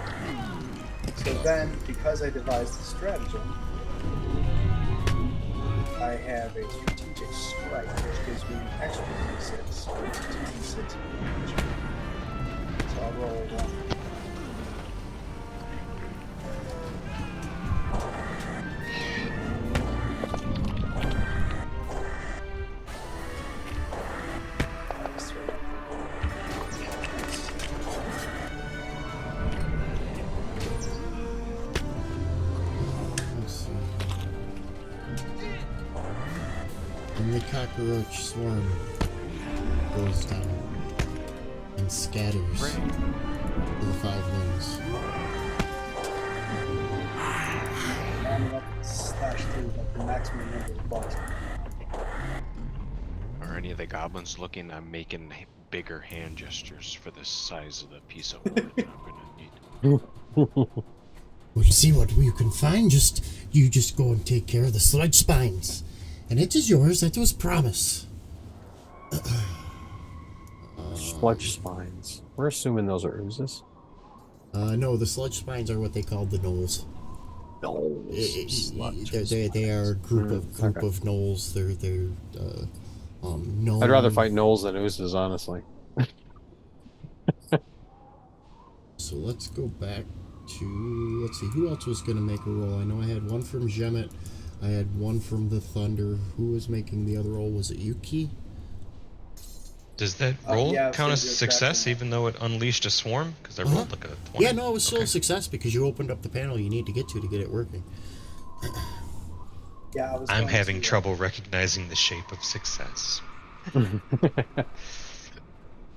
So then, because I devised the stratagem, I have a strategic strike, which gives me an extra d6, so 2d6 damage. So I'll roll 1. And the cockroach swarm goes down and scatters to the 5 winds. I'm up to slash through like the maximum number of bucks. Are any of the goblins looking? I'm making bigger hand gestures for the size of the piece of wood that I'm gonna need. We'll see what you can find. You just go and take care of the sludge spines. And it is yours, that was promise. Sludge spines. We're assuming those are oozes. No, the sludge spines are what they call the gnolls. They are a group of gnolls. They're gnolls. I'd rather fight gnolls than oozes, honestly. So let's go back to, let's see, who else was going to make a roll? I know I had one from Jemet. I had one from the Thunder. Who was making the other roll? Was it Yuki? Does that roll yeah, count as so you're success tracking even though it unleashed a swarm? Because I rolled like a 20. Yeah, no, it was still Okay. a success because you opened up the panel you need to get it working. Yeah, I was I'm going having to, trouble recognizing the shape of success.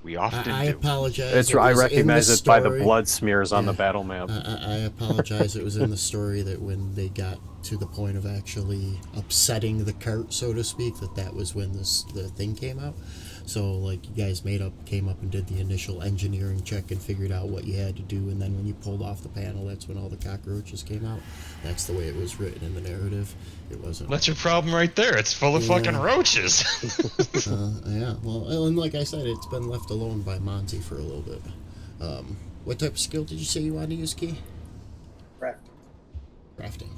We often I do. apologize. It's, It I was in recognize it the by the story. blood smears on the Yeah. battle map. I apologize. It was in the story that when they got to the point of actually upsetting the cart, so to speak, that was when the thing came out. So, like, you guys came up and did the initial engineering check and figured out what you had to do, and then when you pulled off the panel, that's when all the cockroaches came out. That's the way it was written in the narrative. It wasn't. That's your problem right there. It's full of fucking roaches. Yeah, well, and like I said, it's been left alone by Monty for a little bit. What type of skill did you say you wanted to use, Key? Crafting.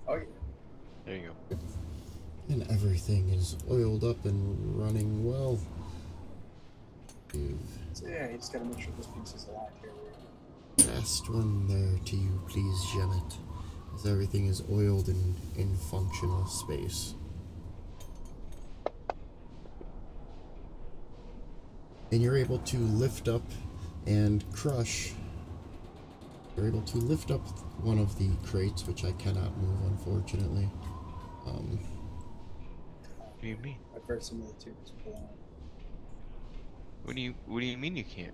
Oh, yeah. There you go. And everything is oiled up and running well. So, yeah, you just gotta make sure this piece is alive here. Last one there to you, please, Jemet. As everything is oiled and in functional space. And you're able to lift up and crush. You're able to lift up one of the crates, which I cannot move, unfortunately. What do you mean? I've heard some of the tubes blown. What do you mean you can't?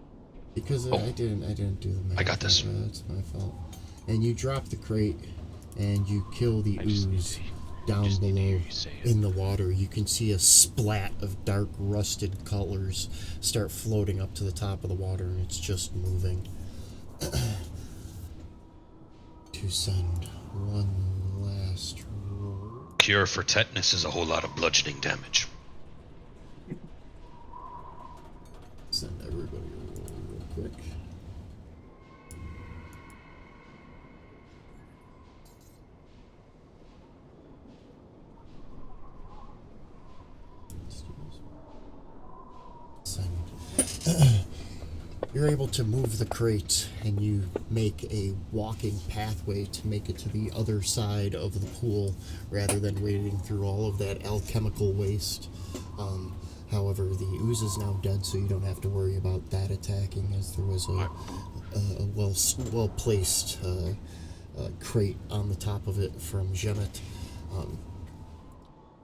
Because I didn't do the math. I got this. That's my fault. And you drop the crate, and you kill the I just need ooze to- down just need to below hear you say it. in the water. You can see a splat of dark rusted colors start floating up to the top of the water, and it's just moving. To send one last roll. Cure for tetanus is a whole lot of bludgeoning damage. Send everybody a roll real quick. Send. You're able to move the crate, and you make a walking pathway to make it to the other side of the pool, rather than wading through all of that alchemical waste. However, the ooze is now dead, so you don't have to worry about that attacking, as there was a well-placed crate on the top of it from Jemet.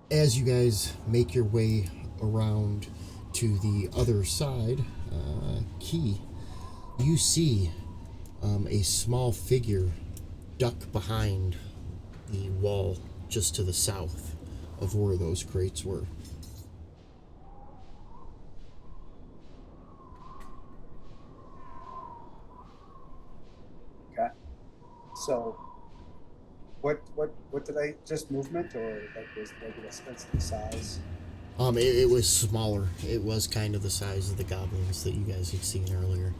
As you guys make your way around to the other side, Key, you see a small figure duck behind the wall just to the south. of where those crates were. Okay. So, what did I just movement or like was like a sense of the size? It was smaller. It was kind of the size of the goblins that you guys had seen earlier.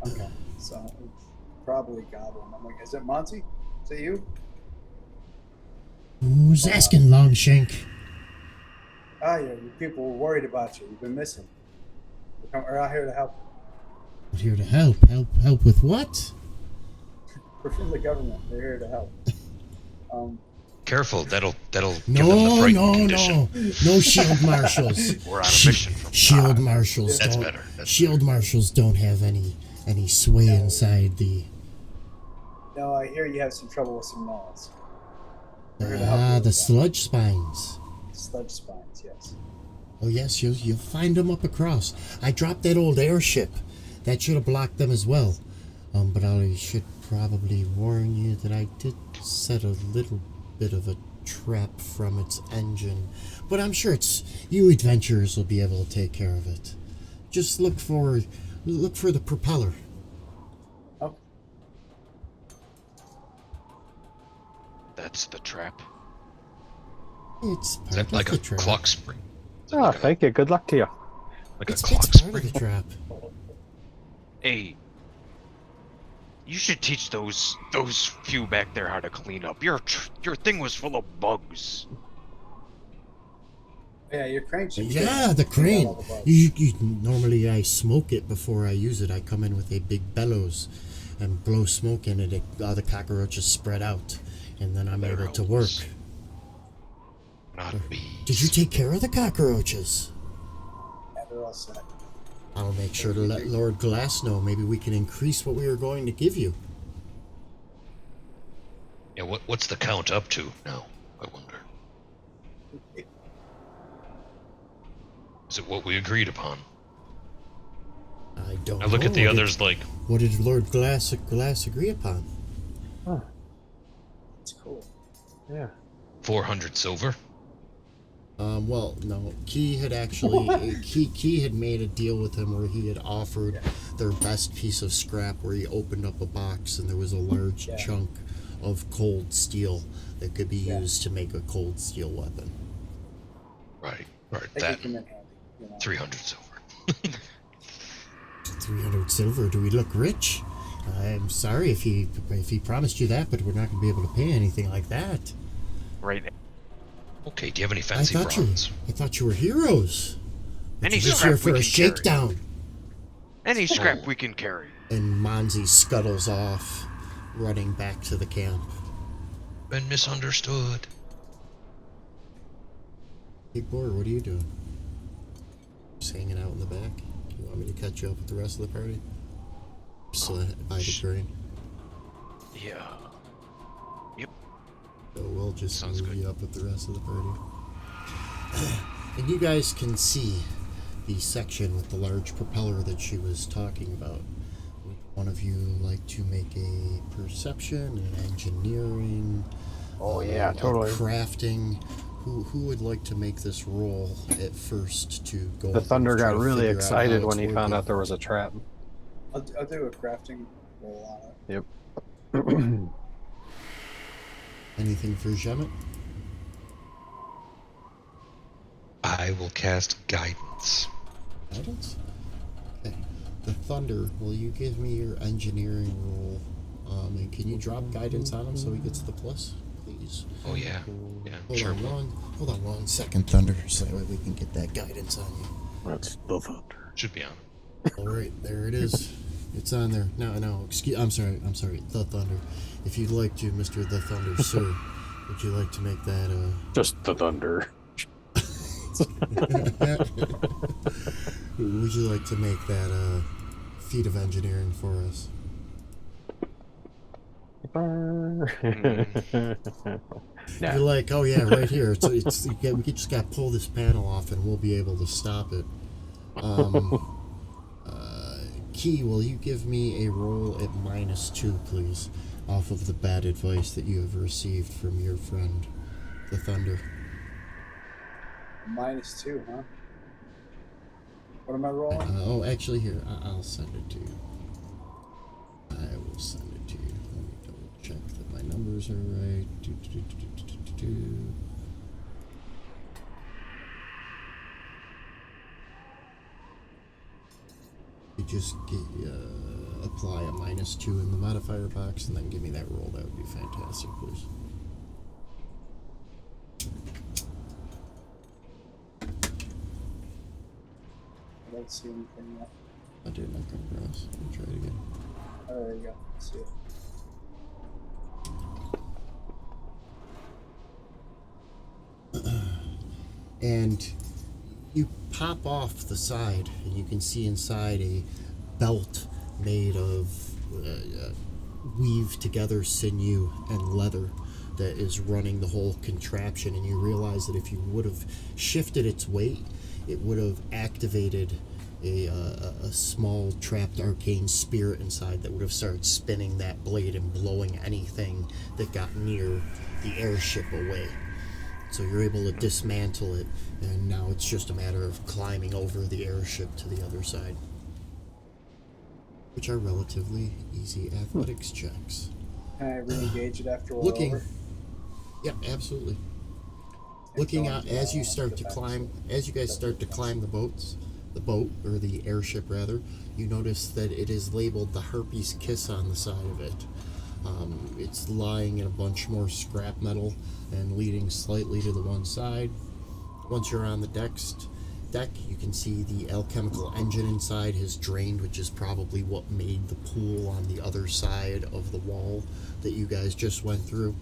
Okay. So it's probably goblin. I'm like, is it Monty? Is it you? Who's asking, Longshank? Ah, yeah. You people were worried about you. You've been missing. We're out here to help. I'm here to help. Help with what? We're from the government. They're here to help. Careful, that'll give them the No, frightened condition. no shield marshals. We're on a mission from Shield God. marshals That's don't. better. That's Shield marshals don't have any sway inside the. No, I hear you have some trouble with some gnolls. We're here to help you Ah, with the that. sludge spines. Sludge spines, yes. Oh yes, you'll find them up across. I dropped that old airship. That should have blocked them as well. But I should probably warn you that I did set a little bit of a trap from its engine. But I'm sure you adventurers will be able to take care of it. Just look for the propeller. Oh, That's the trap. It's Is part that of like the a trap. clock spring? Is it Oh, like a, thank you. Good luck to you. like a It's clock part of spring? the trap. Hey, you should teach those few back there how to clean up. Your thing was full of bugs. yeah, your crane should be Yeah, good. the Clean out crane. all the bugs. Normally I smoke it before I use it. I come in with a big bellows and blow smoke in it. The cockroaches spread out, and then I'm able to work. Barrels. Not bees. Did you take care of the cockroaches? Yeah, they're all set. I'll make sure to let Lord Glass know. Maybe we can increase what we are going to give you. Yeah, what's the count up to now? I wonder. Is it what we agreed upon? I don't I look know. at the What did- others like, What did Lord Glass agree upon? Oh, It's cool. yeah. 400 silver. Well, no. Key had actually Key had made a deal with him where he had offered their best piece of scrap, where he opened up a box and there was a large Yeah. chunk of cold steel that could be Yeah. used to make a cold steel weapon. Right. I think That it came in handy. You know. 300 silver. 300 silver. Do we look rich? I'm sorry if he promised you that, but we're not going to be able to pay anything like that. Right. Okay, do you have any fancy I bronze? thought you were heroes. But Any you're just scrap here for we a can carry. shakedown. Any scrap we can carry. And Monzi scuttles off, running back to the camp. Been misunderstood. Hey, Boar, what are you doing? Just hanging out in the back? You want me to catch you up with the rest of the party? So by the crane. Yeah. So we'll just Sounds move good. you up with the rest of the party. And you guys can see the section with the large propeller that she was talking about. Would one of you like to make a perception, an engineering, Oh, yeah, a totally. crafting? Who would like to make this roll at first to go? The Thunder try got to really figure out excited how when it's he found working? out there was a trap. I'll do a crafting roll on it. Yep. Anything for Jemet? I will cast guidance. Guidance? Okay. The Thunder, will you give me your engineering roll? And can you drop guidance on him so he gets the plus, please? Oh yeah. Yeah, Hold sure. on one second, Thunder, so that way we can get that guidance on you. That's the Thunder. Should be on. All right, there it is. It's on there. No, I'm sorry, the Thunder. If you'd like to, Mr. The Thunder, sir, would you like to make that, Just the Thunder. would you like to make that, feat of engineering for us? Yeah. You're like, oh yeah, right here. We just got to pull this panel off and we'll be able to stop it. Key, will you give me a roll at -2, please, off of the bad advice that you have received from your friend, the Thunder? -2, huh? What am I rolling? Actually, here, I'll send it to you. I will send it to you. Let me double check that my numbers are right. You just apply a -2 in the modifier box and then give me that roll. That would be fantastic, please. I don't see anything yet. I did not come across. Let me try it again. Oh, there you go. See it. And you pop off the side, and you can see inside a belt made of weaved together sinew and leather that is running the whole contraption. And you realize that if you would have shifted its weight, it would have activated a small trapped arcane spirit inside that would have started spinning that blade and blowing anything that got near the airship away. So you're able to dismantle it, and now it's just a matter of climbing over the airship to the other side, which are relatively easy athletics checks. Can I re-engage it after we're Looking, over? yeah, absolutely. And Looking going out to, as you start to defense. climb, as you guys start to climb the boat, or the airship rather, you notice that it is labeled the Harpy's Kiss on the side of it. It's lying in a bunch more scrap metal and leading slightly to the one side. Once you're on the deck, you can see the alchemical engine inside has drained, which is probably what made the pool on the other side of the wall that you guys just went through.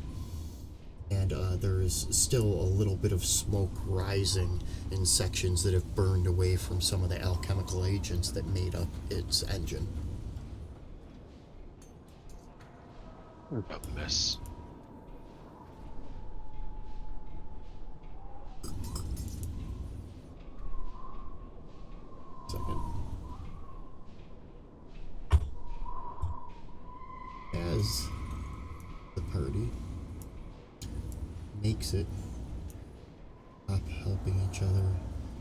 And there is still a little bit of smoke rising in sections that have burned away from some of the alchemical agents that made up its engine. A mess. Second. As the party makes it up, helping each other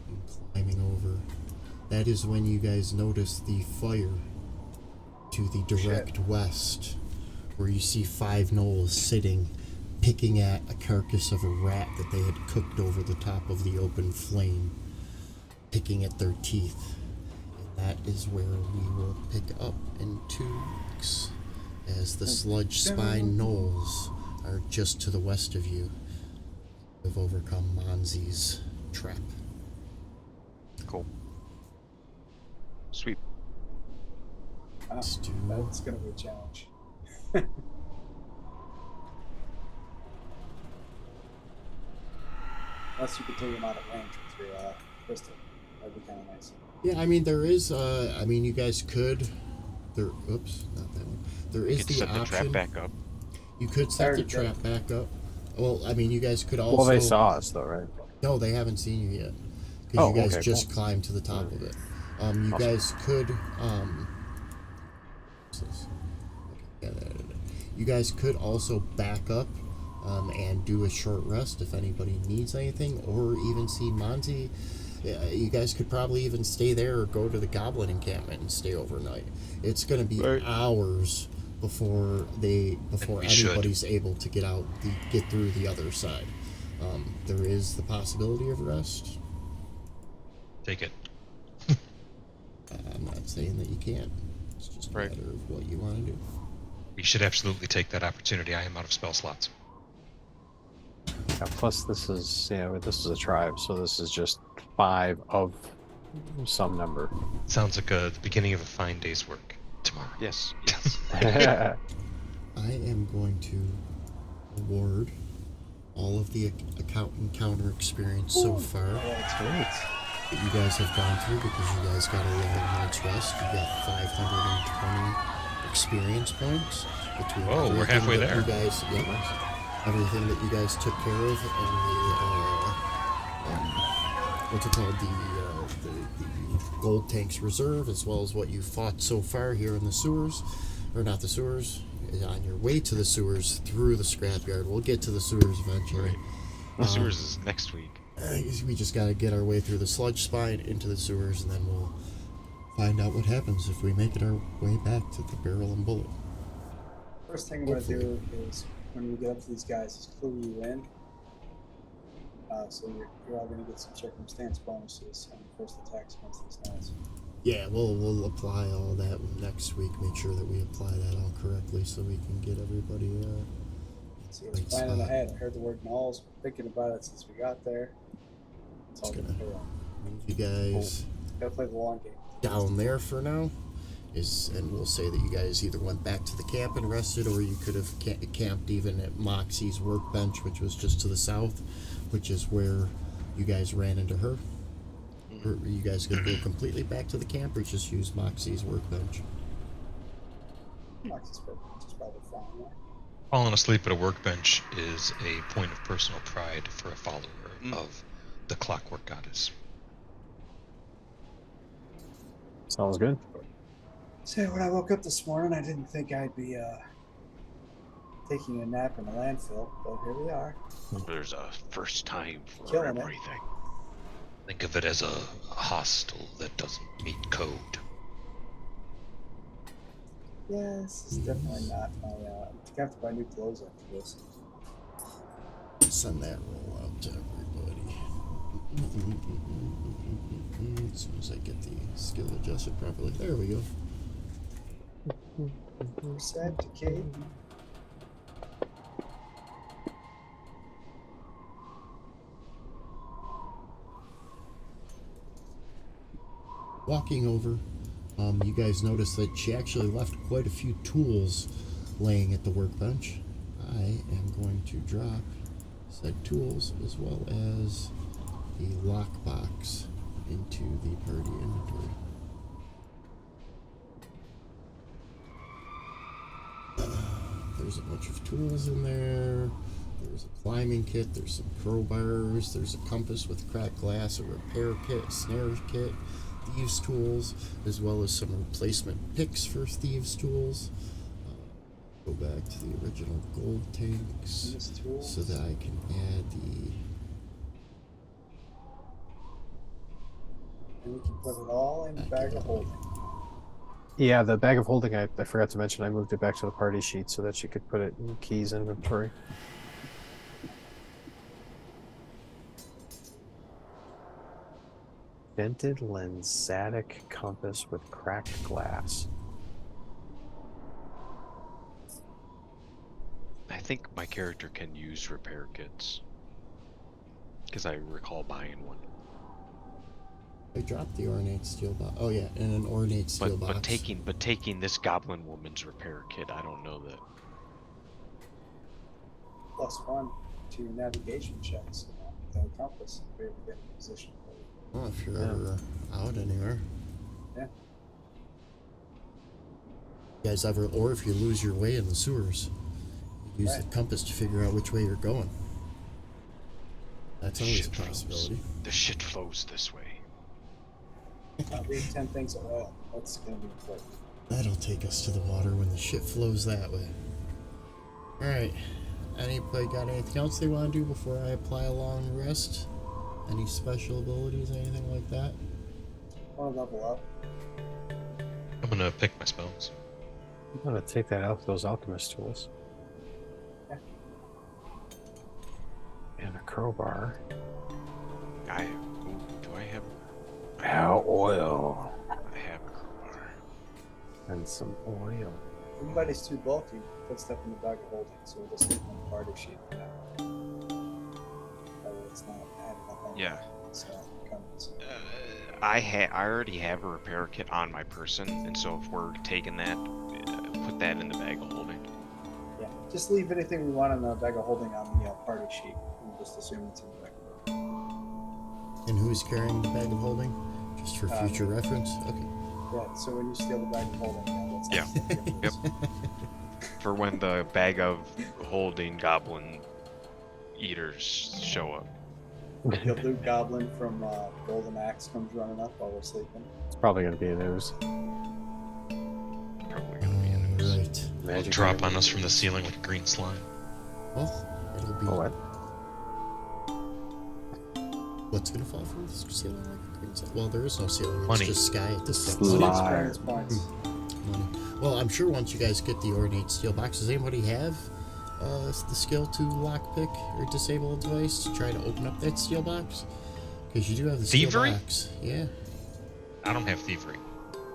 and climbing over, that is when you guys notice the fire to the direct west, where you see 5 gnolls sitting, picking at a carcass of a rat that they had cooked over the top of the open flame, picking at their teeth. And that is where we will pick up in 2 weeks, as the sludge spine gnolls are just to the west of you. Have overcome Monzi's trap. Cool. Sweet. That's going to be a challenge. Unless you could take him out of range with your pistol. That'd be kind of nice. Yeah, I mean, there is, you guys could, oops, not that one. There is You could the set the option. trap back up. You could set the Already did. trap back up. Well, I mean, you guys could also. Well, they saw us though, right? No, they haven't seen you yet, because Oh, you guys okay, just cool. climbed to the top of it. You Awesome. guys could, what's this? Okay, you guys could also back up and do a short rest if anybody needs anything, or even see Monzi. You guys could probably even stay there or go to the Goblin encampment and stay overnight. It's going to be hours before we should. anybody's able to get through the other side. There is the possibility of rest. Take it. I'm not saying that you can't. It's just a Right. matter of what you want to do. We should absolutely take that opportunity. I am out of spell slots. Yeah, plus this is a tribe, so this is just 5 of some number. Sounds like the beginning of a fine day's work tomorrow. Yes. Yes. I am going to award all of the encounter experience so far That's great. that you guys have gone through, because you guys got a long night's rest. You got 520 experience points between Whoa, we're everything halfway that there. You guys, everything that you guys took care of, and what's it called, the gold tanks reserve, as well as what you fought so far here in the sewers, or not the sewers, on your way to the sewers through the scrapyard. We'll get to the sewers eventually. The sewers is next week. We just gotta get our way through the sludge spine into the sewers, and then we'll find out what happens if we make it our way back to the barrel and bullet. First thing I'm going to do is, when we get up to these guys, is clue you in. So you're all going to get some circumstance bonuses on the first attacks against these guys. Yeah, we'll apply all that next week. Make sure that we apply that all correctly so we can get everybody. See, I was planning ahead. I heard the word nulls. Thinking about it since we got there. It's all going to pay off. Move you guys Gotta play the long game. down there for now. And we'll say that you guys either went back to the camp and rested, or you could have camped even at Moxie's workbench, which was just to the south, which is where you guys ran into her. Or are you guys gonna go completely back to the camp, or just use Moxie's workbench? Moxie's workbench is probably fine, right? Falling asleep at a workbench is a point of personal pride for a follower of the Clockwork Goddess. Sounds good. So when I woke up this morning, I didn't think I'd be taking a nap in a landfill, but here we are. There's a first time for Killing it. everything. Think of it as a hostel that doesn't meet code. Yeah, this is definitely not my. I have to buy new clothes after this. Send that roll out to everybody. As soon as I get the skill adjusted properly. There we go. Sad decay. Walking over, you guys notice that she actually left quite a few tools laying at the workbench. I am going to drop said tools as well as the lockbox into the party inventory. There's a bunch of tools in there. There's a climbing kit. There's some crowbars. There's a compass with cracked glass, a repair kit, a snare kit, thieves' tools, as well as some replacement picks for thieves' tools. Go back to the original gold tanks so that I can add the. And we can put it all in the bag of holding. Yeah, the bag of holding, I forgot to mention, I moved it back to the party sheet so that she could put it in keys inventory. Dented lensatic compass with cracked glass. I think my character can use repair kits. Because I recall buying one. I dropped the ornate steel box. Oh yeah, and an ornate steel box. But taking this goblin woman's repair kit, I don't know that. +1 to navigation checks. The compass. If we ever get in position. Well, if you're ever out anywhere. Yeah. You guys ever, or if you lose your way in the sewers, use the compass to figure out which way you're going. That's always a possibility. The shit flows this way. Leave 10 things of oil. That's going to be important. That'll take us to the water when the shit flows that way. Alright. Anybody got anything else they want to do before I apply a long rest? Any special abilities, anything like that? Want to level up? I'm gonna pick my spells. I'm gonna take that out, those alchemist tools. Yeah. And a crowbar. Do I have? Oil. I have a crowbar. And some oil. Everybody's too bulky. Put stuff in the bag of holding, so we'll just leave it on the party sheet for now. That way it's not added up on Yeah. comments. I already have a repair kit on my person, and so if we're taking that, put that in the bag of holding. Yeah, just leave anything we want in the bag of holding on the party sheet. We'll just assume it's in the bag of holding. And who's carrying the bag of holding? Just for future reference? Okay. Yeah, so when you steal the bag of holding, that's Yep. For when the bag of holding goblin eaters show up. The loot goblin from Golden Axe comes running up while we're sleeping. It's probably gonna be a news. Probably gonna be in this. Right. It'll Magic drop item. on us from the ceiling like green slime. Well, it'll be. Oh, what? What's gonna fall from the ceiling like a green side? Well, there is no ceiling. Money. It's just sky at this point. Slide. Experience points. Money. Well, I'm sure once you guys get the ornate steel box, does anybody have the skill to lockpick or disable a device to try to open up that steel box? Because you do have the Thievery? steel box. Yeah. I don't have thievery.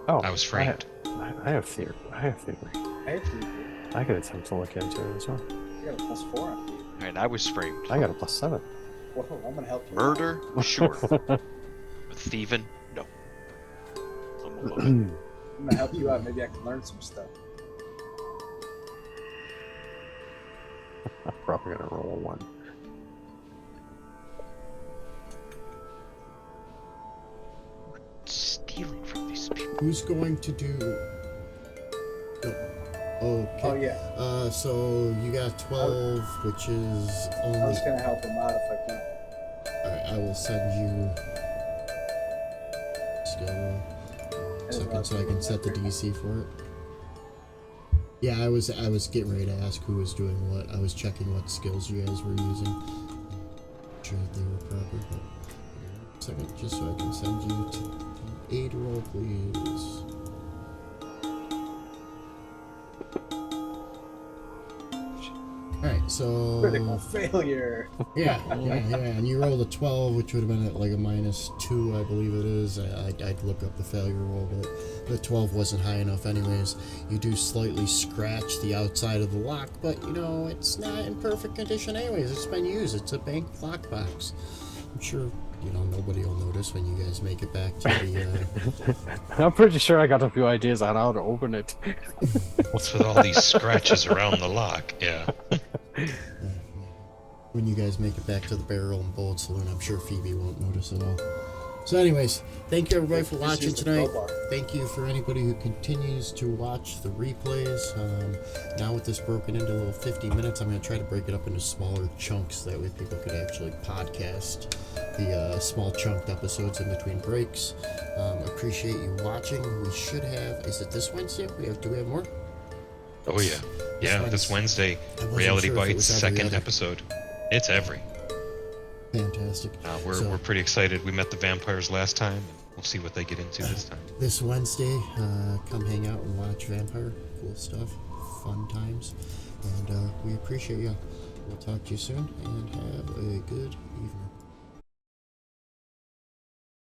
Oh, I was framed. I have theory. I have theory. I have to. I could attempt to look into it as well. You got a +4 on you. Alright, I was framed. I got a +7. Whoa, I'm gonna help you. Murder? Sure. But thieving? No. I'm alone. I'm gonna help you out. Maybe I can learn some stuff. I'm probably gonna roll a 1. Stealing from these people. Who's going to do? Okay. Oh yeah. So you got 12, which is I only. was gonna help him out if I can. Alright, I will send you skill second so I can set the DC for it. Yeah, I was getting ready to ask who was doing what. I was checking what skills you guys were using. Sure that they were proper, but second, just so I can send you to the aid roll, please. Alright, so Critical failure. yeah, and you rolled a 12, which would have been at like a -2, I believe it is. I'd look up the failure roll, but the 12 wasn't high enough anyways. You do slightly scratch the outside of the lock, but you know, it's not in perfect condition anyways. It's been used. It's a bank lockbox. I'm sure, you know, nobody will notice when you guys make it back to the... I'm pretty sure I got a few ideas on how to open it. What's with all these scratches around the lock? Yeah. when you guys make it back to the barrel and bullet saloon, I'm sure Phoebe won't notice at all. So anyways, thank you everybody for watching tonight. Thank you for anybody who continues to watch the replays. Now with this broken into little 50 minutes, I'm going to try to break it up into smaller chunks. That way people could actually podcast the small chunked episodes in between breaks. Appreciate you watching. We should have, is it this Wednesday? Do we have more? Oh yeah. Yeah, this Wednesday, I wasn't Reality sure if it Bites was every second other. episode. It's every. Fantastic. We're pretty excited. We met the vampires last time, and we'll see what they get into this time. This Wednesday, come hang out and watch Vampire. Cool stuff. Fun times. And we appreciate you. We'll talk to you soon, and have a good evening.